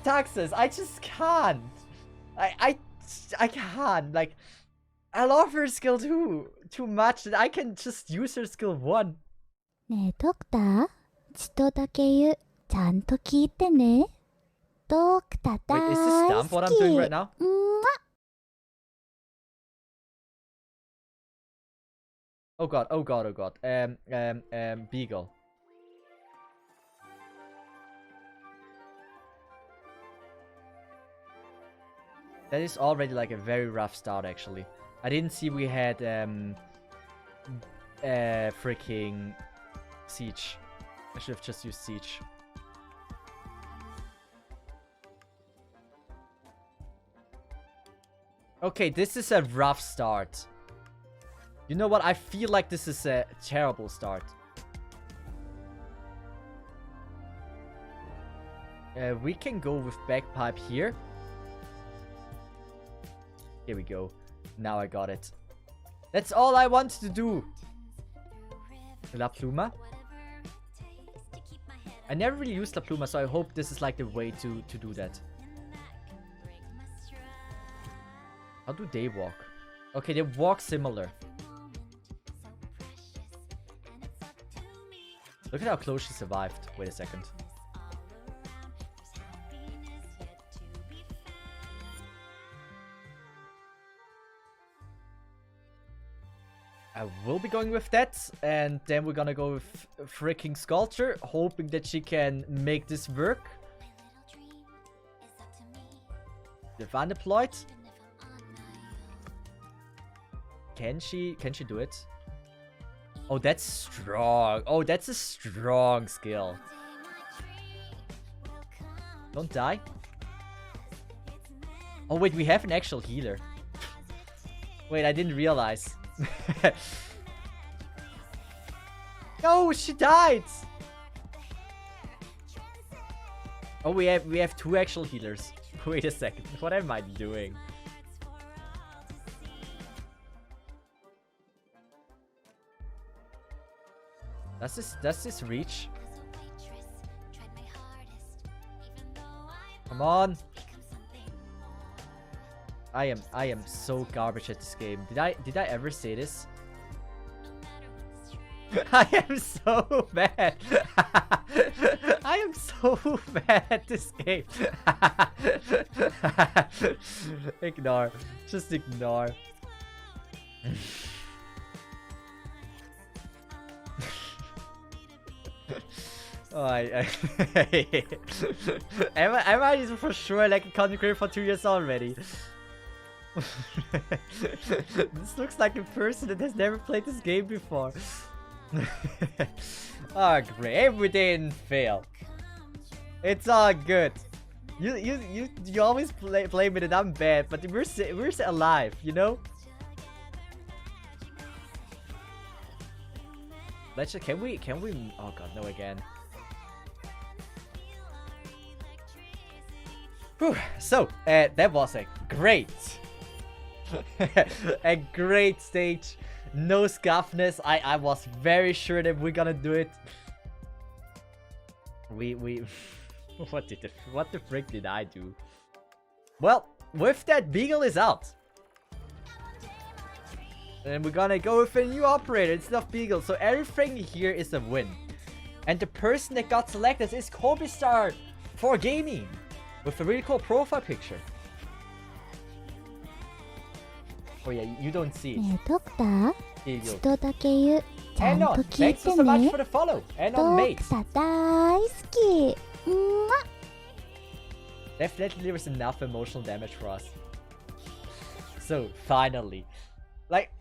Taxes, I just can't. I can't. Like, I love her skill too much that I can just use her skill 1. ねえドクター、ちとだけ言う、ちゃんと聞いてね。ドクター Wait, is this 大 dump 好 what き。 I'm doing right now? うんわ。 Oh god, oh god, oh god. Beagle. That is already like a very rough start, actually. I didn't see we had freaking Siege. I should have just used Siege. Okay, this is a rough start. You know what? I feel like this is a terrible start. We can go with Bagpipe here. Here we go. Now I got it. That's all I wanted to do. La Pluma. I never really used La Pluma, so I hope this is like the way to do that. How do they walk? Okay, they walk similar. Look at how close she survived. Wait a second. I will be going with that, and then we're gonna go with freaking Sculpture, hoping that she can make this work. Divine deployed. Can she do it? Oh, that's strong. Oh, that's a strong skill. Don't die. Oh wait, we have an actual healer. Wait, I didn't realize. No, she died. Oh, we have two actual healers. Wait a second. What am I doing? Does this reach? Come on. I am so garbage at this game. Did I ever say this? I am so bad. I am so bad at this game. Ignore. Just ignore. Oh, am I for sure like a content creator for 2 years already? This looks like a person that has never played this game before. Oh great, we didn't fail. It's all good. You always blame me that I'm bad, but we're alive, you know? Let's just, can we oh god, no again. Whew. So, that was a great a great stage. No scuffness. I was very sure that we're gonna do it. We what the frick did I do? Well, with that, Beagle is out. And we're gonna go with a new operator instead of Beagle. So everything here is a win. And the person that got selected is Kobistar for gaming. With a really cool profile picture. Oh yeah, you don't see it. ねえドクター Here you ち go. とだけ言うちゃん And と on, 聞い thanks て so much ね for the follow. And ド on ク mates. ター大好きうんま Definitely there was enough emotional damage for us. So finally, like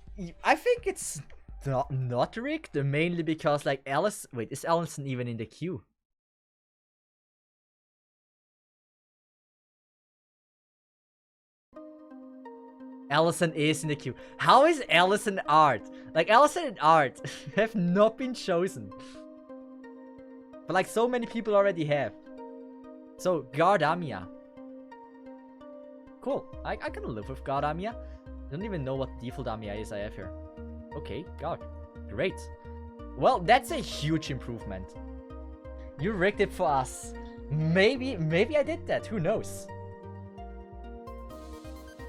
I think it's not rigged, mainly because like Alice. Wait, is Allison even in the queue? Allison is in the queue. How is Allison Art? Like Allison and Art have not been chosen. But like so many people already have. So Gardamia. Cool. I can live with Gardamia. I don't even know what default Amia is I have here. Okay, God. Great. Well, that's a huge improvement. You rigged it for us. Maybe I did that. Who knows?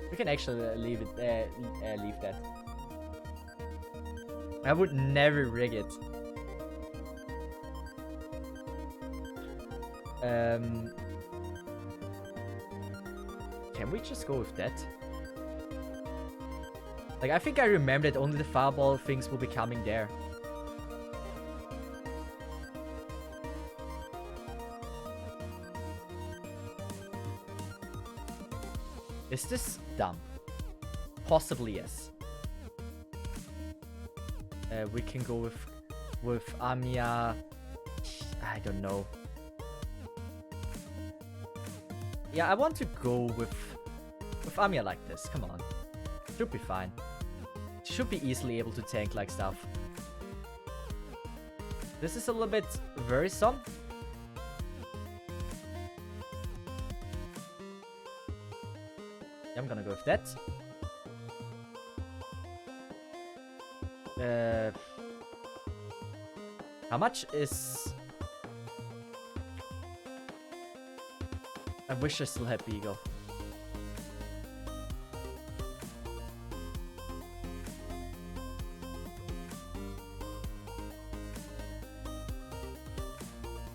We can actually leave that. I would never rig it. Can we just go with that? Like, I think I remember that only the fireball things will be coming there. Is this dumb? Possibly yes. We can go with Amiya. I don't know. Yeah, I want to go with Amiya like this. Come on. Should be fine. Should be easily able to tank like stuff. This is a little bit worrisome. I'm gonna go with that. How much is... I wish I still had Beagle.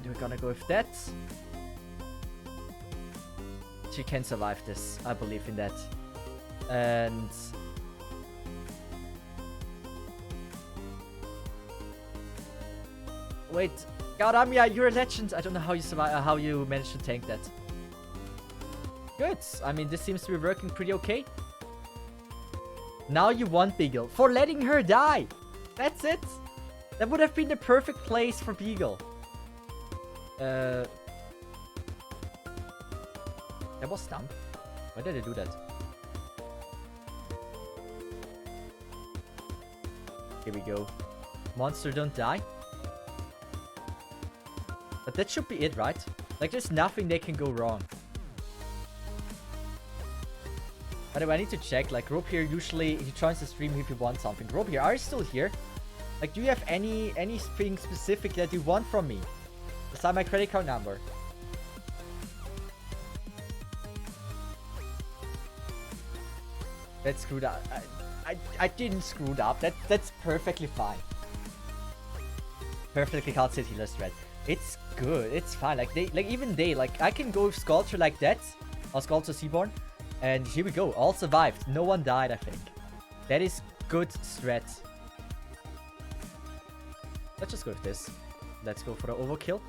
We're gonna go with that. She can survive this. I believe in that. And... wait. God, Amiya, you're a legend. I don't know how you survive, how you managed to tank that. Good. I mean, this seems to be working pretty okay. Now you want Beagle for letting her die. That's it. That would have been the perfect place for Beagle. That was dumb. Why did I do that? Here we go. Monster, don't die. But that should be it, right? Like, there's nothing that can go wrong. By the way, I need to check. Like, Rob here, usually he joins the stream if you want something. Rob here, are you still here? Like, do you have anything specific that you want from me? Beside my credit card number. That screwed up. I didn't screw it up. That's perfectly fine. Perfectly calculated healer strat. It's good. It's fine. Like I can go with Sculpture like that, or Sculpture Seaborn, and here we go. All survived. No one died. I think that is good strat. Let's just go with this. Let's go for the overkill.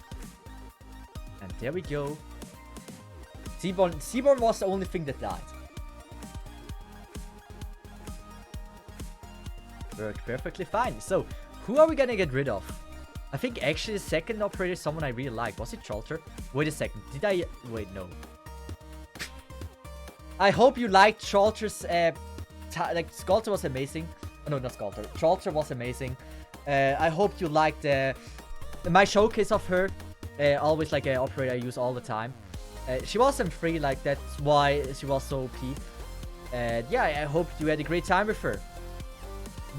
And there we go. Seaborn was the only thing that died. Worked perfectly fine. So, who are we gonna get rid of? I think actually the second operator is someone I really like. Was it Trollter? Wait a second. Did I... wait, no. I hope you liked Trollter's... like, Sculptor was amazing. Oh, no, not Sculptor. Trollter was amazing. I hope you liked my showcase of her. Always like an operator I use all the time. She wasn't free, like that's why she was so OP. And yeah, I hope you had a great time with her.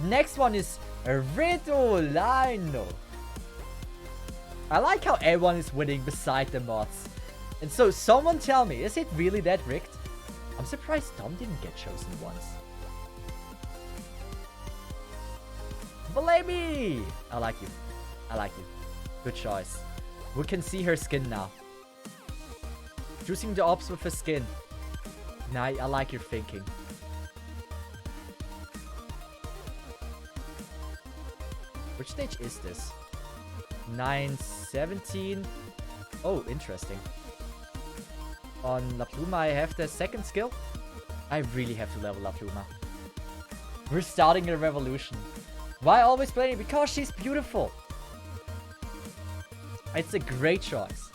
Next one is Redolino. I like how everyone is winning beside the mods. And so, someone tell me, is it really that rigged? I'm surprised Dom didn't get chosen once. Believe me! I like you. I like you. Good choice. We can see her skin now. Choosing the ops with her skin. Nah, I like your thinking. Which stage is this? 917. Oh, interesting. On La Pluma, I have the second skill. I really have to level La Pluma. We're starting a revolution. Why always playing? Because she's beautiful. It's a great choice.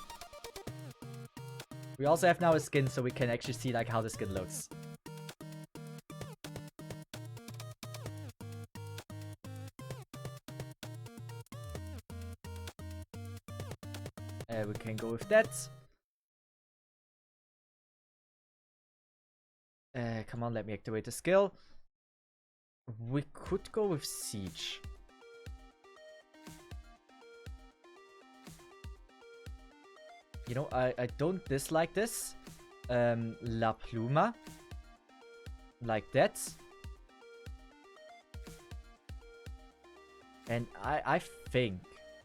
We also have now a skin, so we can actually see like how the skin looks. We can go with that. Come on, let me activate the skill. We could go with Siege. You know, I don't dislike this. La Pluma. Like that. And I think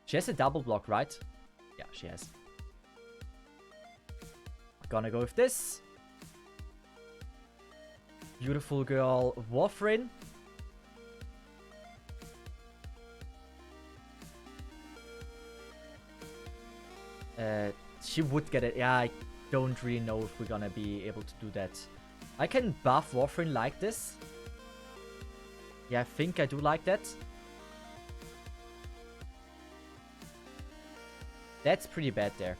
she has a double block, right? Yeah, she has. Gonna go with this. Beautiful girl, Warfrin. She would get it. Yeah, I don't really know if we're gonna be able to do that. I can buff Warframe like this. Yeah, I think I do like that. That's pretty bad there.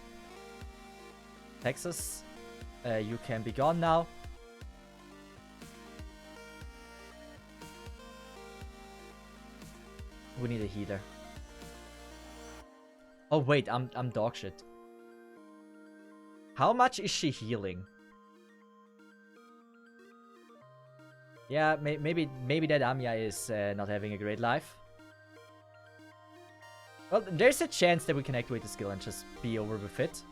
Texas, you can be gone now. We need a healer. Oh wait, I'm dog shit. How much is she healing? Yeah, maybe that Amiya is not having a great life. Well, there's a chance that we can activate the skill and just be over with it.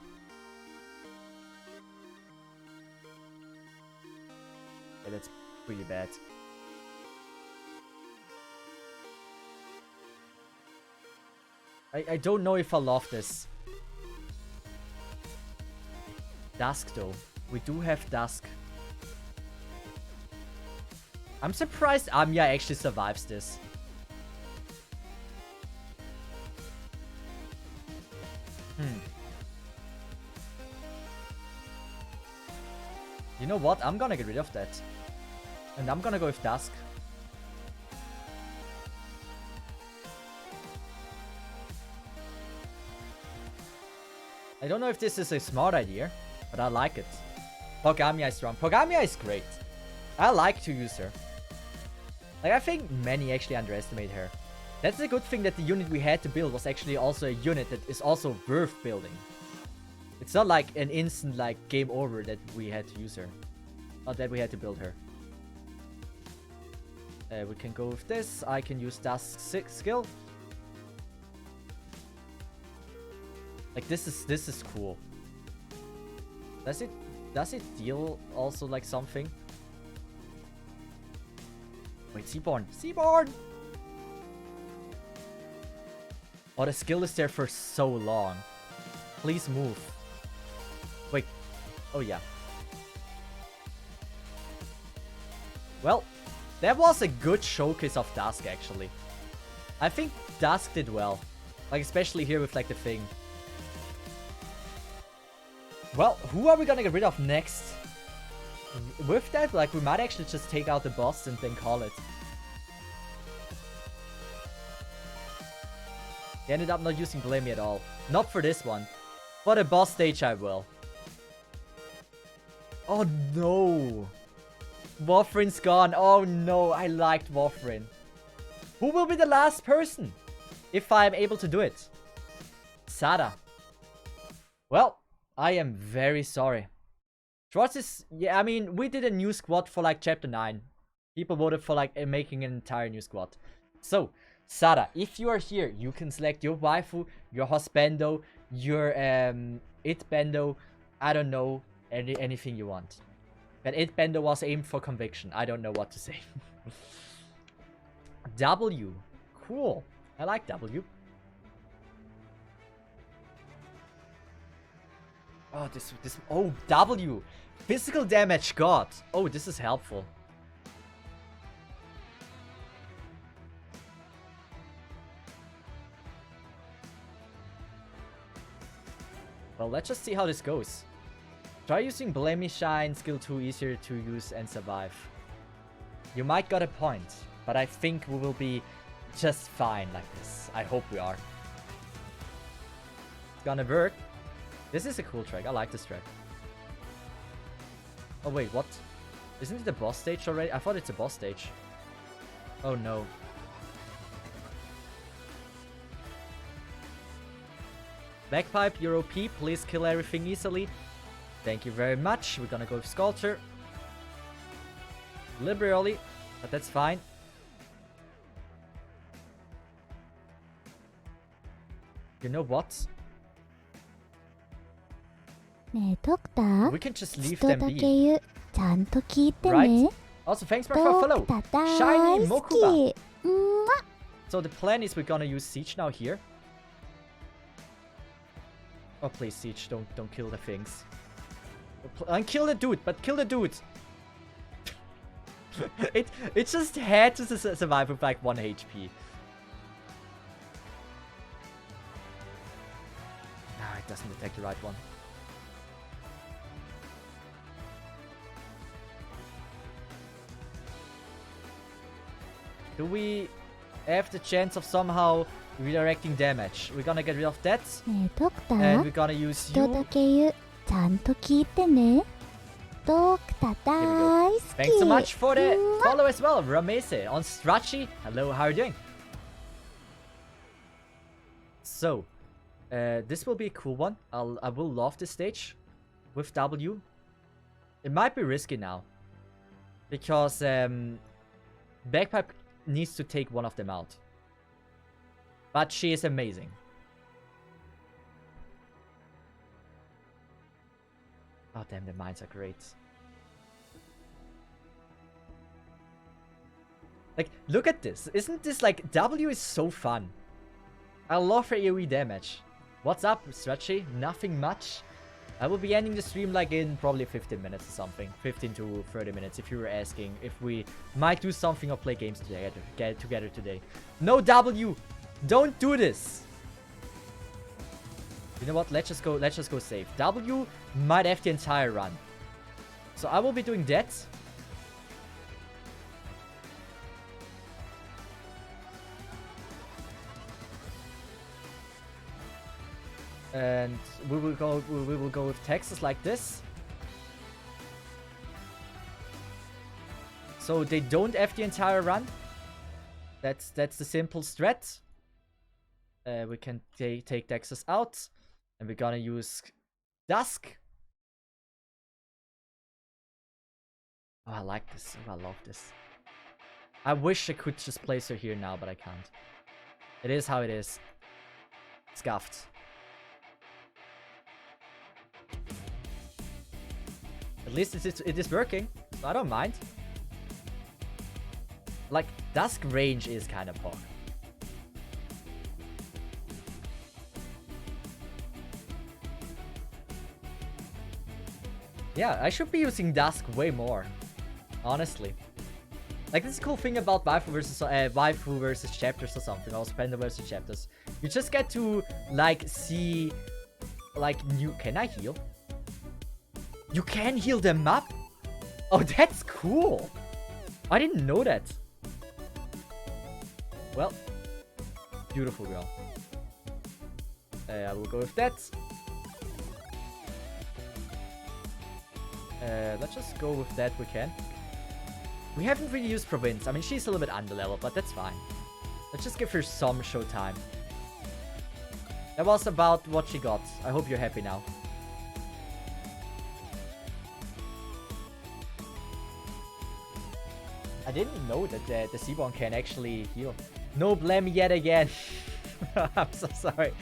Yeah, that's pretty bad. I don't know if I love this. Dusk though. We do have Dusk. I'm surprised Amiya actually survives this. You know what? I'm gonna get rid of that. And I'm gonna go with Dusk. I don't know if this is a smart idea, but I like it. Pogamiya is strong. Pogamiya is great. I like to use her. Like, I think many actually underestimate her. That's a good thing that the unit we had to build was actually also a unit that is also worth building. It's not like an instant, like, game over that we had to use her. Not that we had to build her. We can go with this. I can use Dusk's skill. Like, this is cool. Does it deal also like something? Wait, Seaborn! Seaborn! Oh, the skill is there for so long. Please move. Wait. Oh, yeah. Well, that was a good showcase of Dusk, actually. I think Dusk did well. Like, especially here with, like, the thing. Well, who are we gonna get rid of next? With that, like, we might actually just take out the boss and then call it. They ended up not using Blamey at all. Not for this one. For the boss stage, I will. Oh, no. Warframe's gone. Oh, no. I liked Warframe. Who will be the last person? If I'm able to do it. Sada. Well, I am very sorry. Schwartz is... Yeah, I mean, we did a new squad for, like, Chapter 9. People voted for, like, making an entire new squad. So, Sada, if you are here, you can select your waifu, your husbando, your itbando. I don't know, anything you want. But itbando was aimed for conviction. I don't know what to say. W. Cool. I like W. Oh, this. Oh, W. Physical damage god. Oh, this is helpful. Well, let's just see how this goes. Try using Blamey Shine, skill 2 easier to use and survive. You might got a point, but I think we will be just fine like this. I hope we are. It's gonna work. This is a cool track. I like this track. Oh wait, what? Isn't it the boss stage already? I thought it's a boss stage. Oh no. Bagpipe, you're OP. Please kill everything easily. Thank you very much. We're gonna go with Sculpture. Liberally, but that's fine. You know what? ねえドクター We can just leave 一度 them だけ be. 言うちゃんと聞いて Right? ね Also, thanks for ド follow. クター大 Shiny 好 Mokuba. きうんま So the plan is we're gonna use Siege now here. Oh please, Siege, don't kill the things. And kill the dude, but kill the dude. it just had to survive with like 1 HP. Nah, it doesn't detect the right one. Do we have the chance of somehow redirecting damage? We're gonna get rid of that. ねえドクタ And ー we're gonna use 人だ you. け言うちゃんと聞いてねドクター大好き Thanks so much for the うん follow as well. Ramese on Strachi. Hello, how are you doing? So, this will be a cool one. I will love this stage with W. It might be risky now because Bagpipe needs to take one of them out. But she is amazing. Oh damn, the mines are great. Like, look at this. Isn't this like, W is so fun. I love her AoE damage. What's up, Stretchy? Nothing much. I will be ending the stream like in probably 15 minutes or something. 15 to 30 minutes if you were asking if we might do something or play games together today. No W! Don't do this! You know what? Let's just go safe. W might have the entire run. So I will be doing that. And we will go with Texas like this. So they don't have the entire run. That's the simple strat. We can take Texas out. And we're gonna use Dusk. Oh, I like this. Oh, I love this. I wish I could just place her here now, but I can't. It is how it is. Scuffed. At least it is working, so I don't mind. Like, Dusk range is kind of poor. Yeah, I should be using Dusk way more, honestly. Like, this is a cool thing about waifu versus chapters or something, or Spender versus chapters. You just get to, like, see, like, new... Can I heal? You can heal them up? Oh, that's cool! I didn't know that. Well, beautiful girl. I will go with that. Let's just go with that, we can. We haven't really used Province. I mean, she's a little bit underleveled, but that's fine. Let's just give her some showtime. That was about what she got. I hope you're happy now. I didn't know that the Seaborn can actually heal. No blame yet again. I'm so sorry.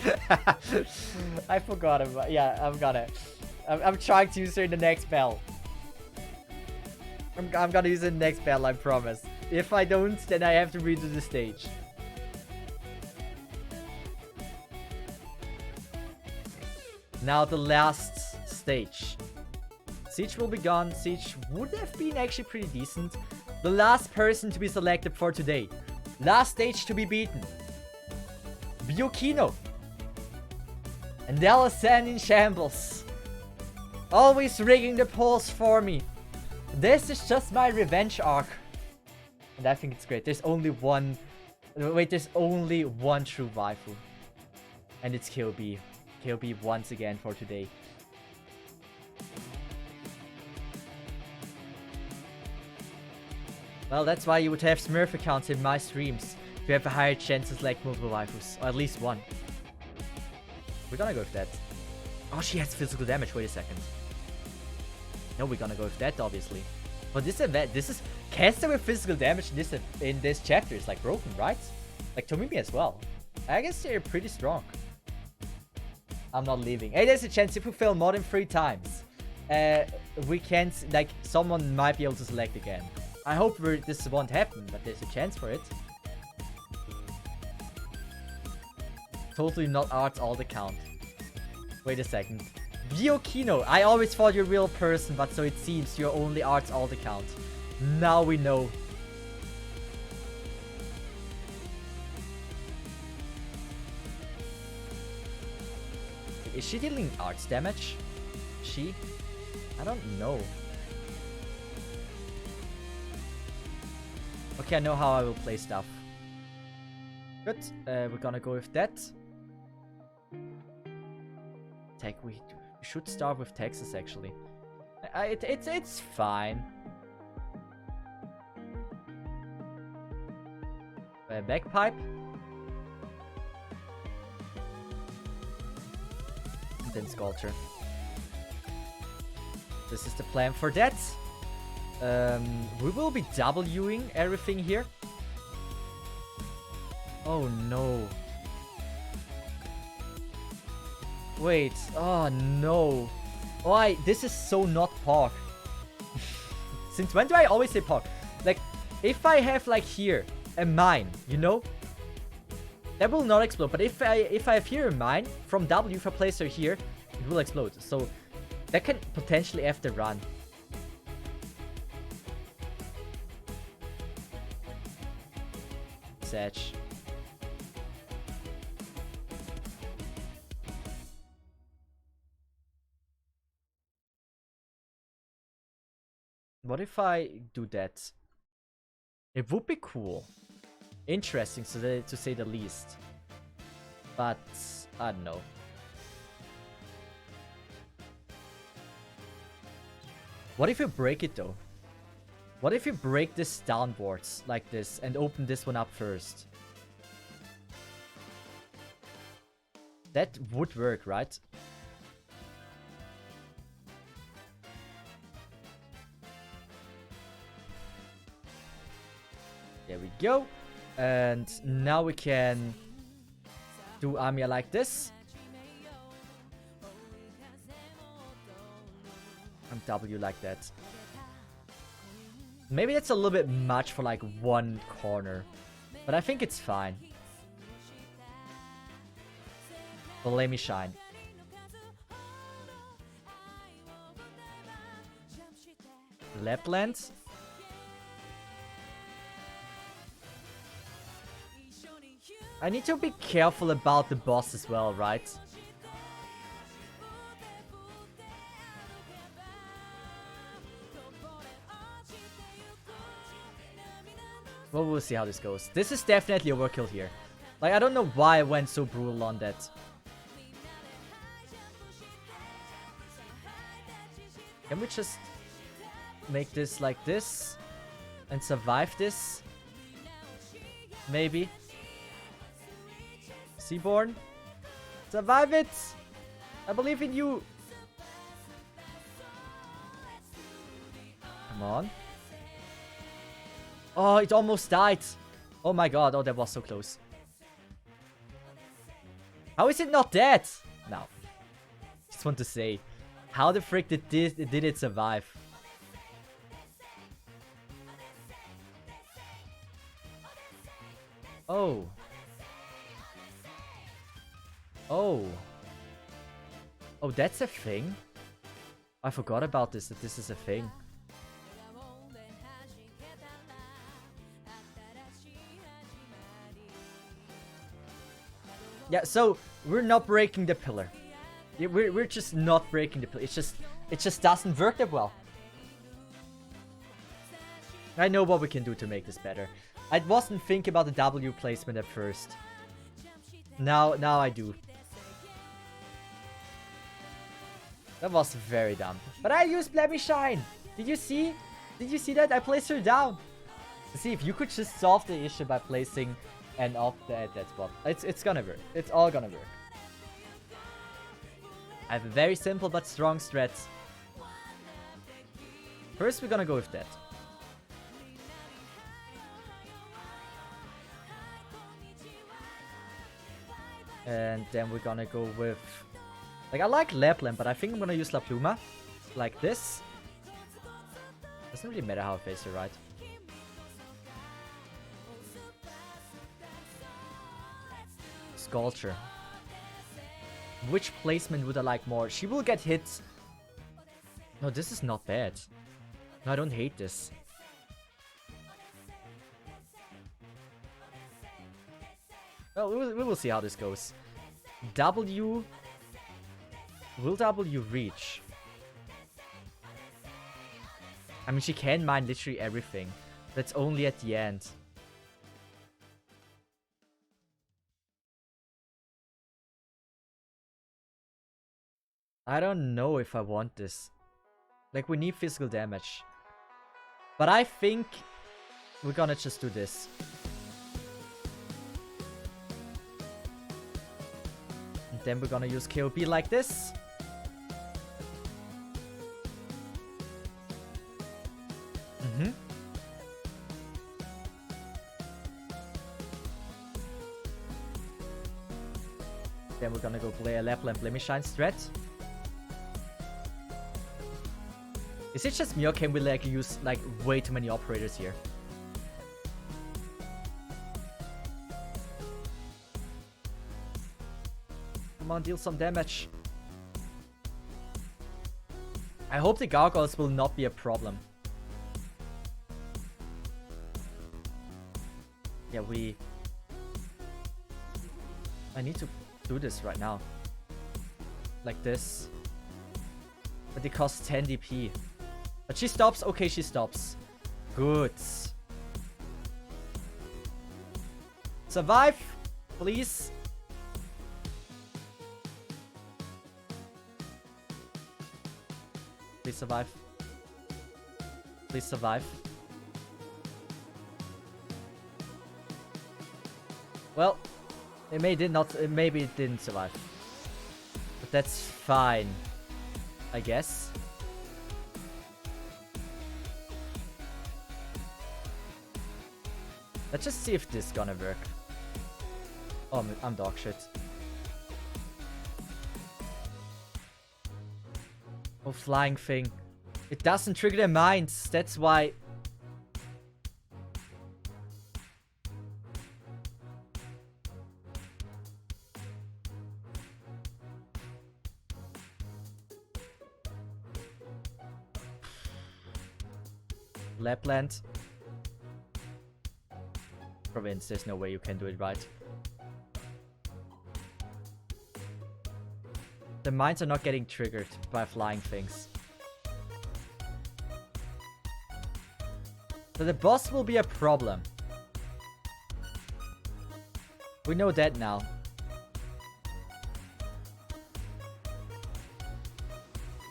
I forgot about. Yeah, I'm gonna. I'm trying to use her in the next battle. I'm gonna use it in the next battle, I promise. If I don't, then I have to redo the stage. Now the last stage. Siege will be gone. Siege would have been actually pretty decent. The last person to be selected for today. Last stage to be beaten. Byukino. And Delasan in shambles. Always rigging the polls for me. This is just my revenge arc. And I think it's great. There's only one... Wait, there's only one true waifu. And it's KOB. KOB once again for today. Well, that's why you would have Smurf accounts in my streams. You have a higher chance to select multiple waifus. Or at least one. We're gonna go with that. Oh, she has physical damage. Wait a second. No, we're gonna go with that, obviously. But this event, this is... Caster with physical damage in this chapter is like broken, right? Like Tomimi as well. I guess they're pretty strong. I'm not leaving. Hey, there's a chance if we fail more than 3 times. We can't... Like, someone might be able to select again. I hope this won't happen, but there's a chance for it. Totally not arts all the count. Wait a second. Byukino, I always thought you're a real person, but so it seems you're only arts all the count. Now we know. Is she dealing arts damage? She? I don't know. Okay, I know how I will play stuff. Good. We're gonna go with that. Tech. We should start with Texas actually. It's fine. Bagpipe. And then Sculpture. This is the plan for that. We will be Wing everything here. Oh no. Wait. Oh no. Why? This is so not Pog. Since when do I always say Pog? Like, if I have like here a mine, you know, that will not explode. But if I have here a mine from W, if I place her here, it will explode. So that can potentially have the run. Sedge. What if I do that? It would be cool. Interesting, to say the least. But, I don't know. What if you break it, though? What if you break this downwards, like this, and open this one up first? That would work, right? There we go. And now we can do Amiya like this. And W like that. Maybe it's a little bit much for like one corner. But I think it's fine. But let me shine. Lapland. I need to be careful about the boss as well, right? Well, we'll see how this goes. This is definitely overkill here. Like, I don't know why I went so brutal on that. Can we just make this like this? And survive this? Maybe. Seaborn, survive it! I believe in you! Come on. Oh, it almost died! Oh my god, oh that was so close. How is it not dead? No. Just want to say, how the frick did it survive? Oh. Oh. Oh, that's a thing? I forgot about this, that this is a thing. Yeah, so we're not breaking the pillar. Yeah, we're just not breaking the pillar. It just doesn't work that well. I know what we can do to make this better. I wasn't thinking about the W placement at first. Now I do. That was very dumb. But I used Let Me Shine. Did you see? Did you see that? I placed her down. See, if you could just solve the issue by placing an op at that spot. It's gonna work. It's all gonna work. I have a very simple but strong strat. First, we're gonna go with that. And then we're gonna go with... Like, I like Lapland, but I think I'm gonna use La Pluma. Like this. Doesn't really matter how I face her, right? Sculpture. Which placement would I like more? She will get hit. No, this is not bad. No, I don't hate this. Well, we will see how this goes. W... Will W reach? I mean, she can mine literally everything. That's only at the end. I don't know if I want this. Like, we need physical damage. But I think we're gonna just do this. And then we're gonna use KOB like this. Then we're gonna go play a Lapland Blemishine strat. Is it just me or can we like use like way too many operators here? Come on, deal some damage. I hope the gargoyles will not be a problem. Yeah, I need to do this right now. Like this. But it costs 10 DP. But she stops. Okay, she stops. Good. Survive, please. Please survive. Please survive. Well, maybe it didn't survive. But that's fine, I guess. Let's just see if this is gonna work. Oh, I'm dog shit. Oh, flying thing. It doesn't trigger their minds. That's why. Lapland. Province, there's no way you can do it right. The mines are not getting triggered by flying things. So the boss will be a problem. We know that now.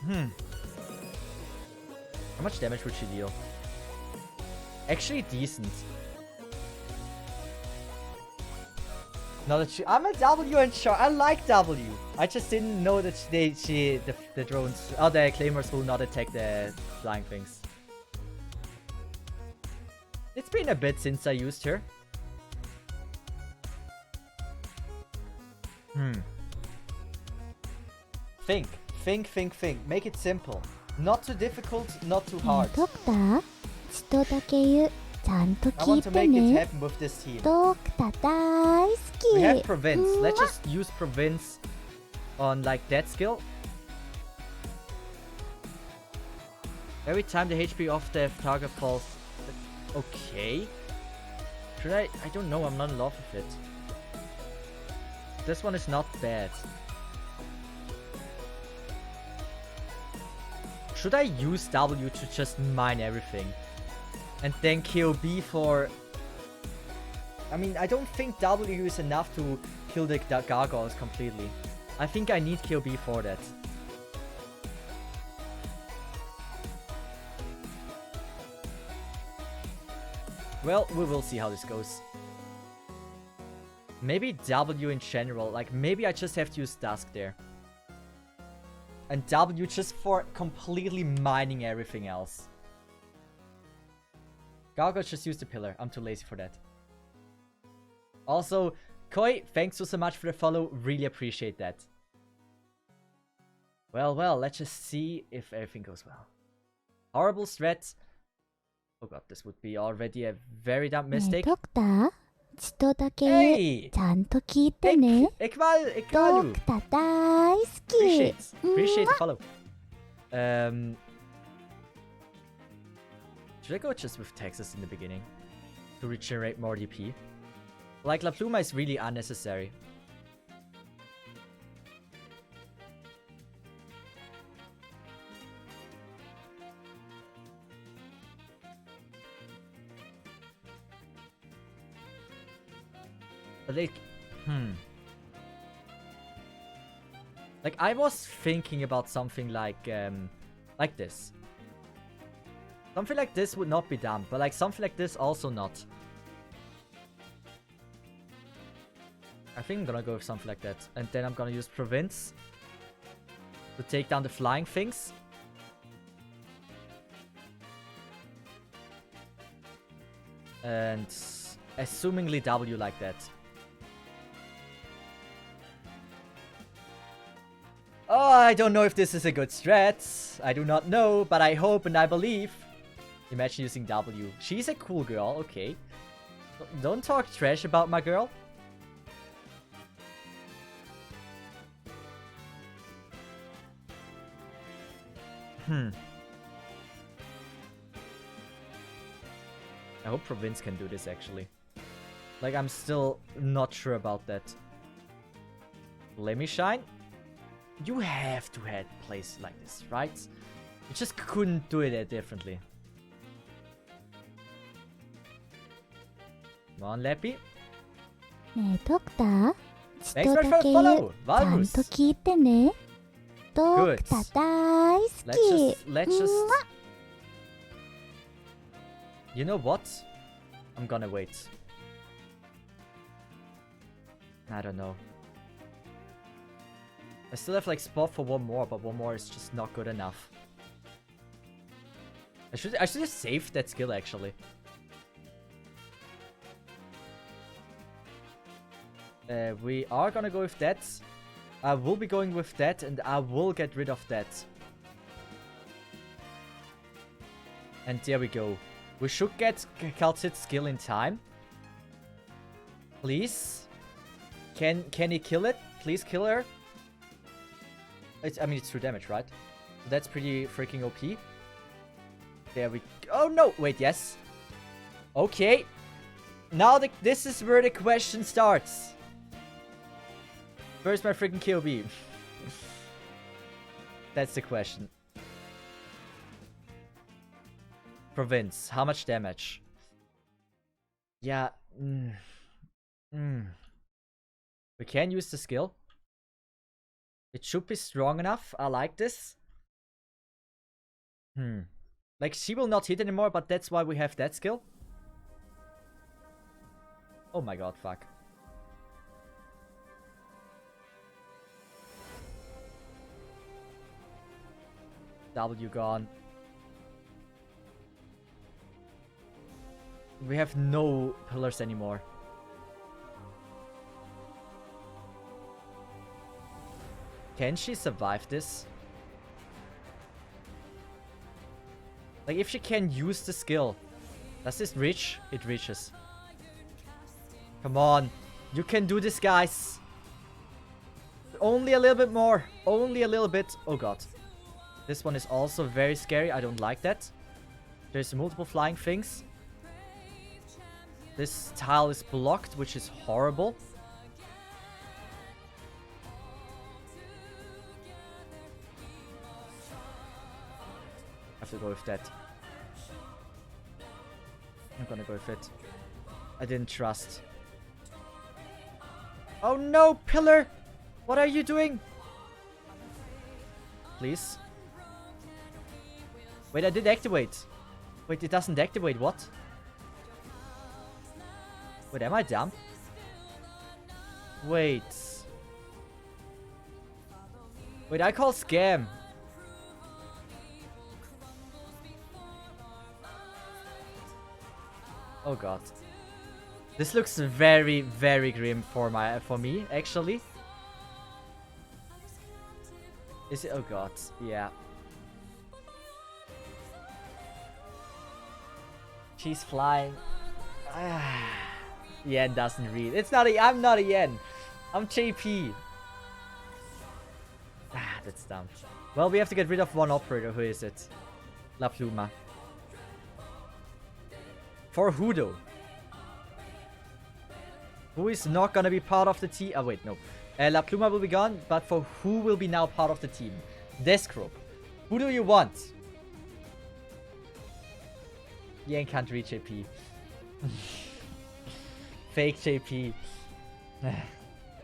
How much damage would she deal? Actually decent. Now that I'm a W and sure I like W. I just didn't know that the drones, the claymores will not attack the flying things. It's been a bit since I used her. Think. Make it simple. Not too difficult, not too hard. ドクター、ちとだけ言う。ちゃんと I 聞 want い to て make it ね。 happen with this team. ドクター大好き。 We have Province. Let's just use Province on like that skill. Every time the HP of the target falls. Okay. Should I don't know, I'm not in love with it. This one is not bad. Should I use W to just mine everything? And then KOB for... I mean, I don't think W is enough to kill the gargoyles completely. I think I need KOB for that. Well, we will see how this goes. Maybe W in general. Like, maybe I just have to use Dusk there. And W just for completely mining everything else. Gargoyles just use the pillar. I'm too lazy for that. Also, Koi, thanks so much for the follow. Really appreciate that. Well, let's just see if everything goes well. Horrible strat. Oh god, this would be already a very dumb ねえ mistake. ドクター、ちとだけ言う。 Hey! ちゃんと聞いてね。 Ekmal! ドクター大好き。 Appreciate the follow. Should I go just with Texas in the beginning? To regenerate more DP? Like, La Pluma is really unnecessary. But like, like I was thinking about something like this. Something like this would not be dumb, but like something like this also not. I think I'm gonna go with something like that. And then I'm gonna use Province to take down the flying things. And assumingly W like that. Oh, I don't know if this is a good strat. I do not know, but I hope and I believe. Imagine using W. She's a cool girl, okay. Don't talk trash about my girl. I hope Province can do this, actually. Like, I'm still not sure about that. Let me shine. You have to have plays like this, right? You just couldn't do it differently. Come on, Leppy. ねえドクター、ち Thanks ょっ for と the だけ言う follow, ちゃん Valrus. と聞いてね。ドク Good. ター大好 Let's き。 just... You know what? I'm gonna wait. I don't know. I still have like spot for one more, but one more is just not good enough. I should have saved that skill actually. We are gonna go with that. I will be going with that, and I will get rid of that. And there we go. We should get Kaltit's skill in time. Please. Can he kill it? Please kill her. I mean, it's 3 damage, right? That's pretty freaking OP. There we go. Oh, no. Wait, yes. Okay. Now this is where the question starts. Where's my freaking KOB? That's the question. Province. How much damage? Yeah. We can use the skill. It should be strong enough. I like this. Like, she will not hit anymore, but that's why we have that skill. Oh my god, fuck. W gone. We have no pillars anymore. Can she survive this? Like, if she can use the skill. Does this reach? It reaches. Come on. You can do this, guys. Only a little bit more. Only a little bit. Oh god. This one is also very scary. I don't like that. There's multiple flying things. This tile is blocked, which is horrible. I have to go with that. I'm gonna go with it. I didn't trust. Oh no, pillar! What are you doing? Please. Wait, I did activate. Wait, it doesn't activate. What? Wait, am I dumb? Wait. Wait, I call scam. Oh god. This looks very, very grim for me, actually. Is it? Oh god, yeah. She's flying. Yen doesn't read. It's not a. I'm not a Yen. I'm JP. That's dumb. Well, we have to get rid of one operator. Who is it? La Pluma. For who though? Who is not gonna be part of the team? Oh wait, no. La Pluma will be gone, but for who will be now part of the team? This group. Who do you want? Yen can't reach JP. Fake JP.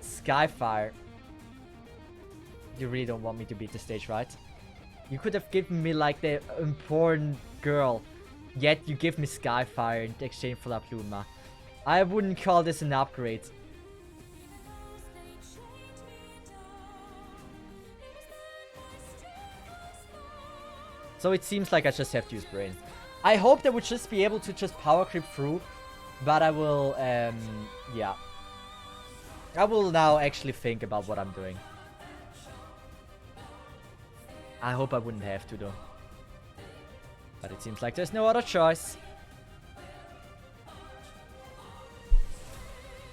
Skyfire. You really don't want me to beat the stage, right? You could have given me like the important girl. Yet you give me Skyfire in exchange for La Pluma. I wouldn't call this an upgrade. So it seems like I just have to use Brain. I hope they would just be able to just power creep through. But I will, yeah. I will now actually think about what I'm doing. I hope I wouldn't have to though. But it seems like there's no other choice.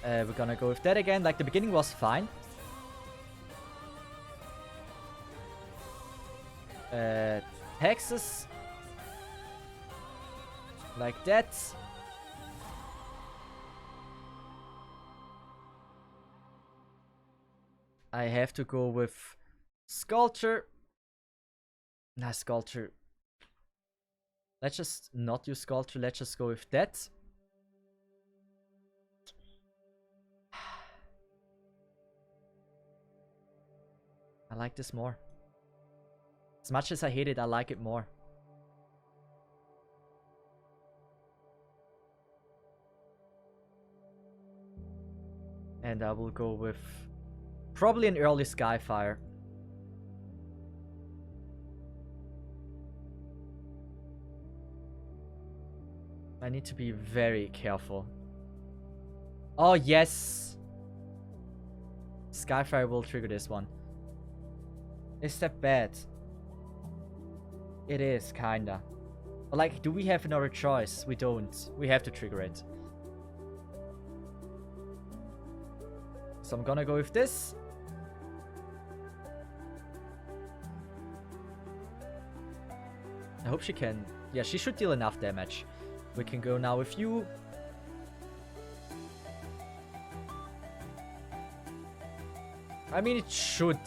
We're gonna go with that again. Like the beginning was fine. Texas. Like that. I have to go with Sculpture. Nah, Sculpture. Let's just not use Sculpture. Let's just go with that. I like this more. As much as I hate it, I like it more. And I will go with probably an early Skyfire. I need to be very careful. Oh, yes! Skyfire will trigger this one. Is that bad? It is, kinda. But like, do we have another choice? We don't. We have to trigger it. So I'm gonna go with this. I hope she can... Yeah, she should deal enough damage. We can go now with you. I mean, it should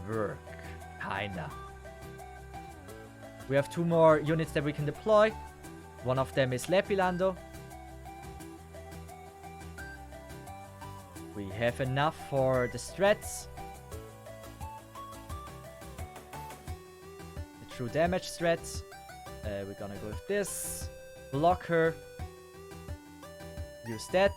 work. Kinda. We have 2 more units that we can deploy. One of them is Lepilando. We have enough for the strats. The true damage strats. We're gonna go with this. Block her. Use that.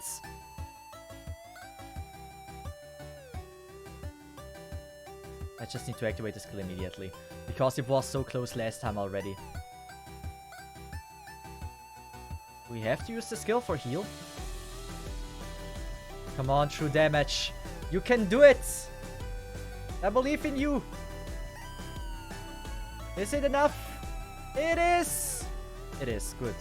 I just need to activate the skill immediately. Because it was so close last time already. We have to use the skill for heal. Come on, true damage. You can do it! I believe in you! Is it enough? It is! It is, good.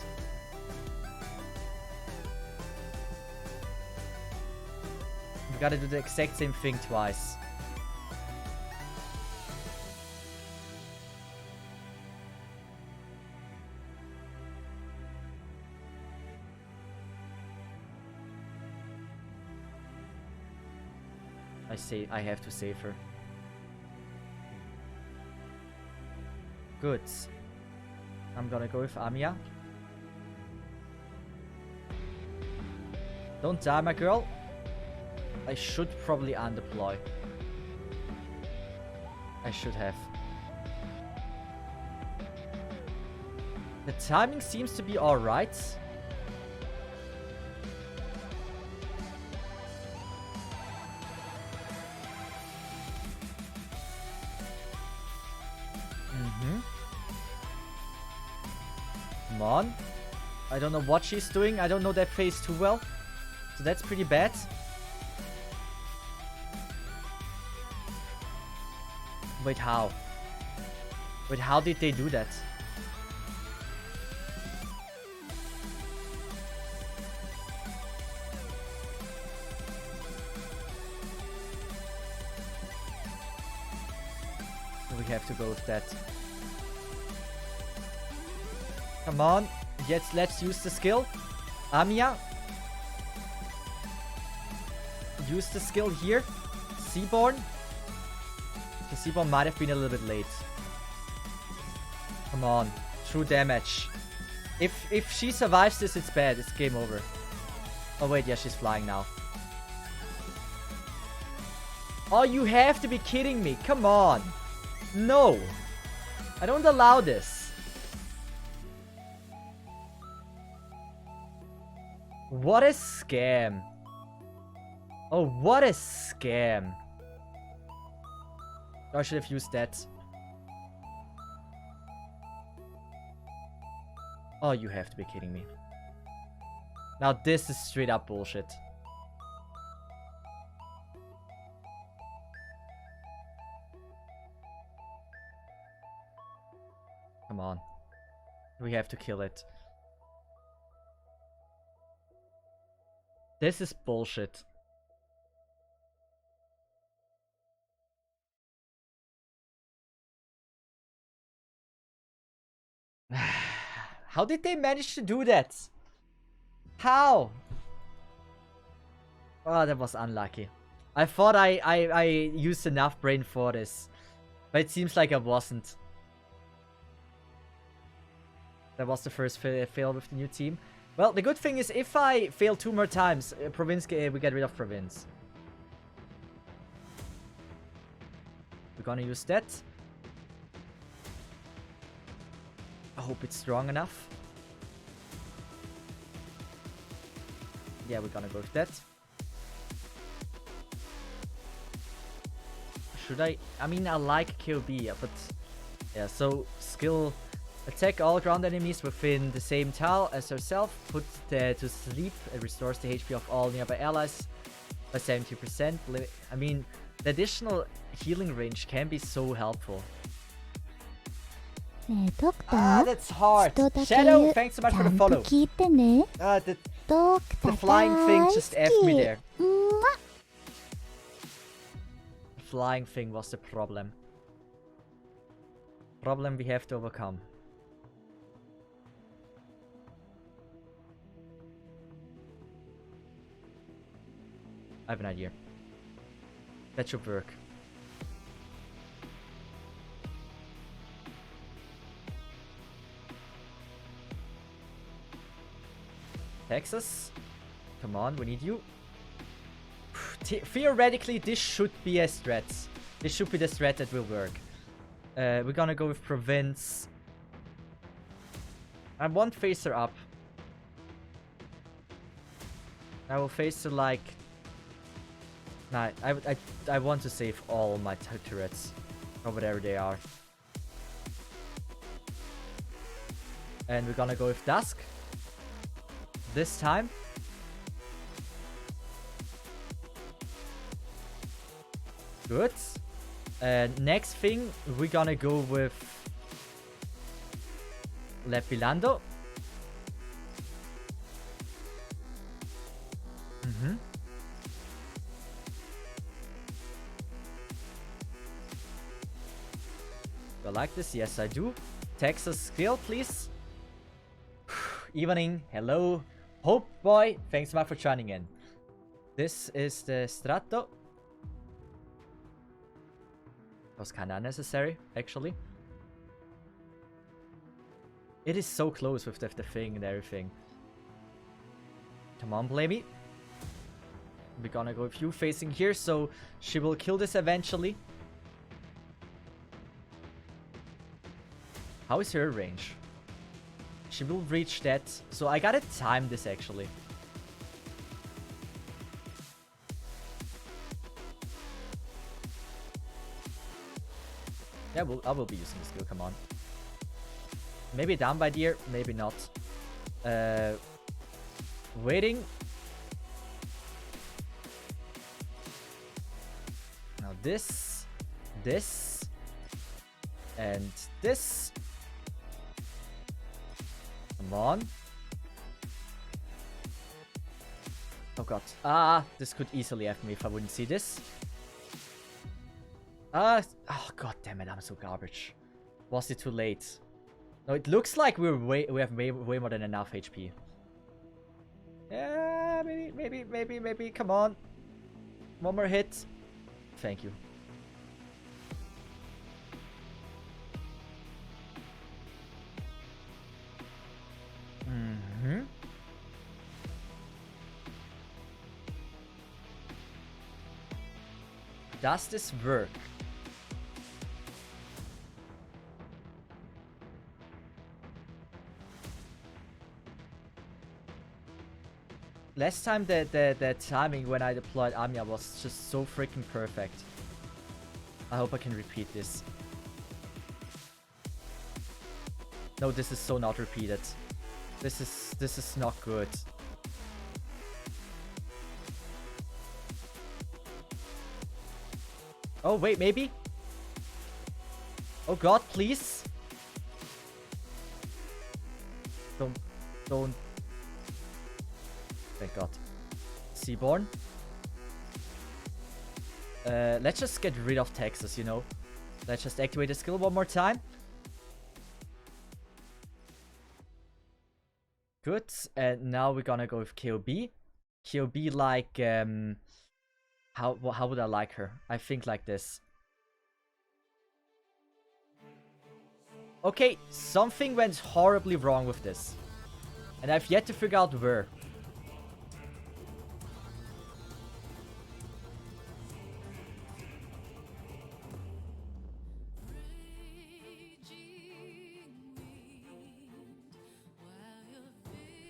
We gotta do the exact same thing twice. I have to save her. Good. I'm gonna go with Amiya. Don't die, my girl. I should probably undeploy. I should have. The timing seems to be alright. Come on. I don't know what she's doing. I don't know that phase too well. So that's pretty bad. Wait, how? Wait, how did they do that? We have to go with that. Come on. Yes, let's use the skill. Amiya. Use the skill here. Seaborn. The Seaborn might have been a little bit late. Come on. True damage. If she survives this, it's bad. It's game over. Oh wait, yeah, she's flying now. Oh, you have to be kidding me. Come on. No. I don't allow this. What a scam. Oh, what a scam. I should have used that. Oh, you have to be kidding me. Now this is straight up bullshit. Come on. We have to kill it. This is bullshit. How did they manage to do that? How? Oh, that was unlucky. I thought I used enough brain for this. But it seems like I wasn't. That was the first fail with the new team. Well, the good thing is if I fail 2 more times, Province, we get rid of Province. We're gonna use that. I hope it's strong enough. Yeah, we're gonna go with that. Should I? I mean, I like KOB, but... Yeah, so skill... Attack all ground enemies within the same tile as herself. Put to sleep. It restores the HP of all nearby allies by 70%. I mean, the additional healing range can be so helpful. ねえドクタ Ah, ー that's hard. 人だけ Shadow, 言う thanks so ち much ゃ for the んと follow. 聞いてね The ドクター flying thing 大好 just effed me き there. うんわ The flying thing was the problem. Problem we have to overcome. I have an idea. That should work. Texas, come on, we need you. Theoretically, this should be a strat. This should be the strat that will work. We're gonna go with Province. I want Phaser up. I will Phaser like... Nah, I want to save all my turrets. Or whatever they are. And we're gonna go with Dusk. This time. Good. Next thing, we're gonna go with Lepilando. Do I like this? Yes, I do. Texas skill, please. Evening. Hello. Hope boy. Thanks so much for joining in. This is the Strato. Was kind of unnecessary, actually. It is so close with the thing and everything. Come on, Blamey. We're gonna go with you facing here, so she will kill this eventually. How is her range? She will reach that, so I gotta time this actually. Yeah, I will be using the skill, come on. Maybe down by deer, maybe not. Waiting. Now this, and this. Come on. Oh god. Ah, this could easily have me if I wouldn't see this. Oh god damn it, I'm so garbage. Was it too late? No, it looks like we have way more than enough HP. Yeah, maybe, come on. One more hit. Thank you. Does this work? Last time the timing when I deployed Amiya was just so freaking perfect. I hope I can repeat this. No, this is so not repeated. This is not good. Oh wait, maybe? Oh god, please. Don't. Thank god. Seaborn. Let's just get rid of Texas, you know. Let's just activate the skill one more time. Good. And now we're gonna go with KOB. KOB like how would I like her? I think like this. Okay, something went horribly wrong with this. And I've yet to figure out where.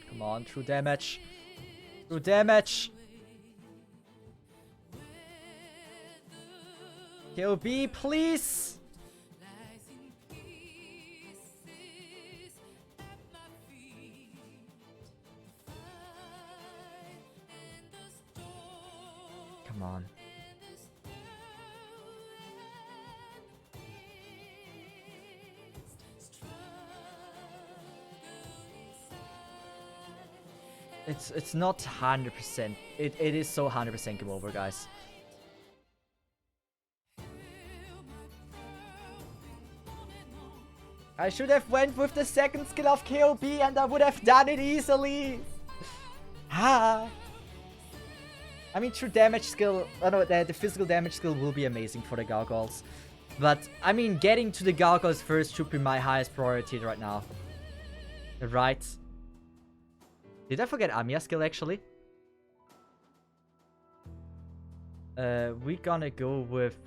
Come on, true damage. True damage. KOB, please. Come on. It's not 100%. It is so 100% game over, guys. I should have went with the second skill of KOB and I would have done it easily. Ha. I mean, true damage skill, no, the physical damage skill will be amazing for the gargoyles. But, I mean, getting to the gargoyles first should be my highest priority right now. Right. Did I forget Amiya skill, actually? We're gonna go with...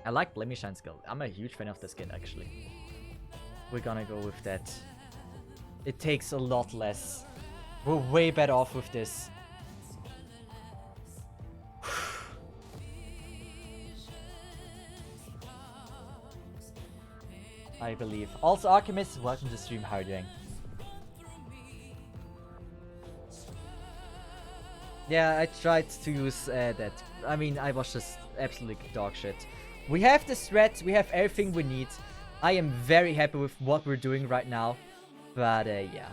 I like Blemishine skill. I'm a huge fan of the skin, actually. We're gonna go with that. It takes a lot less. We're way better off with this. I believe. Also, Alchemist, welcome to the stream. How are you doing? Yeah, I tried to use that. I mean, I was just absolutely dog shit. We have the threat, we have everything we need. I am very happy with what we're doing right now. But, yeah.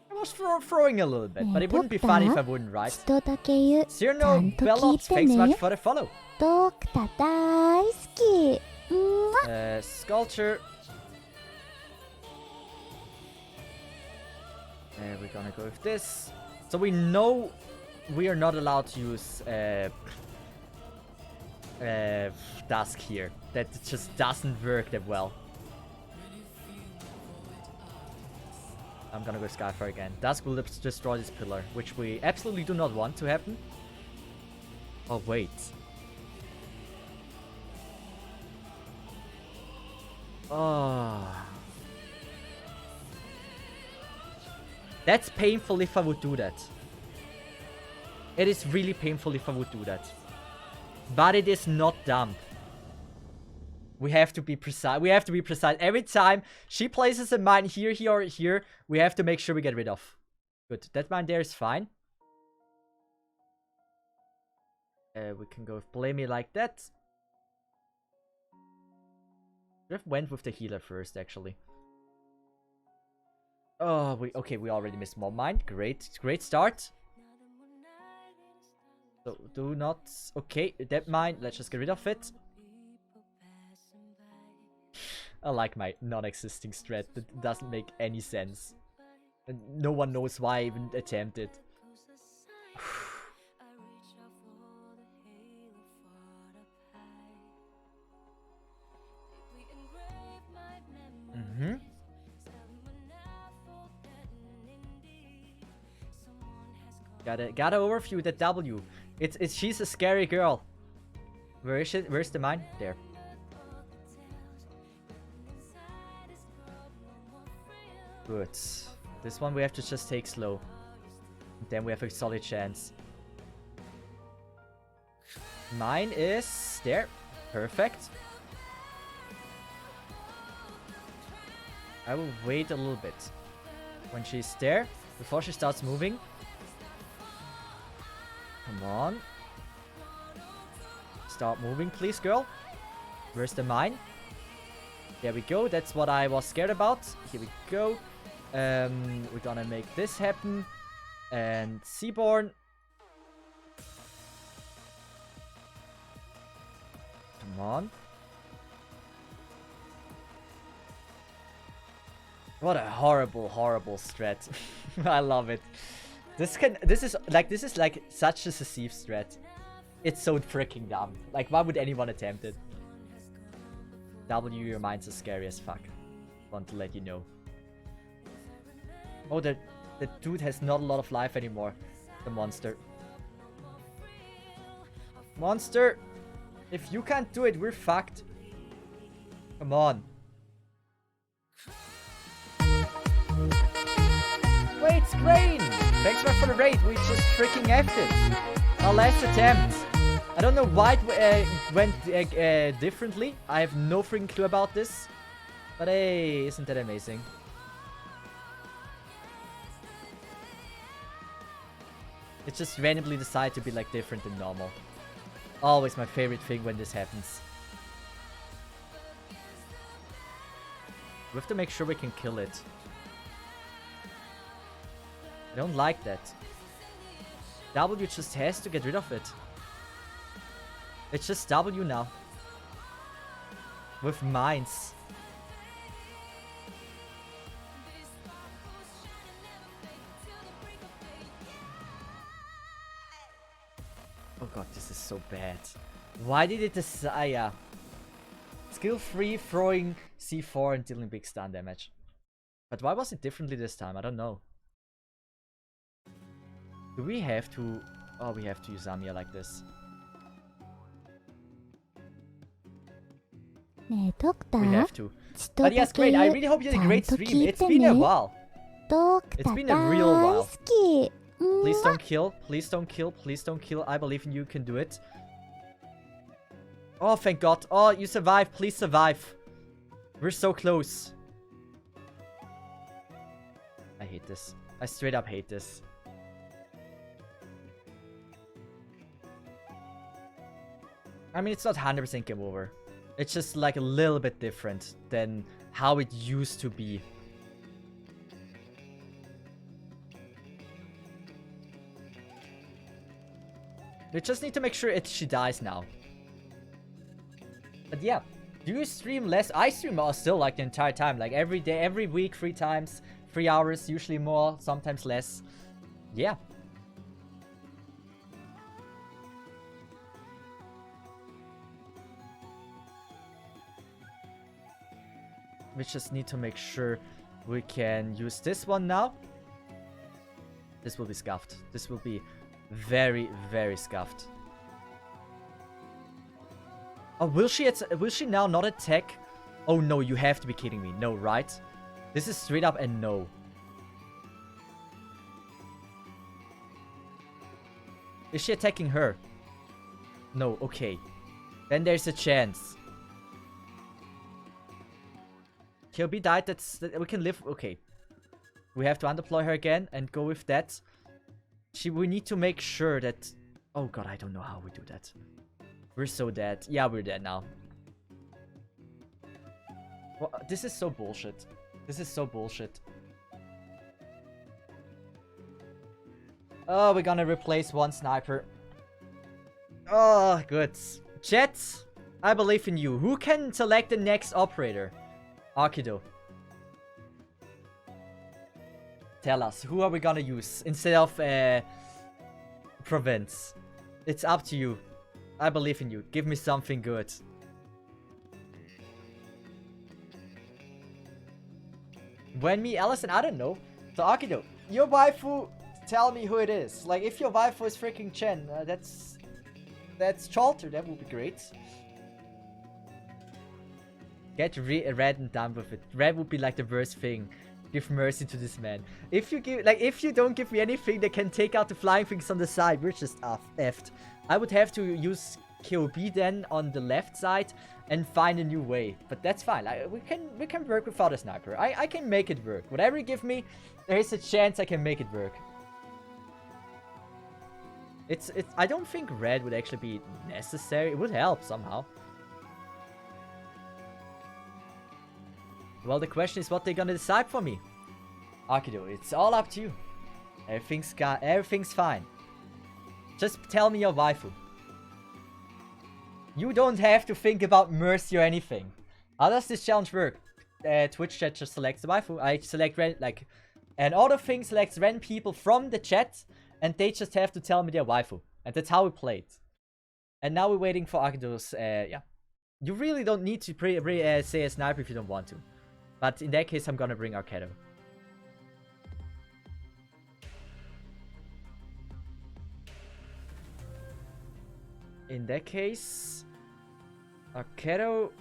I was throwing a little bit, but it wouldn't be funny if I wouldn't, right? Cyrano Bellops, thanks so much for the follow. Sculpture. We're gonna go with this. So we know we are not allowed to use Dusk here. That just doesn't work that well. I'm gonna go Skyfire again. Dusk will destroy this pillar, which we absolutely do not want to happen. Oh, wait. Oh. That's painful if I would do that. It is really painful if I would do that. But it is not dumb. We have to be precise. We have to be precise. Every time she places a mine here, here, or here, we have to make sure we get rid of. Good. That mine there is fine. We can go with Blamey like that. Should have went with the healer first, actually. Oh, we already missed one mine. Great start. So, do not... Okay, that mine, let's just get rid of it. I like my non-existing strat. That doesn't make any sense. And no one knows why I even attempted. Gotta overview that W. She's a scary girl. Where is it? Where's the mine? There. Good. This one we have to just take slow. Then we have a solid chance. Mine is there. Perfect. I will wait a little bit. When she's there, before she starts moving. Come on. Start moving, please, girl. Where's the mine? There we go. That's what I was scared about. Here we go. We're gonna make this happen. And Seaborn. Come on. What a horrible, horrible strat. I love it. This is like such a Sissif strat. It's so freaking dumb. Like, why would anyone attempt it? W, your mind's are scary as fuck. Want to let you know. Oh, the dude has not a lot of life anymore. The monster. Monster! If you can't do it, we're fucked. Come on. Wait, Scrain! Thanks much for the raid. We just freaking effed it. Our last attempt. I don't know why it went differently. I have no freaking clue about this. But hey, isn't that amazing? It just randomly decided to be like different than normal. Always my favorite thing when this happens. We have to make sure we can kill it. I don't like that. W just has to get rid of it. It's just W now. With mines. Oh god, this is so bad. Why did it decide? Yeah. Skill 3, throwing C4 and dealing big stun damage. But why was it differently this time? I don't know. Do we have to... Oh, we have to use Zamia like this. We have to. But yes, great. I really hope you had a great stream. It's been a while. It's been a real while. Please don't kill. Please don't kill. Please don't kill. I believe in you. You can do it. Oh, thank God. Oh, you survived. Please survive. We're so close. I hate this. I straight up hate this. I mean, it's not 100% game over. It's just like a little bit different than how it used to be. We just need to make sure she dies now. But yeah, do you stream less? I stream still like the entire time. Like every day, every week, 3 times. 3 hours, usually more, sometimes less. Yeah. We just need to make sure we can use this one now. This will be scuffed. This will be very, very scuffed. Oh, will she now not attack? Oh no, you have to be kidding me. No, right? This is straight up a no. Is she attacking her? No, okay. Then there's a chance. KOB died, that we can live. Okay. We have to undeploy her again and go with that. We need to make sure that... Oh god, I don't know how we do that. We're so dead. Yeah, we're dead now. Well, this is so bullshit. This is so bullshit. Oh, we're gonna replace one sniper. Oh, good. Chat, I believe in you. Who can select the next operator? Arkido. Tell us, who are we gonna use instead of Provence? It's up to you. I believe in you. Give me something good. When me, Allison, I don't know. So Arkido, your waifu, tell me who it is. Like, if your waifu is freaking Chen, that's... That's Chalter, that would be great. Get red and done with it. Red would be like the worst thing. Give mercy to this man. If you don't give me anything that can take out the flying things on the side, we're just effed. I would have to use KOB then on the left side and find a new way. But that's fine. We can work without a sniper. I can make it work. Whatever you give me, there is a chance I can make it work. I don't think red would actually be necessary. It would help somehow. Well, the question is what they're gonna decide for me. Akido, it's all up to you. Everything's fine. Just tell me your waifu. You don't have to think about mercy or anything. How does this challenge work? Twitch chat just selects the waifu. I select and other thing selects random people from the chat, and they just have to tell me their waifu. And that's how we play it. And now we're waiting for Akido's, yeah. You really don't need to say a sniper if you don't want to. But in that case, I'm gonna bring Arkedo. In that case, Arkedo...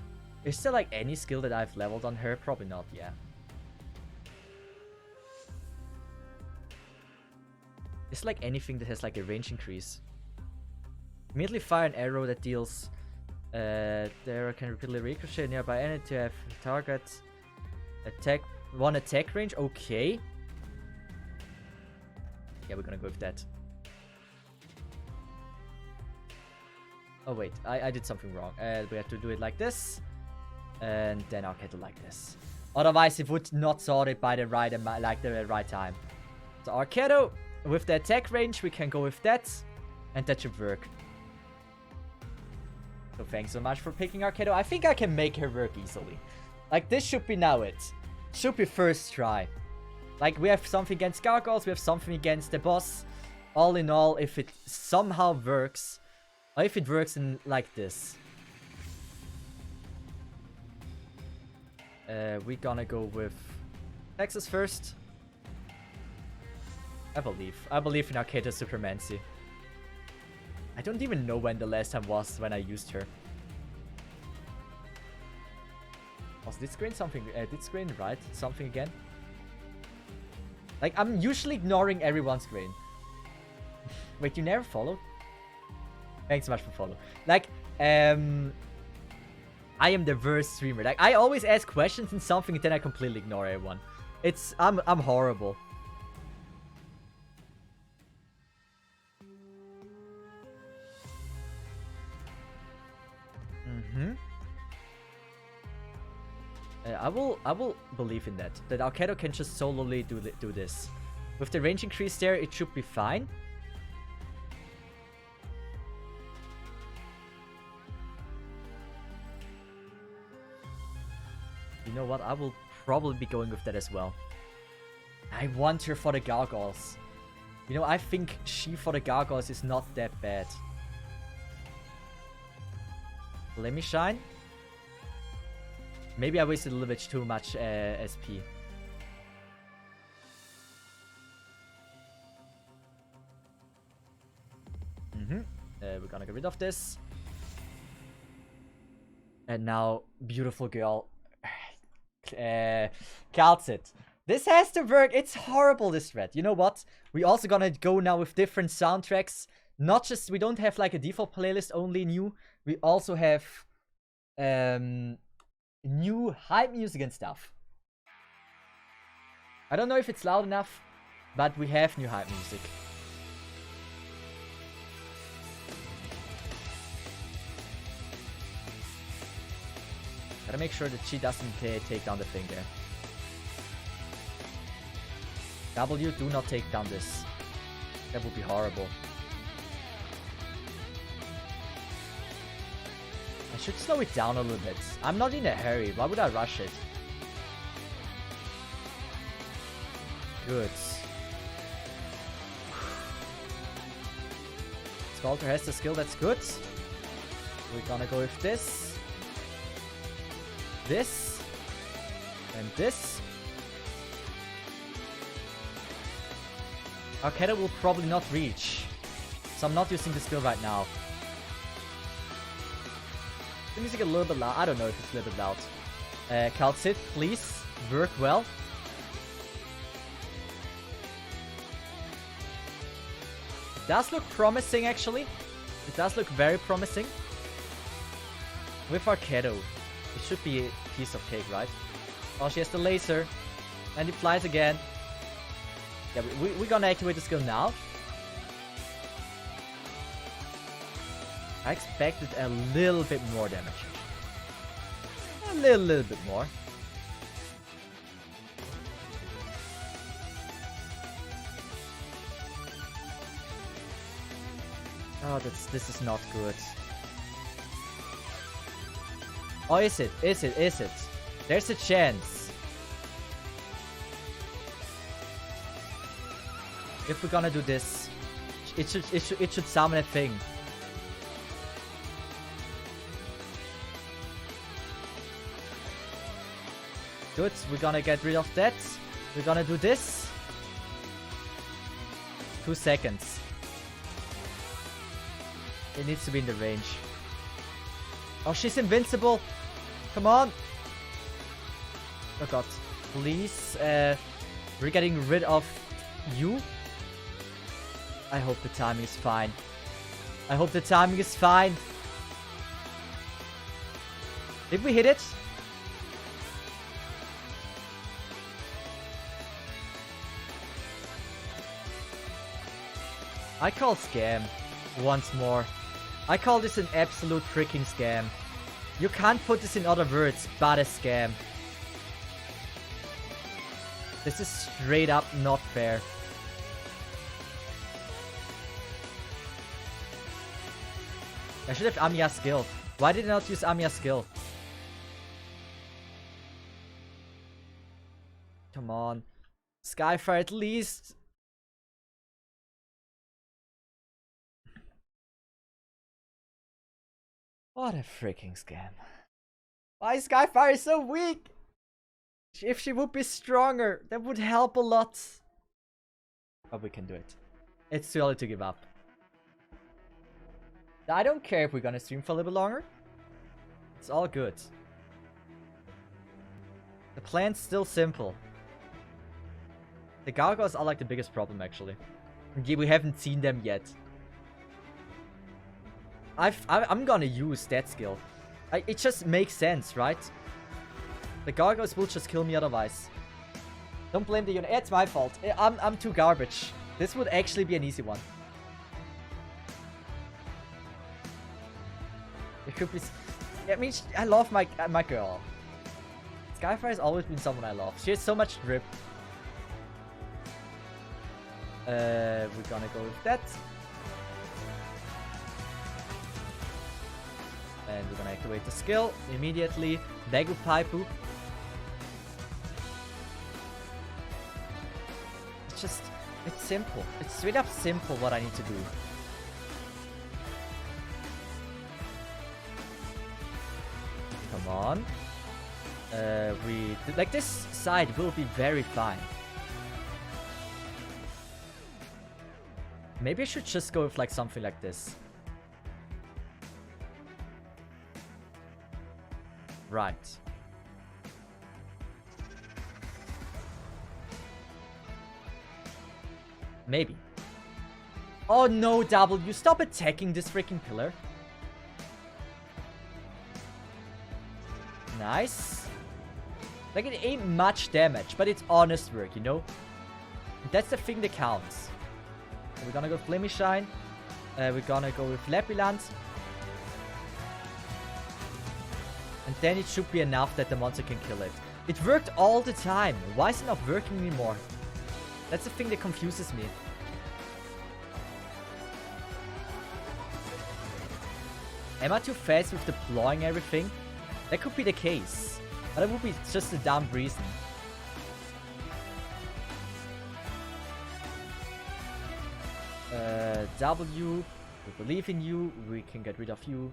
Is there like any skill that I've leveled on her? Probably not, yeah. It's like anything that has like a range increase. Immediately fire an arrow that deals... the arrow can repeatedly ricochet nearby enemy to have target. Attack... One attack range? Okay. Yeah, we're gonna go with that. Oh wait, I did something wrong. We have to do it like this. And then Arkedo like this. Otherwise it would not sort it by the right time. So Arkedo, with the attack range, we can go with that. And that should work. So thanks so much for picking Arkedo. I think I can make her work easily. Like, this should be now it. Should be first try. Like, we have something against gargoyles, we have something against the boss. All in all, if it somehow works, or if it works in like this. We're gonna go with Texas first. I believe in Arkedo's Supremacy. I don't even know when the last time was when I used her. Was this screen something? Did screen right? Something again? Like, I'm usually ignoring everyone's screen. Wait, you never followed? Thanks so much for follow. Like, I am the worst streamer. Like, I always ask questions and something and then I completely ignore everyone. I'm horrible. I will believe in that Arkedo can just solely do this. With the range increase there, it should be fine. You know what? I will probably be going with that as well. I want her for the gargoyles. You know, I think she for the gargoyles is not that bad. Let me shine. Maybe I wasted a little bit too much SP. We're gonna get rid of this. And now, beautiful girl. Calcit. This has to work. It's horrible, this thread. You know what? We also gonna go now with different soundtracks. Not just, we don't have like a default playlist only new. We also have new hype music and stuff. I don't know if it's loud enough, but we have new hype music. Gotta make sure that she doesn't take down the thing there. W, do not take down this. That would be horrible. I should slow it down a little bit. I'm not in a hurry. Why would I rush it? Good. Sculptor has the skill, that's good. We're gonna go with this. This. And this. Arkedo will probably not reach. So I'm not using the skill right now. The music a little bit loud. I don't know if it's a little bit loud. Calcit, please work well. It does look promising, actually. It does look very promising. With Arkedo, it should be a piece of cake, right? Oh, she has the laser. And it flies again. Yeah, we're gonna activate the skill now. I expected a little bit more damage. A little bit more. Oh, this is not good. Oh, is it? Is it? Is it? There's a chance. If we're gonna do this, it should summon a thing. Good, we're gonna get rid of that. We're gonna do this. 2 seconds. It needs to be in the range. Oh, she's invincible. Come on. Oh god. Please. We're getting rid of you. I hope the timing is fine. I hope the timing is fine. Did we hit it? I call scam. Once more. I call this an absolute freaking scam. You can't put this in other words, but a scam. This is straight up not fair. I should have Amiya's skill. Why did I not use Amiya's skill? Come on. Skyfire at least. What a freaking scam. Why is Skyfire so weak? If she would be stronger, that would help a lot. But we can do it. It's too early to give up. I don't care if we're gonna stream for a little bit longer. It's all good. The plan's still simple. The gargoyles are like the biggest problem, actually. Yeah, we haven't seen them yet. I'm gonna use that skill. It just makes sense, right? The gargoyles will just kill me otherwise. Don't blame the unit. It's my fault. I'm too garbage. This would actually be an easy one. It could be... I mean, I love my girl. Skyfire has always been someone I love. She has so much drip. We're gonna go with that. And we're gonna activate the skill immediately. Dagu Paipu. It's simple. It's straight up simple what I need to do. Come on. Like this side will be very fine. Maybe I should just go with like something like this. Right. Maybe. Oh no, W, stop attacking this freaking pillar. Nice. Like, it ain't much damage, but it's honest work, you know? That's the thing that counts. So we're gonna go Flamey Shine. We're gonna go with Lapiland. And then it should be enough that the monster can kill it. It worked all the time. Why is it not working anymore? That's the thing that confuses me. Am I too fast with deploying everything? That could be the case. But it would be just a dumb reason. W, we believe in you. We can get rid of you.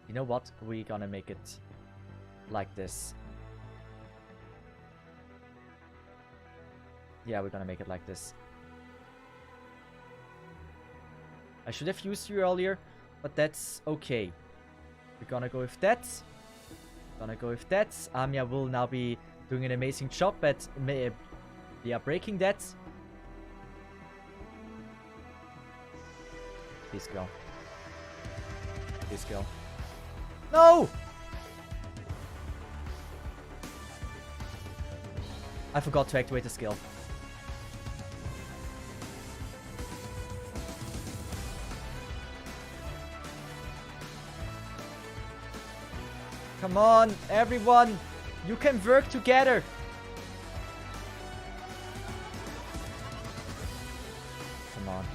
You know what? We're gonna make it like this. Yeah, we're gonna make it like this. I should have used you earlier, but that's okay. We're gonna go with that. Amiya will now be doing an amazing job at breaking that. Please go. Please go. No! I forgot to activate the skill. Come on, everyone! You can work together! Come on.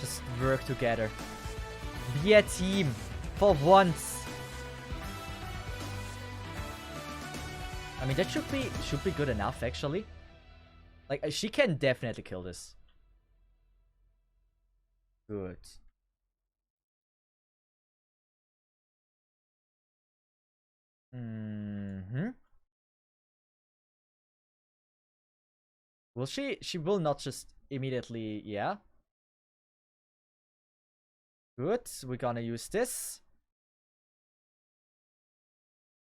Just work together. Be a team. For once. I mean, that should be good enough, actually. Like, she can definitely kill this. Good. Will she? She will not just immediately, yeah. Good, we're gonna use this.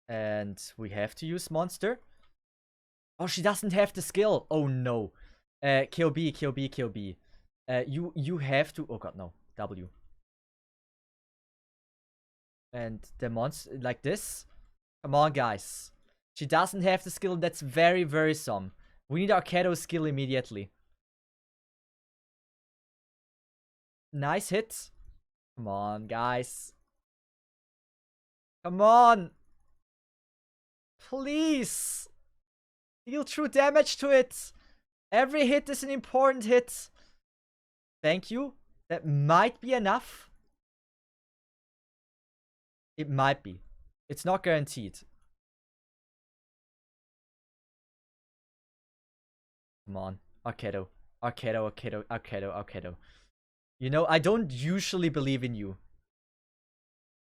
And we have to use monster. Oh, she doesn't have the skill. Oh no. KOB. You have to, oh god, no. W. And the monster, like this. Come on, guys. She doesn't have the skill. That's very worrisome. We need Arkedo's skill immediately. Nice hit. Come on, guys. Come on. Please. Deal true damage to it. Every hit is an important hit. Thank you. That might be enough. It might be. It's not guaranteed. Come on. Arkedo. Arkedo. You know, I don't usually believe in you.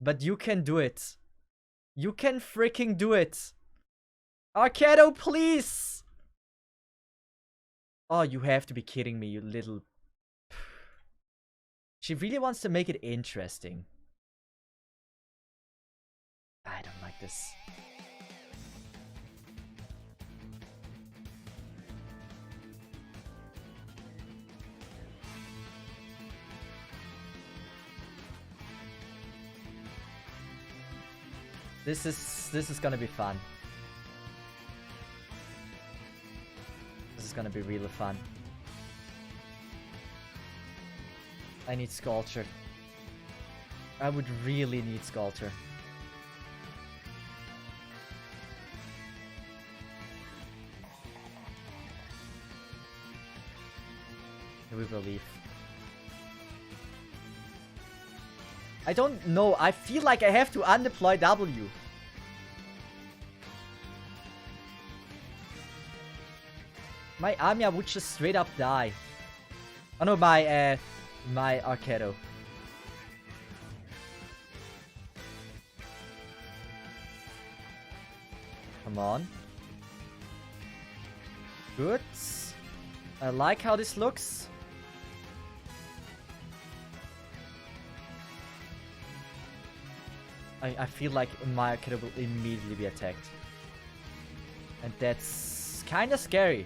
But you can do it. You can freaking do it. Arkedo, please! Oh, you have to be kidding me, you little... She really wants to make it interesting. I don't like this. This is gonna be fun. This is gonna be really fun. I need Sculpture. I would really need Sculpture. We will leave. I don't know. I feel like I have to undeploy W. My Amiya would just straight up die. Oh no, my Arkedo. Come on. Good. I like how this looks. I feel like my Arkedo will immediately be attacked. And that's kinda scary.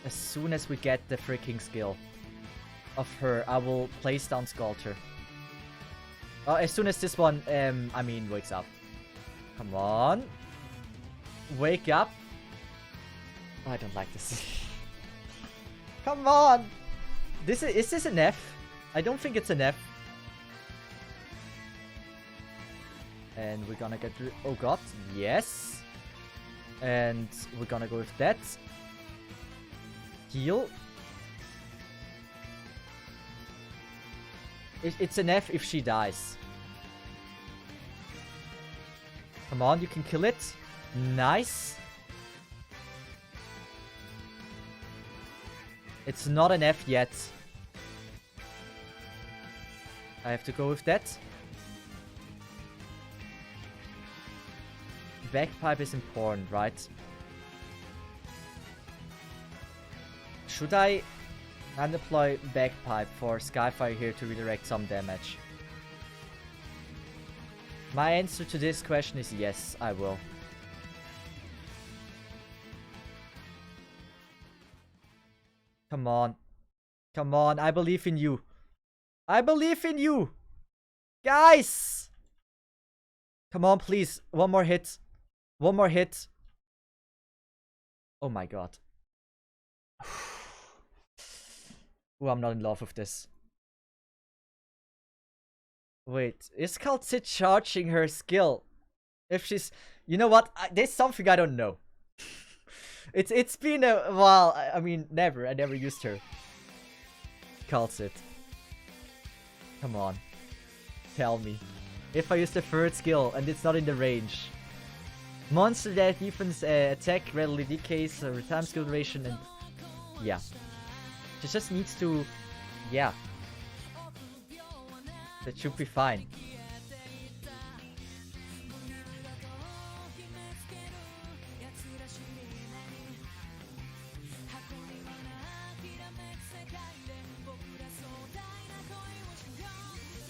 As soon as we get the freaking skill of her, I will place down Sculpture. Oh, as soon as this one, wakes up. Come on. Wake up. Oh, I don't like this. Come on. Is this an F? I don't think it's an F. And we're gonna get rid... Oh god, yes. And we're gonna go with that. Heal. It's an F if she dies. Come on, you can kill it. Nice. It's not an F yet. I have to go with that. Bagpipe is important, right? should I undeploy Bagpipe for Skyfire here to redirect some damage? My answer to this question is yes, I will. Come on. Come on, I believe in you. I believe in you! Guys! Come on, please. One more hit. One more hit. Oh my god. Oh, I'm not in love with this. Wait, is Kal'Tsit charging her skill? If she's... You know what? There's something I don't know. It's been a while. I mean, never. I never used her. Kal'Tsit. Come on. Tell me. If I use the third skill and it's not in the range. Monster death, defense, attack readily decays, time skill duration, and... Yeah. She just needs to... Yeah. That should be fine.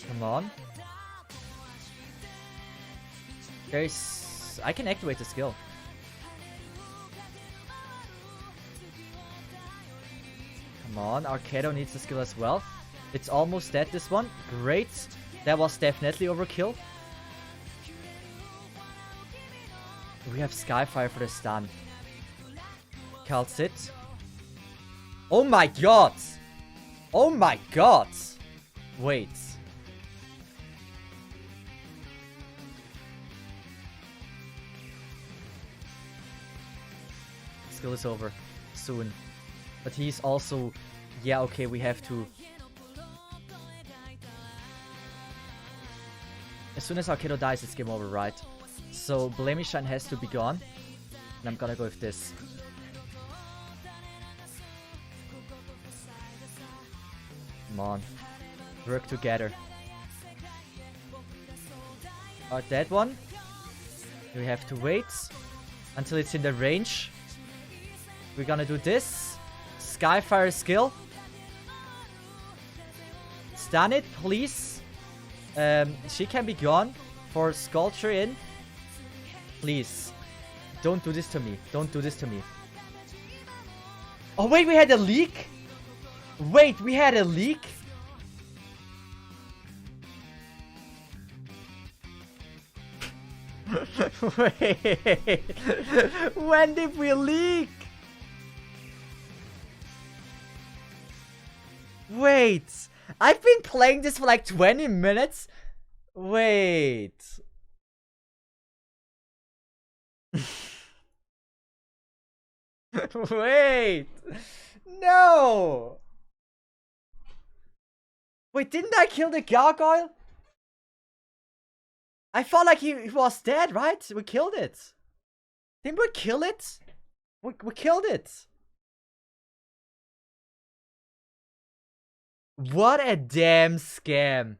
Come on. There's... I can activate the skill. Come on, Arcado needs the skill as well. It's almost dead, this one. Great. That was definitely overkill. We have Skyfire for the stun. Kal'Tsit. Oh my god! Oh my god! Wait. Skill is over. Soon. But he's also... Yeah, okay, we have to... As soon as Arcado dies, it's game over, right? So, Blaming Shine has to be gone. And I'm gonna go with this. Come on. Work together. That one. We have to wait until it's in the range. We're gonna do this. Skyfire skill. Stun it, please. She can be gone for Sculpture in. Please. Don't do this to me. Don't do this to me. Oh, wait, we had a leak? Wait, we had a leak? Wait. When did we leak? Wait. I've been playing this for like 20 minutes? Wait. Wait. No. Wait, didn't I kill the gargoyle? I felt like he was dead, right? We killed it. Didn't we kill it? We killed it. What a damn scam.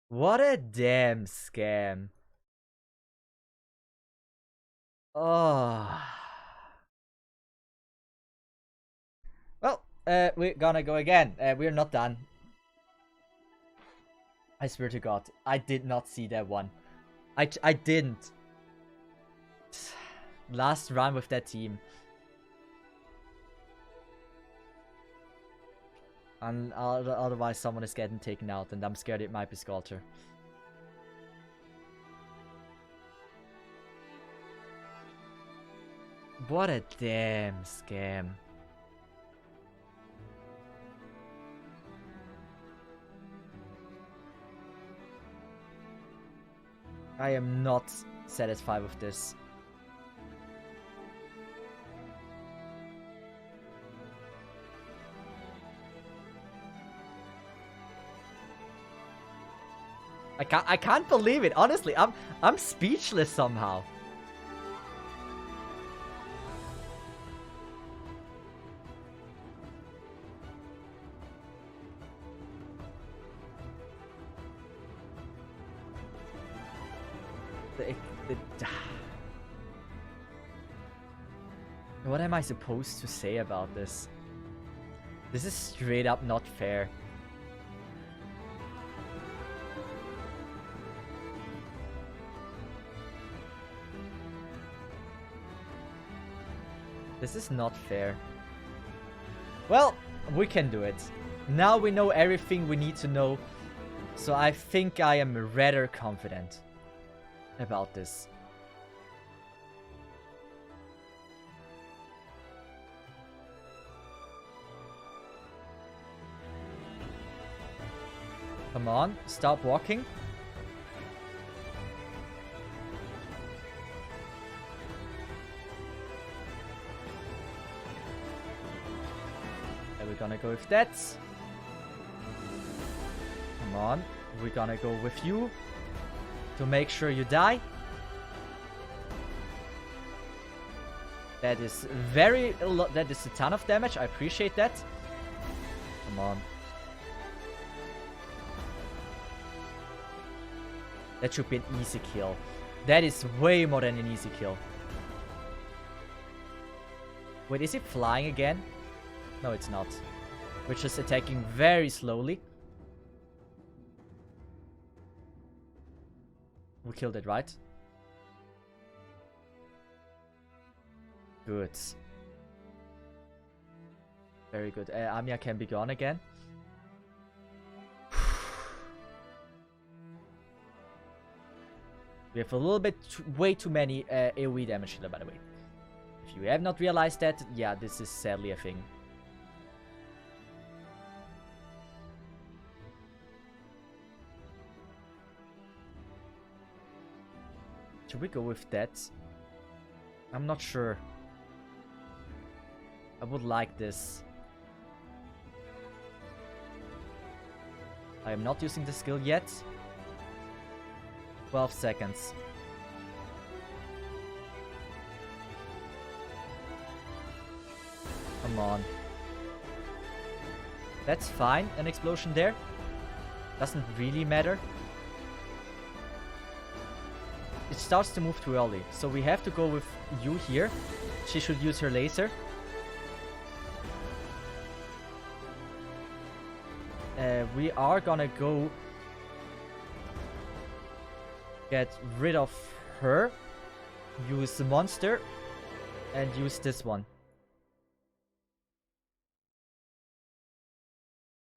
What a damn scam. Oh. Well, we're gonna go again. We're not done. I swear to God, I did not see that one. I didn't. Last run with that team. And otherwise someone is getting taken out, and I'm scared it might be Sculptor. What a damn scam. I am not satisfied with this. I can't believe it. Honestly, I'm speechless somehow. What am I supposed to say about this? This is straight up not fair. This is not fair. Well, we can do it. Now we know everything we need to know. So I think I am rather confident about this. Come on, stop walking. And we're gonna go with that. Come on, we're gonna go with you to make sure you die. That is that is a ton of damage. I appreciate that. Come on. That should be an easy kill. That is way more than an easy kill. Wait, is it flying again? No, it's not. We're just attacking very slowly. We killed it, right? Good. Very good. Amiya can be gone again. We have a little bit, way too many AoE damage healer, by the way. If you have not realized that, yeah, this is sadly a thing. Should we go with that? I'm not sure. I would like this. I am not using the skill yet. 12 seconds. Come on. That's fine. An explosion there. Doesn't really matter. It starts to move too early. So we have to go with you here. She should use her laser. We are gonna go get rid of her, use the monster, and use this one.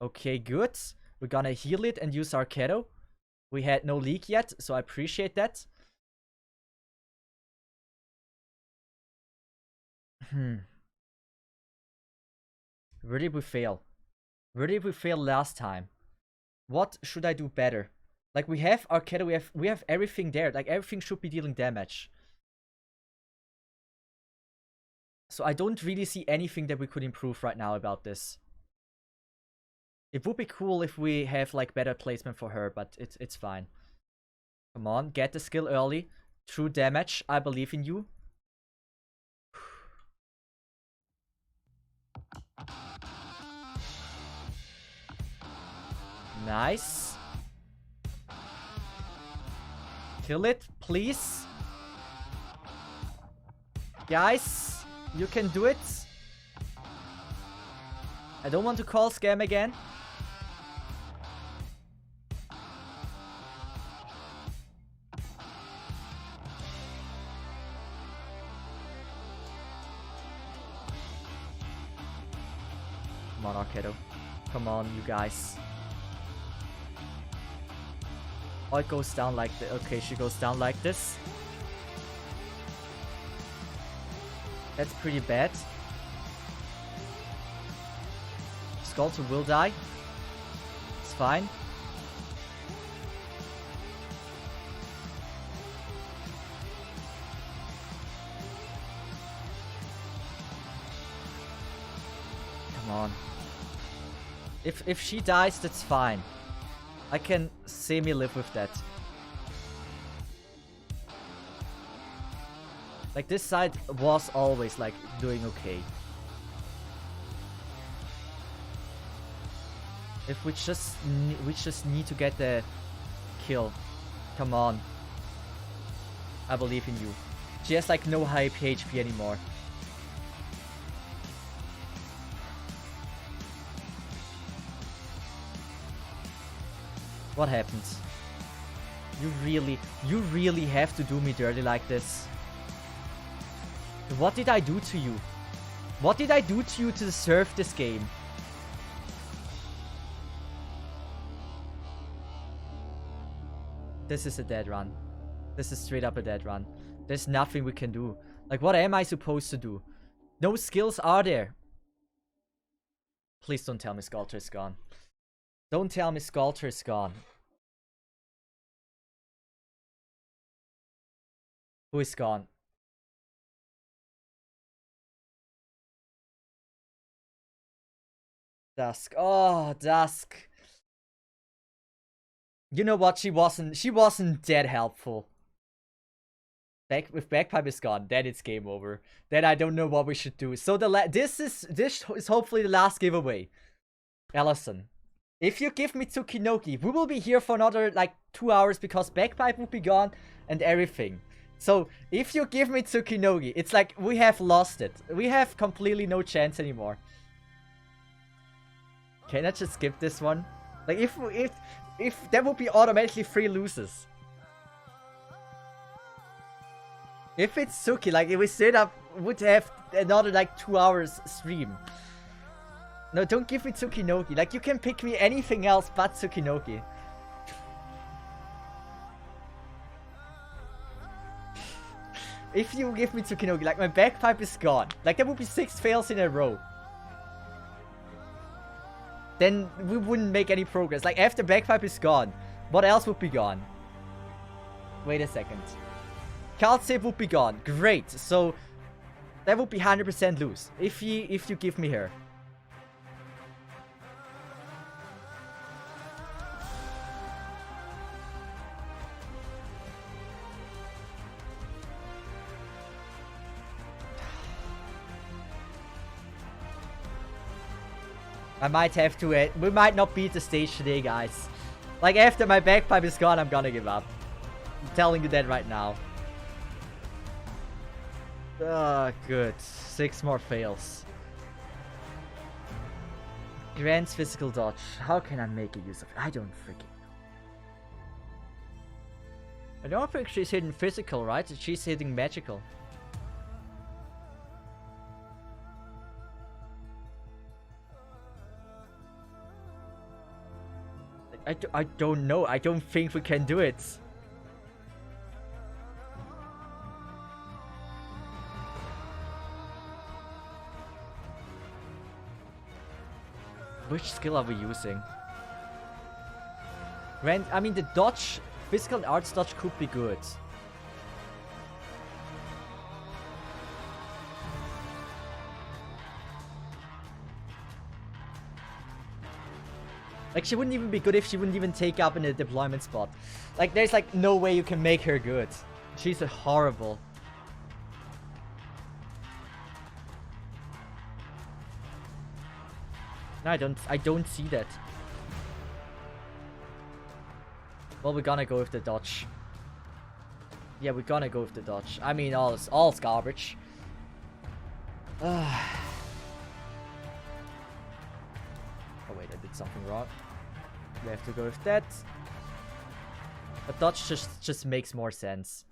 Okay, good. We're gonna heal it and use Arkedo. We had no leak yet, so I appreciate that. Where did we fail? Where did we fail last time? What should I do better? Like, we have Arkedo, we have everything there. Like, everything should be dealing damage. So I don't really see anything that we could improve right now about this. It would be cool if we have, like, better placement for her, but it's fine. Come on, get the skill early. True damage, I believe in you. Nice. Kill it, please. Guys, you can do it. I don't want to call scam again. Come on, Arkedo. Come on, you guys. Oh, it goes down like this. Okay, she goes down like this. That's pretty bad. Skulltula will die. It's fine. Come on. If she dies, that's fine. I can semi-live with that. Like, this side was always, like, doing okay. If we just need to get the kill. Come on. I believe in you. She has like no high HP anymore. What happened? You really have to do me dirty like this. What did I do to you? What did I do to you to deserve this game? This is a dead run. This is straight up a dead run. There's nothing we can do. Like, what am I supposed to do? No skills are there. Please don't tell me Sculptor is gone. Don't tell me Sculptor is gone. Who is gone? Dusk. Oh, Dusk. You know what? She wasn't that helpful. If Bagpipe is gone, then it's game over. Then I don't know what we should do. So this is hopefully the last giveaway. Allison, if you give me Tsukinoki, we will be here for another like 2 hours because Bagpipe will be gone and everything. So if you give me Tsukinogi, it's like we have lost it. We have completely no chance anymore. Can I just skip this one? Like if that would be automatically 3 losers. If it's Tsuki, like if we straight up would have another like 2 hours stream. No, don't give me Tsukinoki. Like you can pick me anything else but Tsukinoki. If you give me Tsukinoki, like my Bagpipe is gone. Like there would be 6 fails in a row. Then we wouldn't make any progress. Like after Bagpipe is gone, what else would be gone? Wait a second. Kaltsev would be gone. Great. So that would be 100% lose if you give me her. I might have to, we might not beat the stage today, guys. Like, after my Bagpipe is gone, I'm gonna give up. I'm telling you that right now. Good. 6 more fails. Grant's physical dodge. How can I make a use of it? I don't freaking know. I don't think she's hitting physical, right? She's hitting magical. I don't know. I don't think we can do it. Which skill are we using? I mean, the dodge, physical and arts dodge could be good. Like, she wouldn't even be good if she wouldn't even take up in a deployment spot. Like, there's like no way you can make her good. She's horrible. No, I don't see that. Well, we're gonna go with the dodge. Yeah, we're gonna go with the dodge. I mean, all's garbage. Oh wait, I did something wrong. We have to go with that. But dodge just makes more sense.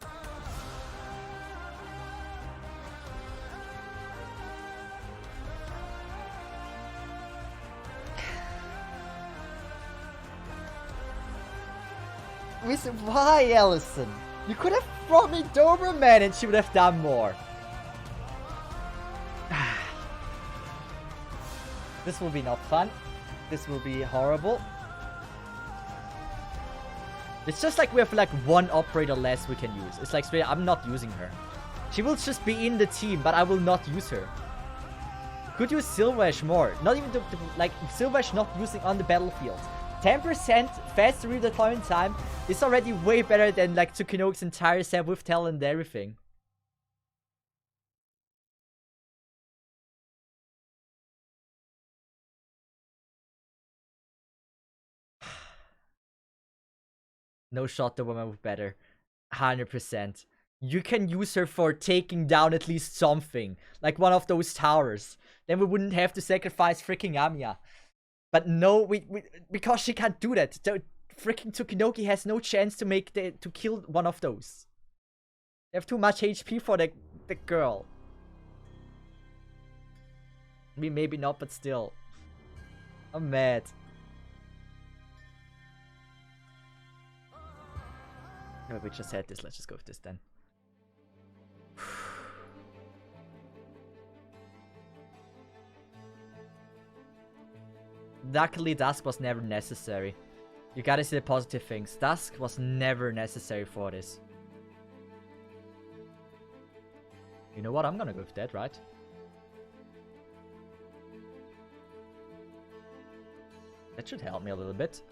Why, Allison? You could have brought me Doberman and she would have done more. This will be not fun. This will be horrible. It's just like we have like one operator less we can use. It's like straight I'm not using her. She will just be in the team, but I will not use her. Could use Sylvash more. Not even like Sylvash not using on the battlefield. 10% faster redeployment time is already way better than like Tsukinoki's entire set with talent and everything. No shot the woman with better. 100%. you can use her for taking down at least something. Like one of those towers. Then we wouldn't have to sacrifice freaking Amiya. But no, because she can't do that. The freaking Tsukinoki has no chance to kill one of those. They have too much HP for the girl. I mean, maybe not, but still. I'm mad. No, we just had this. Let's just go with this then. Luckily, Dusk was never necessary. You gotta see the positive things. Dusk was never necessary for this. You know what? I'm gonna go with that, right? That should help me a little bit.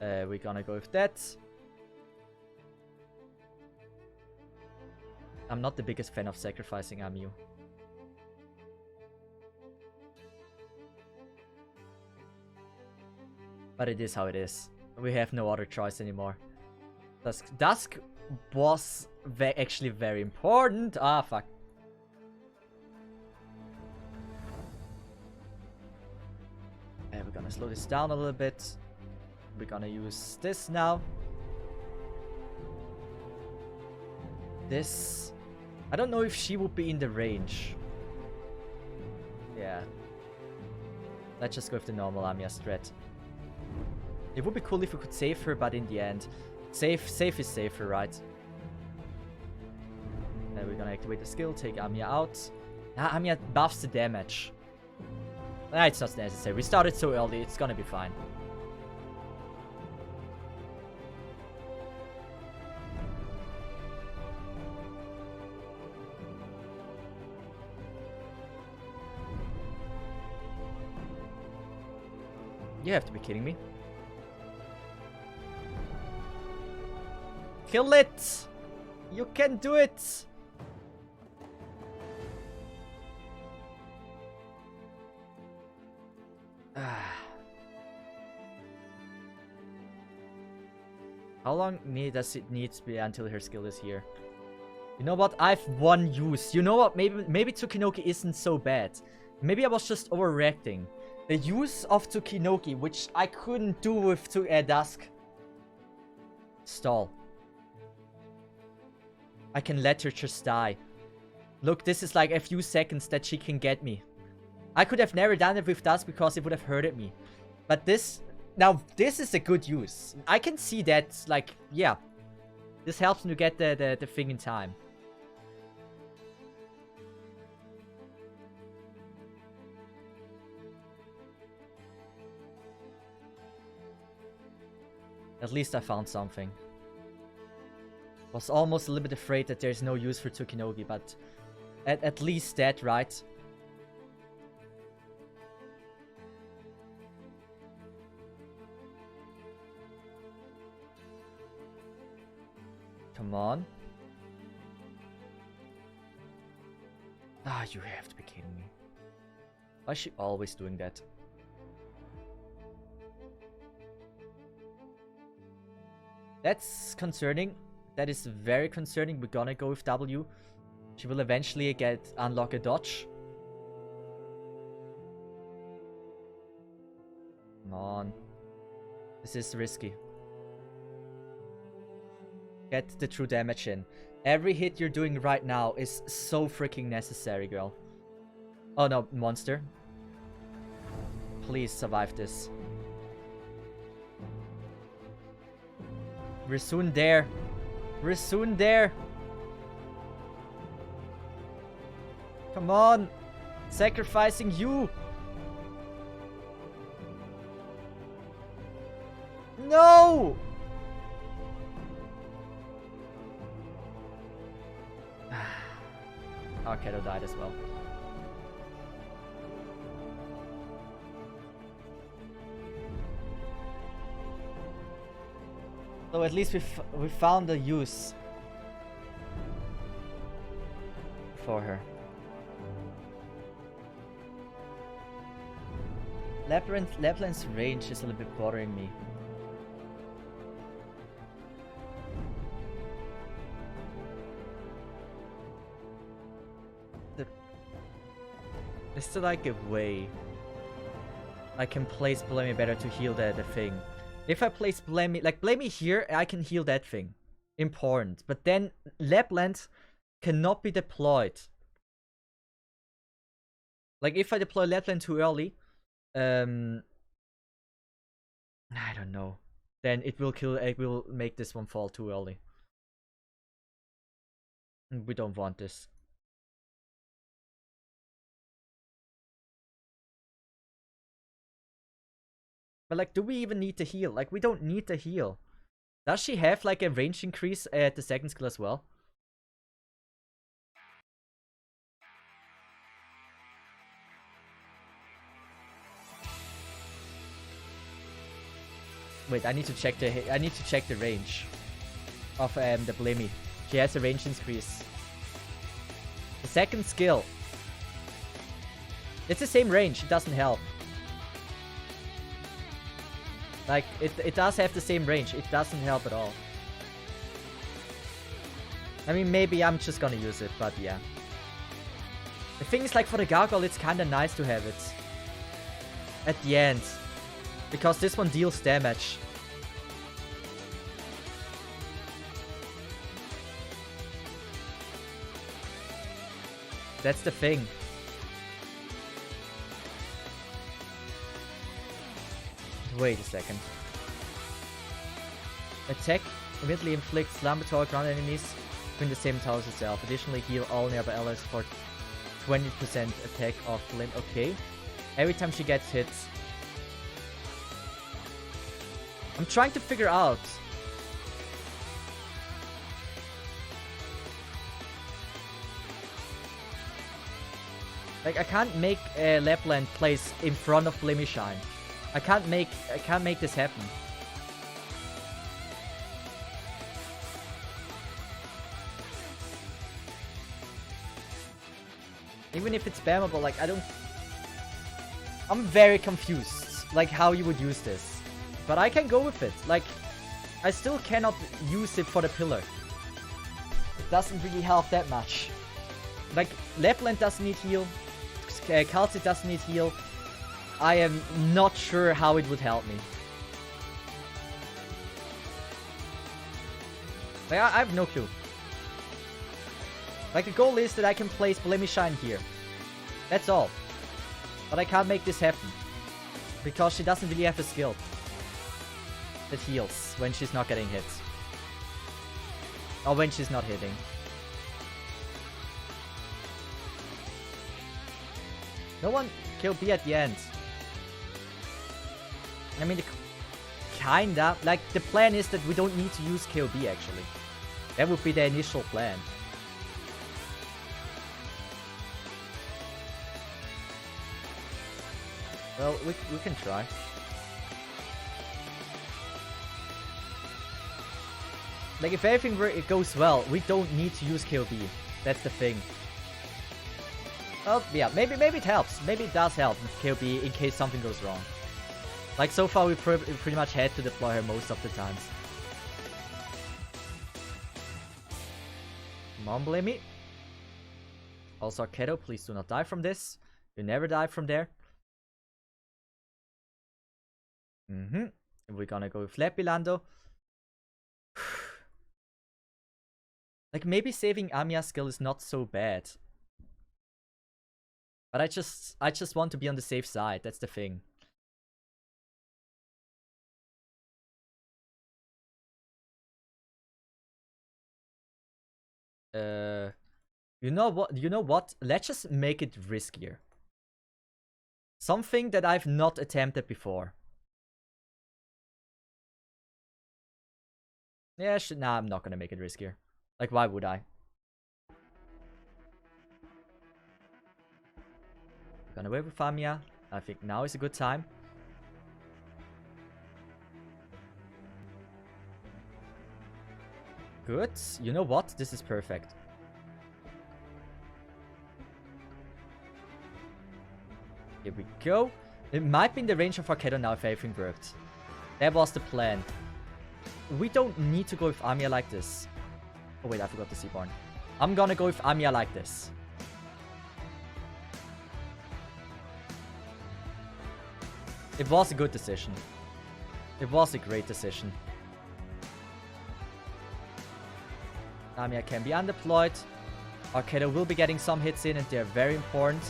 We're gonna go with that. I'm not the biggest fan of sacrificing Amiyu. But it is how it is. We have no other choice anymore. Dusk was actually very important. Ah, fuck. And we're gonna slow this down a little bit. We're gonna use this now. This... I don't know if she would be in the range. Yeah. Let's just go with the normal Amiya strat. It would be cool if we could save her, but in the end, safe is safer, right? And we're gonna activate the skill, take Amiya out. Ah, Amiya buffs the damage. Nah, it's not necessary. We started so early, it's gonna be fine. You have to be kidding me. Kill it! You can do it! How long does it need to be until her skill is here? You know what? I've one use. You know what? Maybe Tsukinoki isn't so bad. Maybe I was just overreacting. The use of Tsukinoki, which I couldn't do with Dusk. Stall. I can let her just die. Look, this is like a few seconds that she can get me. I could have never done it with Dusk because it would have hurted me. But this... Now, this is a good use. I can see that, like, yeah. This helps me to get the thing in time. At least I found something. Was almost a little bit afraid that there's no use for Tsukinoki, but at least that, right? Come on. Ah, you have to be kidding me. Why is she always doing that? That's concerning. That is very concerning. We're gonna go with W. She will eventually unlock a dodge. Come on. This is risky. Get the true damage in. Every hit you're doing right now is so freaking necessary, girl. Oh no, monster. Please survive this. We're soon there. We're soon there. Come on. Sacrificing you. No! Arcado died as well. So at least we found a use for her. Lapland's range is a little bit bothering me. Is there like a way I can place Blamey better to heal the thing? If I place Blamey, like Blamey here, I can heal that thing. Important. But then Lapland cannot be deployed. Like if I deploy Lapland too early, I don't know. Then it will make this one fall too early. And we don't want this. But like, do we even need to heal? Like, we don't need to heal. Does she have like a range increase at the second skill as well? Wait, I need to check the range of the Blamey. She has a range increase. The second skill. It's the same range, it doesn't help. Like, it does have the same range, it doesn't help at all. I mean, maybe I'm just gonna use it, but yeah. The thing is, like, for the Gargoyle, it's kinda nice to have it at the end. Because this one deals damage. That's the thing. Wait a second. Attack immediately inflicts Lambertor ground enemies within the same towers itself. Additionally, heal all nearby allies for 20% attack of Flint. Okay. Every time she gets hit. I'm trying to figure out. Like, I can't make Lapland place in front of Blamey Shine. I can't make this happen. Even if it's spammable, like, I'm very confused, like, how you would use this. But I can go with it. Like, I still cannot use it for the pillar. It doesn't really help that much. Like, Lapland doesn't need heal. Kal'tsit doesn't need heal. I am not sure how it would help me. Like, I have no clue. Like, the goal is that I can place Blamey Shine here. That's all. But I can't make this happen. Because she doesn't really have a skill that heals when she's not getting hit. Or when she's not hitting. No one killed B at the end. I mean, kinda. Like, the plan is that we don't need to use KOB, actually. That would be the initial plan. Well, we can try. Like, if everything it goes well, we don't need to use KOB. That's the thing. Well, yeah, maybe it helps. Maybe it does help with KOB in case something goes wrong. Like, so far we pretty much had to deploy her most of the times. Come on, Blamey. Also, Keto, please do not die from this. You never die from there. We're gonna go with Lepilando. Like, maybe saving Amiya's skill is not so bad. But I just want to be on the safe side. That's the thing. You know what? Let's just make it riskier. Something that I've not attempted before. Yeah, nah, I'm not gonna make it riskier. Like, why would I? Gonna wait with Amiya. I think now is a good time. Good. You know what? This is perfect. Here we go. It might be in the range of Arcado now if everything worked. That was the plan. We don't need to go with Amiya like this. Oh wait, I forgot the Seaborn. I'm gonna go with Amiya like this. It was a good decision. It was a great decision. Lamia can be undeployed. Arcado will be getting some hits in, and they're very important.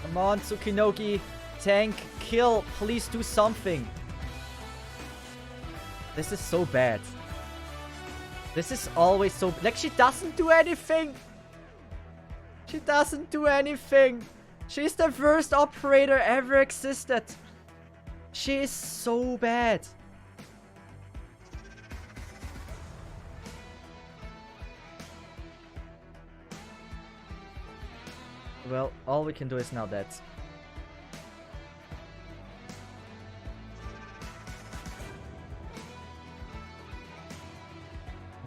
Come on, Tsukinogi. Tank, kill. Please do something. This is so bad. This is always so... Like, she doesn't do anything. She doesn't do anything. She's the worst operator ever existed. She is so bad. Well, all we can do is now that.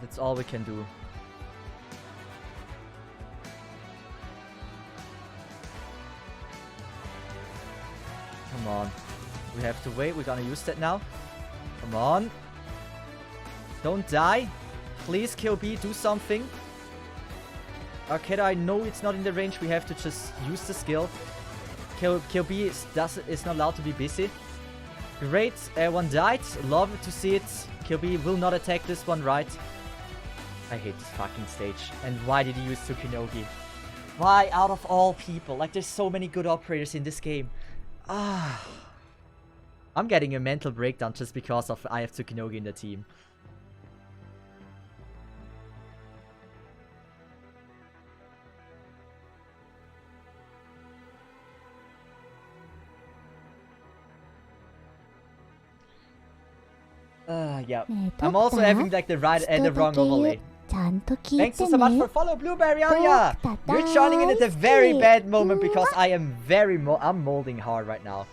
That's all we can do. Come on. We have to wait. We're gonna use that now. Come on. Don't die. Please, KOB, do something. Arcada, I know it's not in the range. We have to just use the skill. KOB is not allowed to be busy. Great. One died. Love to see it. KOB will not attack this one, right? I hate this fucking stage. And why did he use Tsukinogi? Why, out of all people? Like, there's so many good operators in this game. Ah. I'm getting a mental breakdown just because of I have Tsukinogi in the team. Yeah. I'm also having like the right and the wrong overlay. Thanks so much for follow, Blueberry Anya. You're joining in at a very bad moment because I am I'm molding hard right now.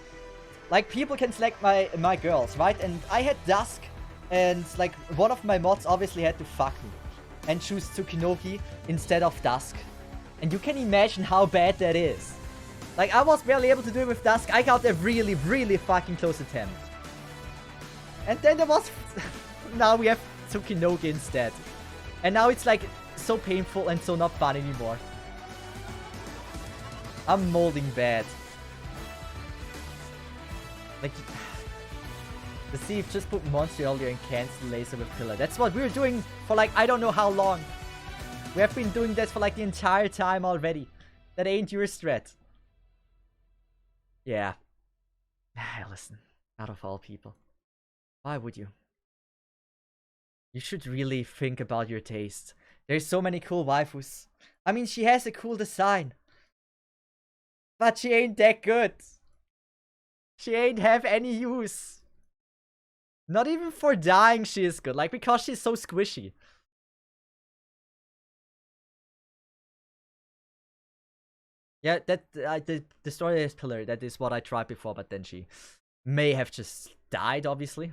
Like, people can select my girls, right? And I had Dusk, and like one of my mods obviously had to fuck me and choose Tsukinogi instead of Dusk. And you can imagine how bad that is. Like, I was barely able to do it with Dusk. I got a really, really fucking close attempt. And then there was... now we have Tsukinogi instead. And now it's like so painful and so not fun anymore. I'm molding bad. Like... the Thief just put Monster earlier and cancel Laser with Pillar. That's what we were doing for like I don't know how long. We have been doing that for like the entire time already. That ain't your strat. Yeah. Listen. Out of all people. Why would you? You should really think about your taste. There's so many cool waifus. I mean, she has a cool design. But she ain't that good. She ain't have any use. Not even for dying she is good. Like, because she's so squishy. Yeah, that the story is Pillar. That is what I tried before, but then she may have just died, obviously.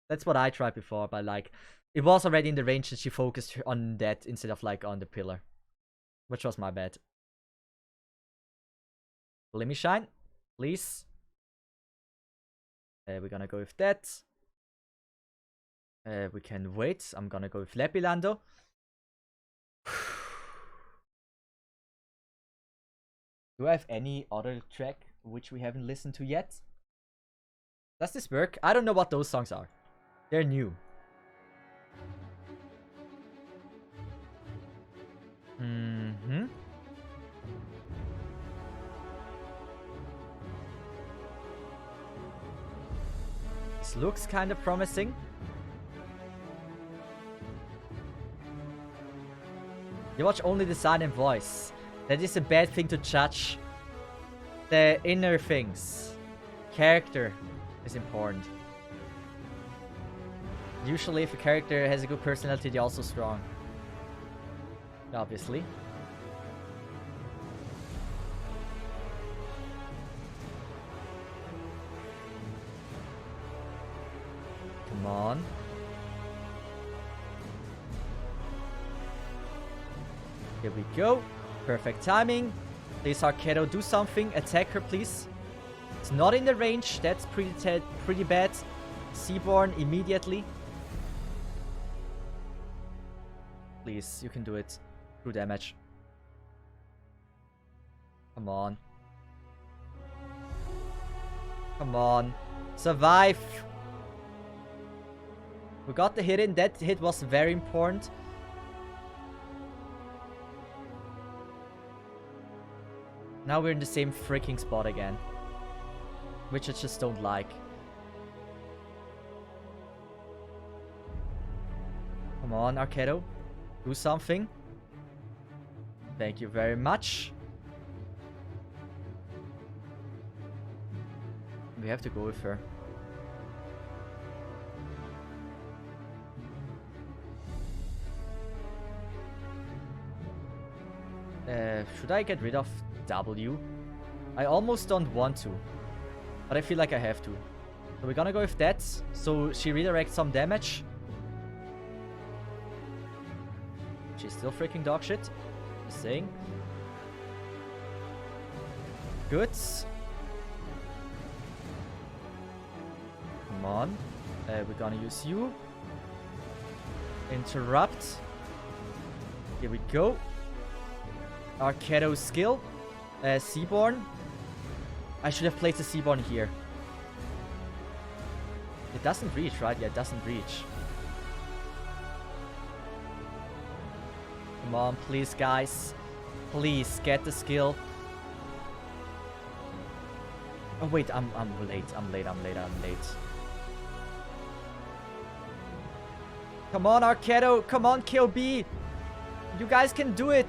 That's what I tried before, but like, it was already in the range that she focused on that instead of like on the Pillar. Which was my bad. Let me shine, please. We're gonna go with that. We can wait. I'm gonna go with Lepilando. Do I have any other track which we haven't listened to yet? Does this work? I don't know what those songs are. They're new. This looks kind of promising. You watch only the sound and voice. That is a bad thing to judge. The inner things. Character is important. Usually if a character has a good personality, they're also strong. Obviously. Come on. Here we go. Perfect timing. Please, Arcado, do something. Attack her, please. It's not in the range. That's pretty bad. Seaborn immediately. Please, you can do it. True damage. Come on. Come on. Survive. We got the hit in. That hit was very important. Now we're in the same freaking spot again. Which I just don't like. Come on, Arkedo. Do something. Thank you very much. We have to go with her. Should I get rid of W? I almost don't want to. But I feel like I have to. So we're gonna go with that. So she redirects some damage. She's still freaking dog shit. Just saying. Good. Come on. We're gonna use you. Interrupt. Here we go. Arkedo skill. Seaborn. I should have placed the Seaborn here. It doesn't reach, right? Yeah, it doesn't reach. Come on, please, guys. Please, get the skill. Oh, wait, I'm late. I'm late. Come on, Arkedo. Come on, KOB. You guys can do it.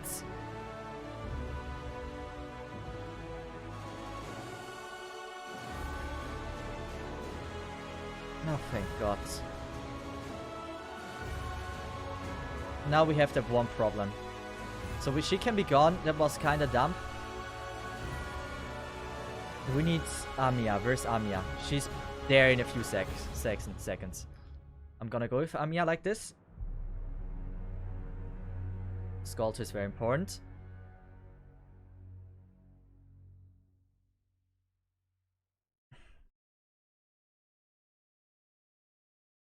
Oh, thank God. Now we have that one problem. So she can be gone. That was kind of dumb. We need Amiya. Where's Amiya? She's there in a few seconds. I'm gonna go with Amiya like this. Scalter is very important.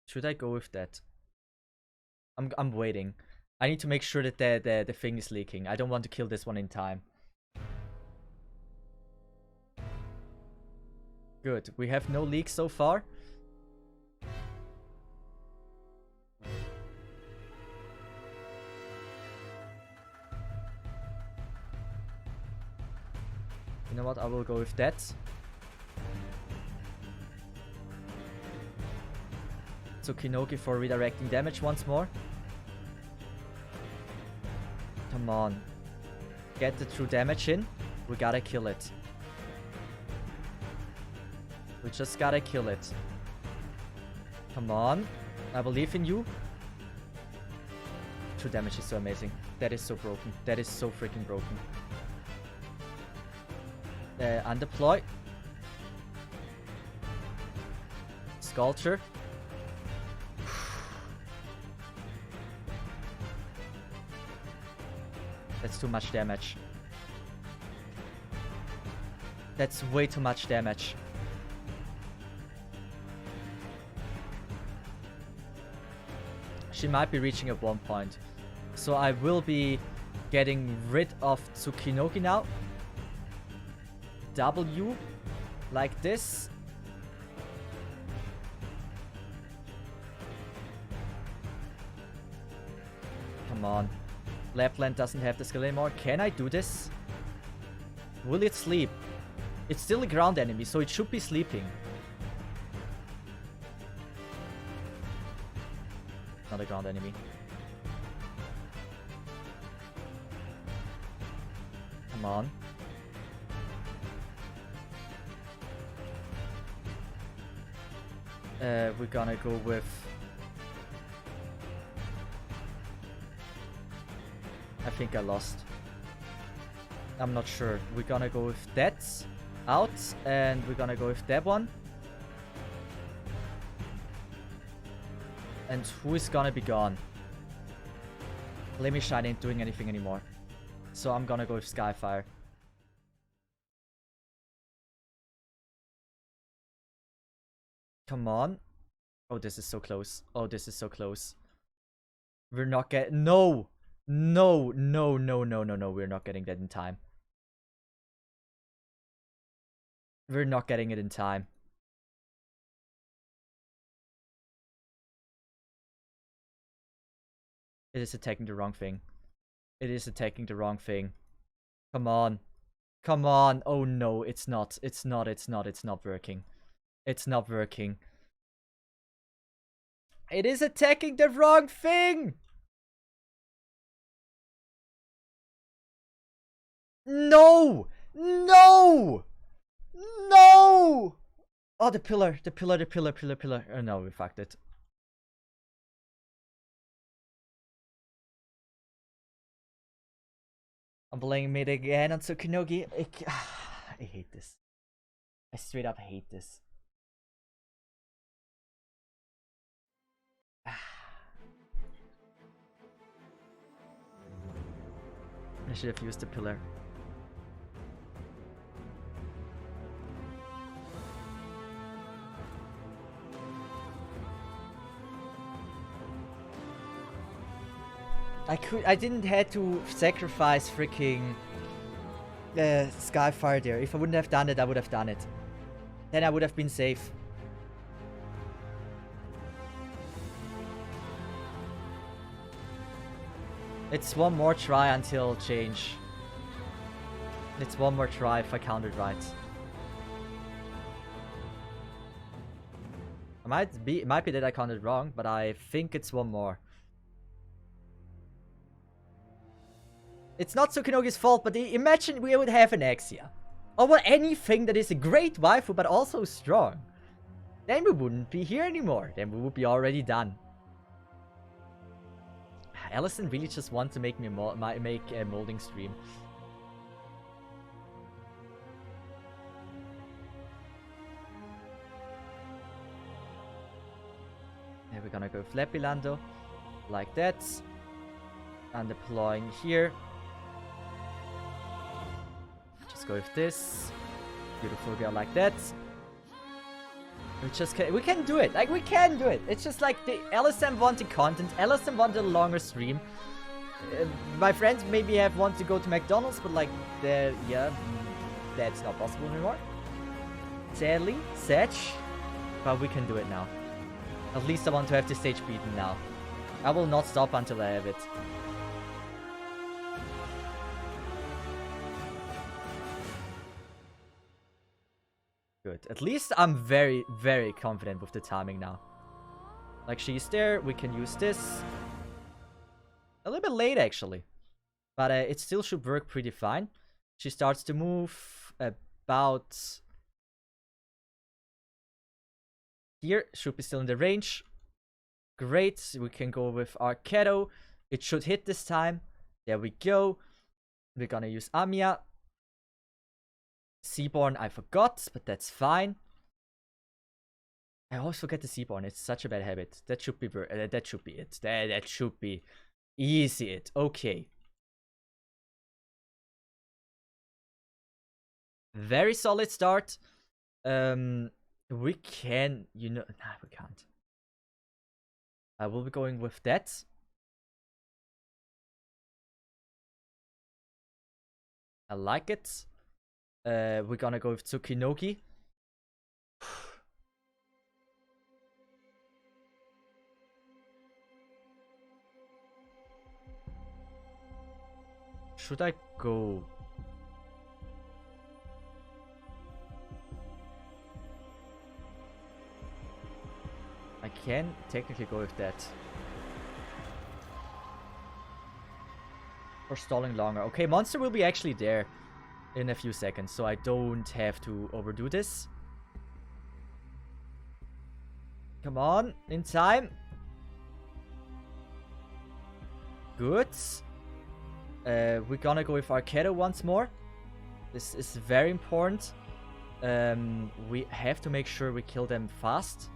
Should I go with that? I'm waiting. I need to make sure that the thing is leaking. I don't want to kill this one in time. Good. We have no leaks so far. You know what? I will go with that. Tsukinoki for redirecting damage once more. Come on. Get the true damage in. We gotta kill it. We just gotta kill it. Come on. I believe in you. True damage is so amazing. That is so broken. That is so freaking broken. Undeploy. Sculpture. That's too much damage. That's way too much damage. She might be reaching at one point. So I will be getting rid of Tsukinoki now. W. Like this. Come on. Lapland doesn't have the skill anymore. Can I do this? Will it sleep? It's still a ground enemy, so it should be sleeping. Not a ground enemy. Come on. We're gonna go with... I think I lost. I'm not sure. We're gonna go with that out, and we're gonna go with that one. And who is gonna be gone? Let me Shine ain't doing anything anymore. So I'm gonna go with Skyfire. Come on. Oh, this is so close. Oh, this is so close. We're not getting... No! No, no, no, no, no, no. We're not getting that in time. We're not getting it in time. It is attacking the wrong thing. It is attacking the wrong thing. Come on. Come on. Oh no, it's not. It's not. It's not. It's not working. It's not working. It is attacking the wrong thing! No! No! No! Oh, the pillar. The pillar, the pillar, pillar, pillar. Oh no, we fucked it. I'm playing mid again on Tsukunogi. I hate this. I straight up hate this. I should have used the pillar. I didn't have to sacrifice freaking Skyfire there. If I wouldn't have done it, I would have done it. Then I would have been safe. It's one more try until change. It's one more try if I counted right. It might be that I counted wrong, but I think it's one more. It's not Tsukunogi's fault, but imagine we would have an Exia. Or anything that is a great waifu, but also strong. Then we wouldn't be here anymore. Then we would be already done. Allison really just wants to make me make a molding stream. And we're gonna go Flappylando. Like that. And deploying here. Just go with this. Beautiful girl like that. We can do it. Like, we can do it. It's just like the LSM wanted content. LSM wanted a longer stream. My friends maybe have wanted to go to McDonald's, but like, yeah, that's not possible anymore. Sadly, Sedge. But we can do it now. At least I want to have the stage beaten now. I will not stop until I have it. Good. At least I'm very, very confident with the timing now. Like, she's there. We can use this. A little bit late, actually. But it still should work pretty fine. She starts to move about... Here. Should be still in the range. Great. We can go with our Keto. It should hit this time. There we go. We're gonna use Amiya. Seaborn, I forgot, but that's fine. I always forget the Seaborn. It's such a bad habit. That should be it. That should be easy. It okay. Very solid start. We can, nah, we can't. I will be going with that. I like it. We're gonna go with Tsukunogi. Should I go? I can technically go with that. Or stalling longer. Okay, monster will be actually there in a few seconds, so I don't have to overdo this. Come on, in time. Good. We're gonna go with Arcado once more. This is very important. We have to make sure we kill them fast.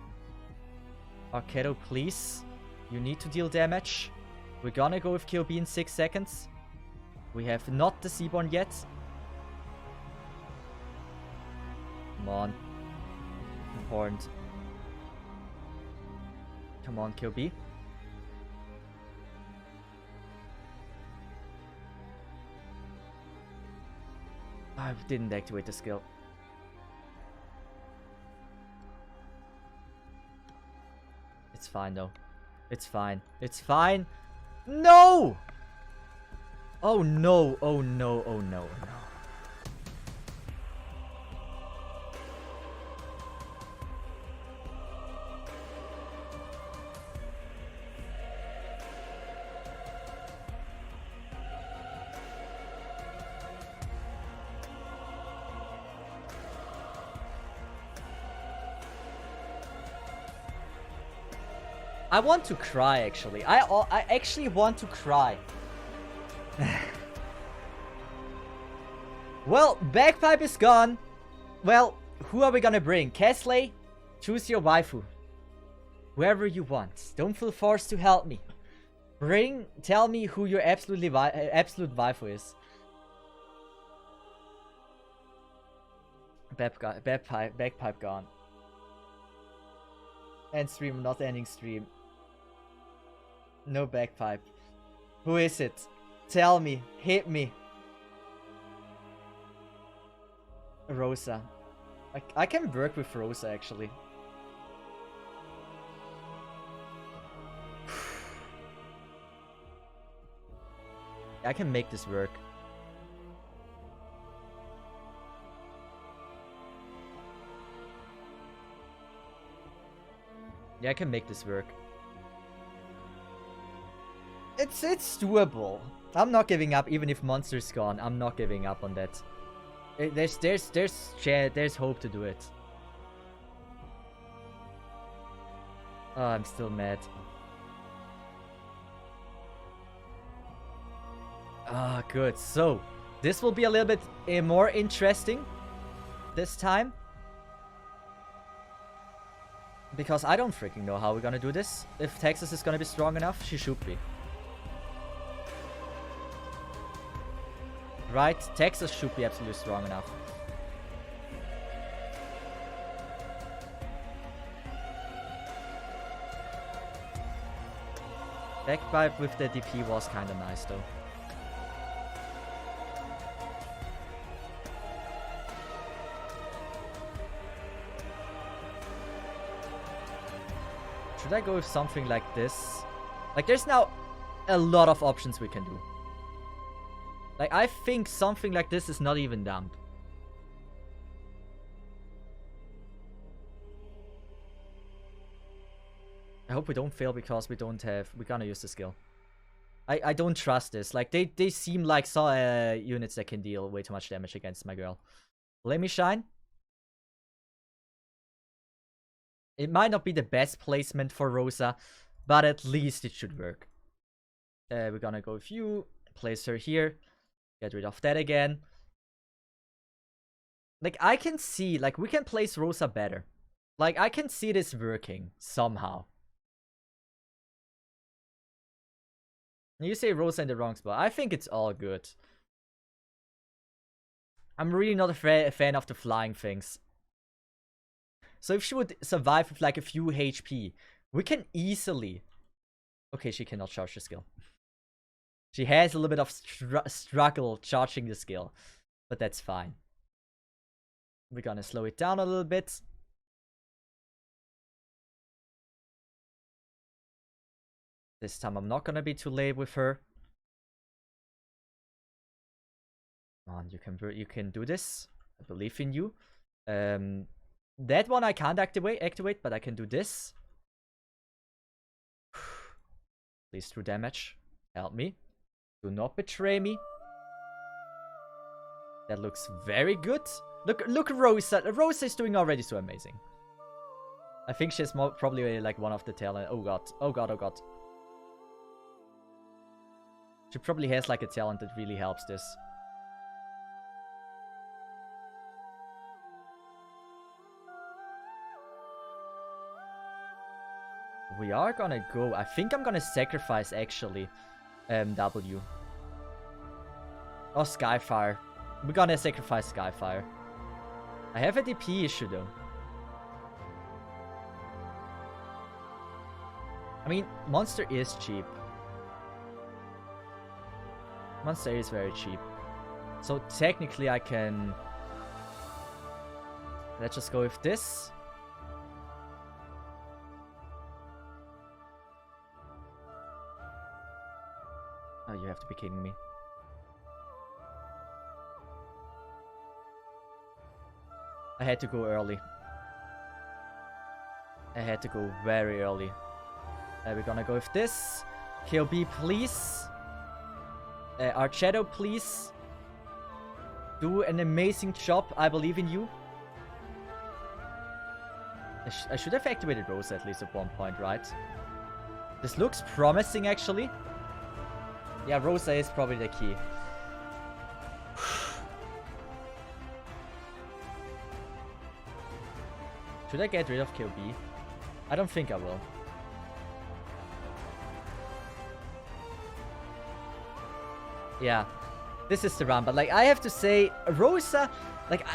Arcado, please. You need to deal damage. We're gonna go with KOB in 6 seconds. We have not the Seaborn yet. Come on. Important. Come on, QB. I didn't activate the skill. It's fine though. It's fine. It's fine. No! Oh no, oh no, oh no, oh no. I want to cry, actually. I actually want to cry. Well, Bagpipe is gone. Well, who are we gonna bring? Kesley? Choose your waifu. Whoever you want. Don't feel forced to help me. Tell me who your absolute waifu is. Bagpipe gone. End stream, not ending stream. No Bagpipe. Who is it? Tell me. Hit me. Rosa. I can work with Rosa, actually. I can make this work. Yeah, I can make this work. It's doable. I'm not giving up, even if Monster's gone. I'm not giving up on that. There's hope to do it. Oh, I'm still mad. Ah, good. So, this will be a little bit more interesting this time. Because I don't freaking know how we're gonna do this. If Texas is gonna be strong enough, she should be. Right? Texas should be absolutely strong enough. Bagpipe with the DP was kinda nice though. Should I go with something like this? Like, there's now a lot of options we can do. Like, I think something like this is not even dumb. I hope we don't fail because we don't have... We're gonna use the skill. I don't trust this. Like, they seem like units that can deal way too much damage against my girl. Let me shine. It might not be the best placement for Rosa, but at least it should work. We're gonna go with you. Place her here. Get rid of that again. Like, I can see... Like, we can place Rosa better. Like, I can see this working somehow. You say Rosa in the wrong spot. I think it's all good. I'm really not a fan of the flying things. So if she would survive with like a few HP, we can easily... Okay, she cannot charge the skill. She has a little bit of struggle charging the skill. But that's fine. We're gonna slow it down a little bit. This time I'm not gonna be too late with her. Come on, you can do this. I believe in you. That one I can't activate, but I can do this. Please do damage. Help me. Do not betray me. That looks very good. Look at Rosa. Rosa is doing already so amazing. I think she's probably like one of the talent. Oh god. Oh god, oh god. She probably has like a talent that really helps this. We are gonna go. I think I'm gonna sacrifice actually W. Or Skyfire. We're gonna sacrifice Skyfire. I have a DP issue though. I mean, Monster is cheap. Monster is very cheap. So technically I can... Let's just go with this. Oh, you have to be kidding me. I had to go early. I had to go very early. We're gonna go with this. KOB, please. Archetto, please. Do an amazing job. I believe in you. I should have activated Rosa at least at one point, right? This looks promising, actually. Yeah, Rosa is probably the key. Should I get rid of KOB? I don't think I will. Yeah, this is the run, but like I have to say, Rosa, like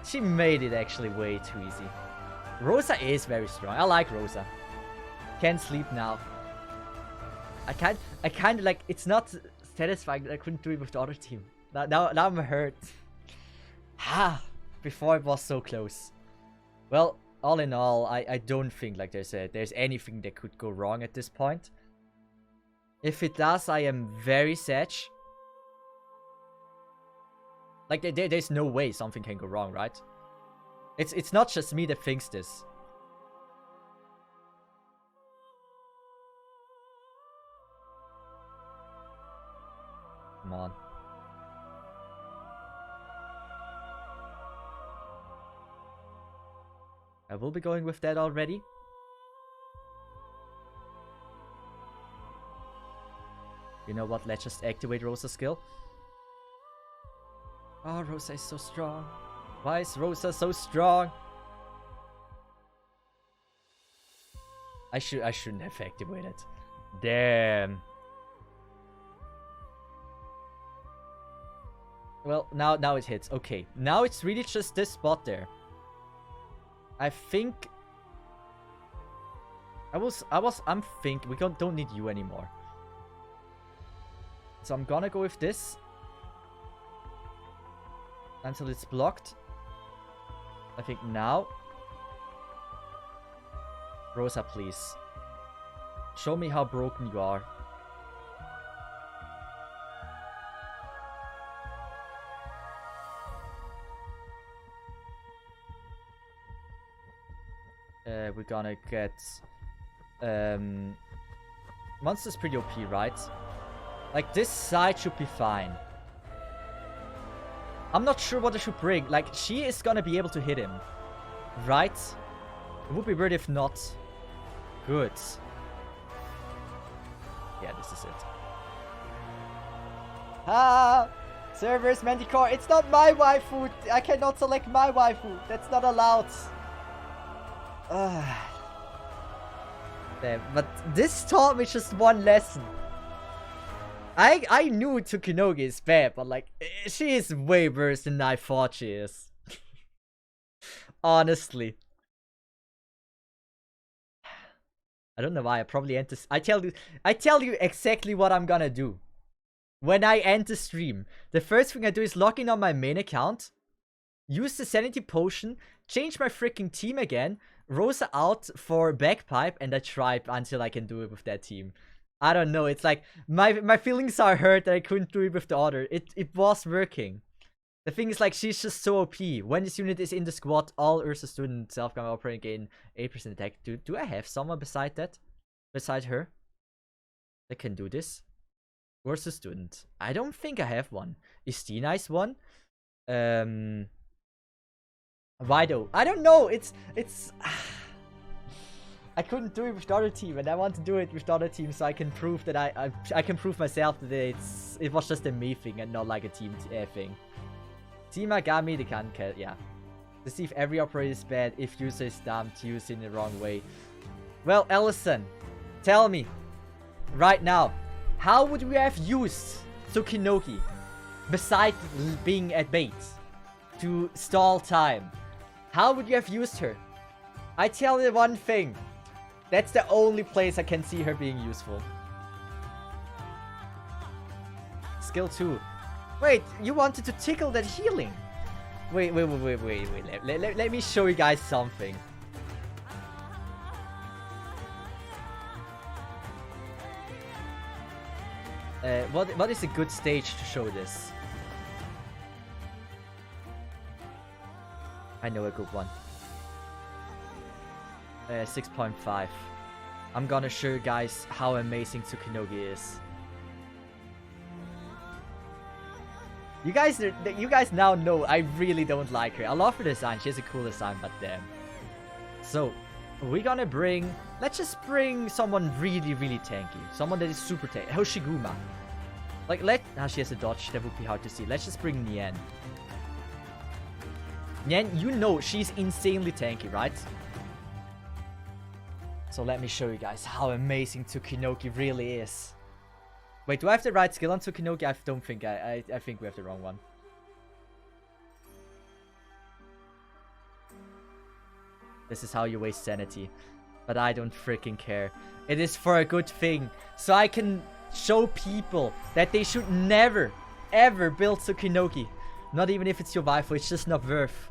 she made it actually way too easy. Rosa is very strong. I like Rosa. Can't sleep now. I kind of like, it's not satisfying that I couldn't do it with the other team. Now I'm hurt. Ha! Before it was so close. Well, all in all, I don't think like there's anything that could go wrong at this point. If it does, I am very sad. Like there's no way something can go wrong, right? It's not just me that thinks this. Come on. I will be going with that already. You know what? Let's just activate Rosa's skill. Oh, Rosa is so strong. Why is Rosa so strong? I shouldn't have activated. Damn. Well, now it hits. Okay. Now it's really just this spot there. I think I'm thinking we don't need you anymore. So I'm gonna go with this until it's blocked. I think now. Rosa, please. Show me how broken you are. We're gonna get... Monster's pretty OP, right? Like, this side should be fine. I'm not sure what I should bring. Like, she is gonna be able to hit him. Right? It would be weird if not. Good. Yeah, this is it. Ah! Servers, Manticore, it's not my waifu! I cannot select my waifu! That's not allowed! Damn, but this taught me just one lesson. I knew Tsukunogi is bad, but like, she is way worse than I thought she is. Honestly. I don't know why, I probably enter... I tell you exactly what I'm gonna do. When I end the stream, the first thing I do is log in on my main account, use the sanity potion, change my freaking team again, Rosa out for Bagpipe, and I try until I can do it with that team. I don't know, it's like, my feelings are hurt that I couldn't do it with the other. It was working. The thing is, like, she's just so OP. When this unit is in the squad, all Ursa student self-gun operating gain 8% attack. Do I have someone beside that? Beside her? That can do this? Ursa student. I don't think I have one. Is D-Nice one? Why though? I don't know. It's I couldn't do it with the other team, and I want to do it with the other team so I can prove that I can prove myself that it was just a me thing and not like a team thing. Team Agami, they can't kill. Yeah. To see if every operator is bad, if user is dumb, to use it in the wrong way. Well, Ellison, tell me right now, how would we have used Tsukinogi besides being at bait to stall time? How would you have used her? I tell you one thing. That's the only place I can see her being useful. Skill 2. Wait, you wanted to tickle that healing. Wait. Let me show you guys something. What is a good stage to show this? I know a good one. 6.5. I'm gonna show you guys how amazing Tsukunogi is. You guys now know I really don't like her. I love her design. She has a cool design, but damn. So, we're gonna bring... Let's just bring someone really, really tanky. Someone that is super tanky. Hoshiguma. Like, she has a dodge. That would be hard to see. Let's just bring Nien. Nien, you know she's insanely tanky, right? So let me show you guys how amazing Tsukunogi really is. Wait, do I have the right skill on Tsukunogi? I don't think I think we have the wrong one. This is how you waste sanity. But I don't freaking care. It is for a good thing. So I can show people that they should never, ever build Tsukunogi. Not even if it's your waifu, it's just not worth.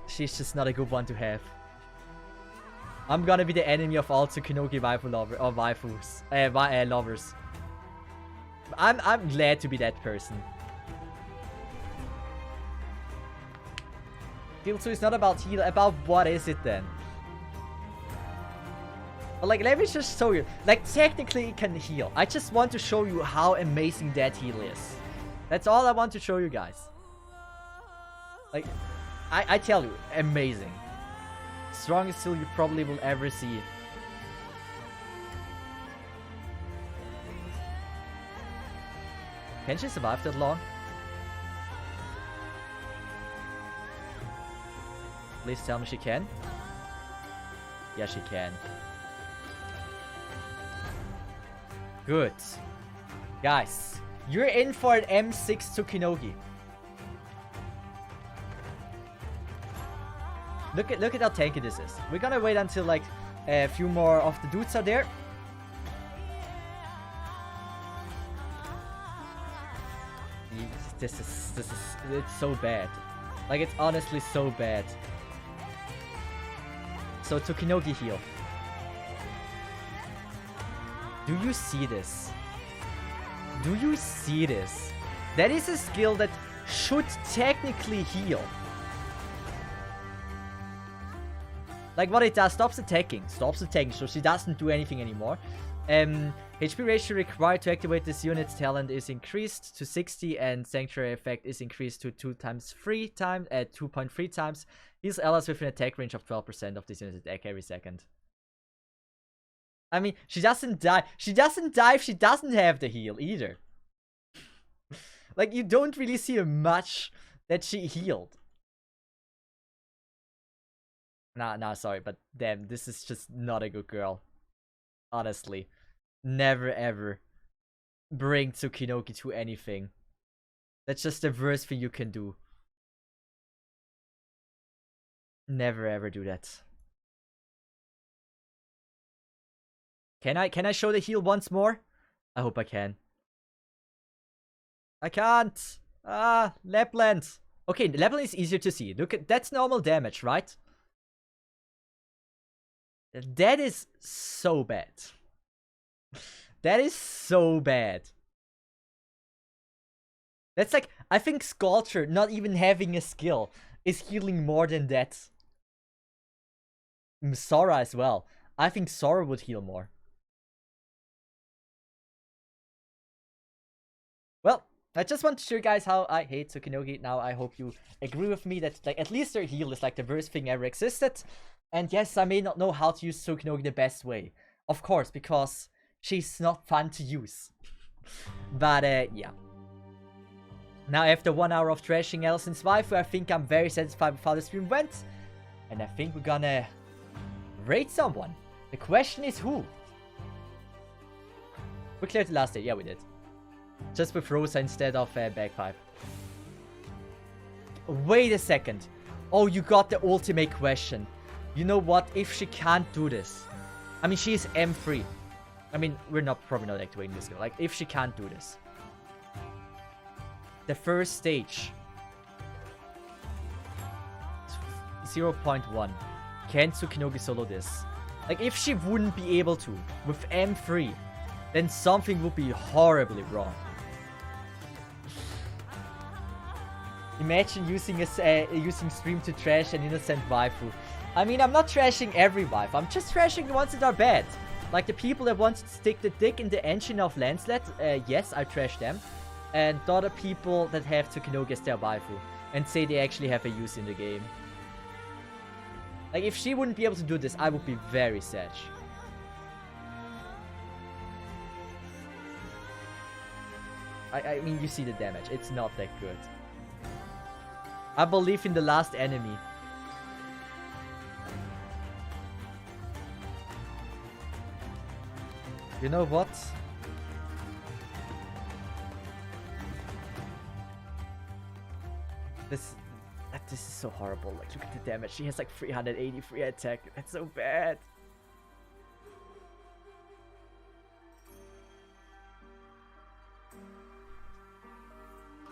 She's just not a good one to have. I'm gonna be the enemy of all Tsukunogi waifu waifus. Lovers. I'm glad to be that person. Heal 2 is not about heal, about what is it then? But like, let me just show you. Like, technically it can heal. I just want to show you how amazing that heal is. That's all I want to show you guys. Like, I tell you, amazing. Strongest heal you probably will ever see. Can she survive that long? Please tell me she can. Yeah, she can. Good. Guys, you're in for an M6 Tsukunogi. Look at how tanky this is. We're gonna wait until like a few more of the dudes are there. This is it's so bad. Like, it's honestly so bad. So Tsukunogi heal. Do you see this? Do you see this? That is a skill that should technically heal. Like, what it does, stops attacking, so she doesn't do anything anymore. HP ratio required to activate this unit's talent is increased to 60, and Sanctuary effect is increased to 2.3 times. Heals allies with an attack range of 12% of this unit's attack every second. I mean, she doesn't die. She doesn't die if she doesn't have the heal either. Like, you don't really see much that she healed. Nah, sorry, but damn, this is just not a good girl. Honestly. Never ever bring Tsukunogi to anything. That's just the worst thing you can do. Never ever do that. Can I show the heal once more? I hope I can. I can't. Lapland. Okay, Lapland is easier to see. Look at that's normal damage, right? That is so bad. That is so bad. That's like, I think Sculpture, not even having a skill, is healing more than that. Sora as well. I think Sora would heal more. Well, I just want to show you guys how I hate Tsukunogi. Now I hope you agree with me that, like, at least their heal is like the worst thing ever existed. And yes, I may not know how to use Tsukunogi the best way. Of course, because she's not fun to use. But yeah. Now after 1 hour of trashing Allison's waifu, I think I'm very satisfied with how the stream went. And I think we're gonna raid someone. The question is who? We cleared the last day. Yeah, we did. Just with Rosa instead of Bagpipe. Wait a second. Oh, you got the ultimate question. You know what? If she can't do this, I mean, she's M3. I mean, we're probably not activating this skill. Like, if she can't do this. The first stage. 0.1. Can Tsukinogi solo this? Like, if she wouldn't be able to with M3, then something would be horribly wrong. Imagine using stream to trash an innocent waifu. I mean, I'm not trashing every waifu. I'm just trashing the ones that are bad. Like the people that want to stick the dick in the engine of Lancelot. Yes, I trash them. And the other people that have Tsukinogi as their waifu and say they actually have a use in the game. Like, if she wouldn't be able to do this, I would be very sad. I mean, you see the damage. It's not that good. I believe in the last enemy. You know what? This is so horrible. Like, look at the damage. She has like 383 attack. That's so bad.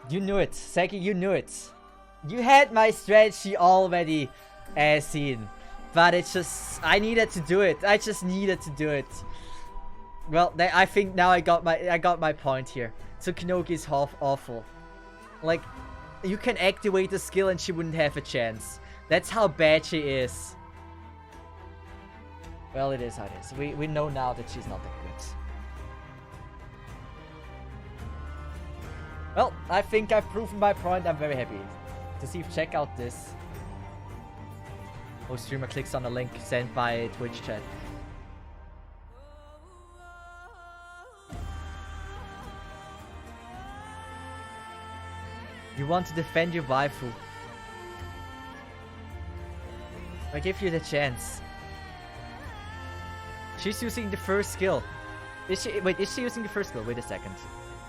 You knew it. Saki, you knew it. You had my strategy already seen. But it's just... I needed to do it. I just needed to do it. Well, I think now I got my point here. Tsukinogi is half awful. Like... You can activate the skill and she wouldn't have a chance. That's how bad she is. Well, it is how it is. We know now that she's not that good. Well, I think I've proven my point. I'm very happy to see. Check out this. Oh, streamer clicks on the link sent by Twitch chat. You want to defend your waifu. I give you the chance. She's using the first skill. Is she using the first skill? Wait a second.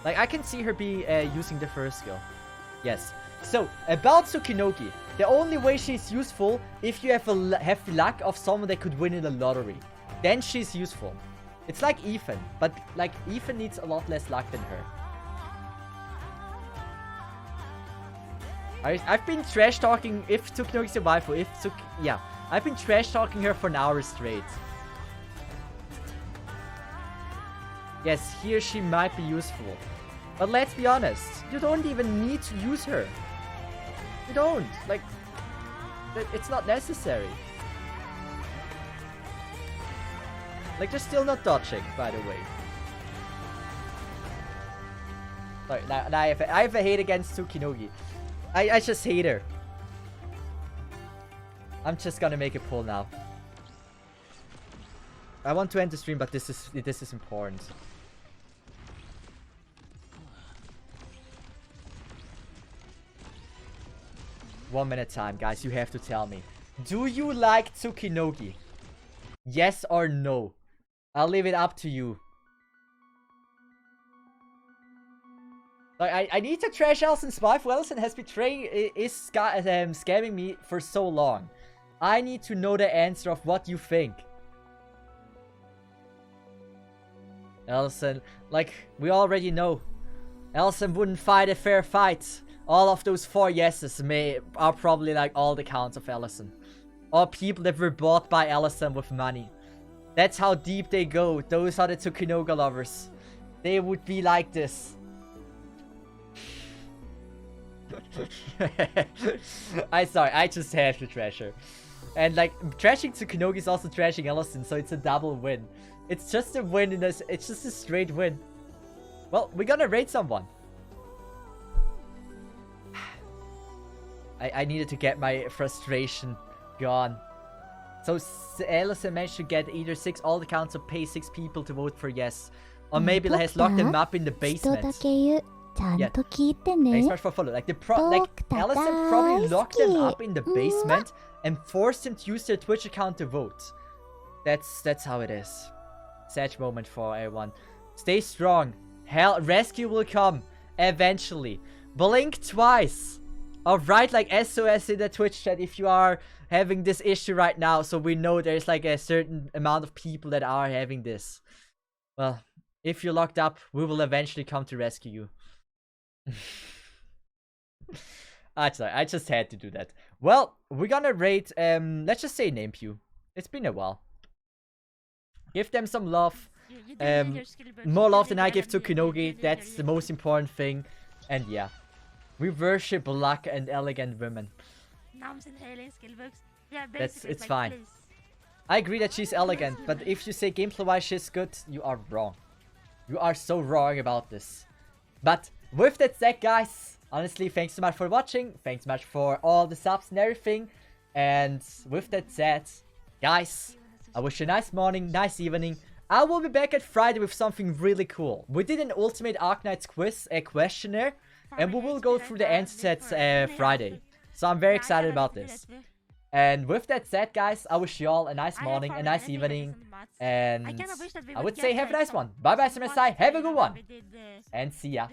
Like, I can see her be using the first skill. Yes. So, about Tsukinogi. The only way she's useful if you have the luck of someone that could win in the lottery. Then she's useful. It's like Ethan. But, like, Ethan needs a lot less luck than her. I've been trash talking if Tsukinogi's a waifu, yeah. I've been trash talking her for an hour straight. Yes, here she might be useful. But let's be honest, you don't even need to use her. You don't. Like, it's not necessary. Like, they're still not dodging, by the way. Sorry, now I have a hate against Tsukinogi. I just hate her. I'm just gonna make a poll now. I want to end the stream, but this is important. One minute time, guys. You have to tell me. Do you like Tsukinogi? Yes or no? I'll leave it up to you. Like, I need to trash Ellison's wife. Ellison has been scamming me for so long. I need to know the answer of what you think. Ellison, like, we already know. Ellison wouldn't fight a fair fight. All of those 4 yeses are probably like all the counts of Ellison. Or people that were bought by Ellison with money. That's how deep they go. Those are the Tsukinogi lovers. They would be like this. I just have to trash her. And like, trashing Tsukinogi is also trashing Ellison, so it's a double win. It's just a win in this. It's just a straight win. Well, we're gonna raid someone. I needed to get my frustration gone. So Ellison managed to get either 6 alt accounts or pay 6 people to vote for yes. Or maybe has locked them up in the basement. Yeah. Thanks much for follow. Like Ellison probably locked them up in the basement and forced him to use their Twitch account to vote. That's how it is. Sad moment for everyone. Stay strong. Hell, rescue will come eventually. Blink twice. Or write like SOS in the Twitch chat if you are having this issue right now, so we know there's like a certain amount of people that are having this. Well, if you're locked up, we will eventually come to rescue you. I just had to do that. Well, we're gonna rate, let's just say Namepew. It's been a while. Give them some love. More love than I give to Kinogi. That's the most important thing. And yeah. We worship luck and elegant women. It's fine. I agree that she's elegant, but if you say gameplay-wise she's good, you are wrong. You are so wrong about this. But with that said, guys, honestly, thanks so much for watching. Thanks so much for all the subs and everything. And with that said, guys, I wish you a nice morning, nice evening. I will be back at Friday with something really cool. We did an Ultimate Arknights quiz, a questionnaire. And we will go through the answers at Friday. So I'm very excited about this. And with that said, guys, I wish you all a nice morning, a nice evening. And I would say have a nice one. Bye bye, SMSI. Have a good one. And see ya.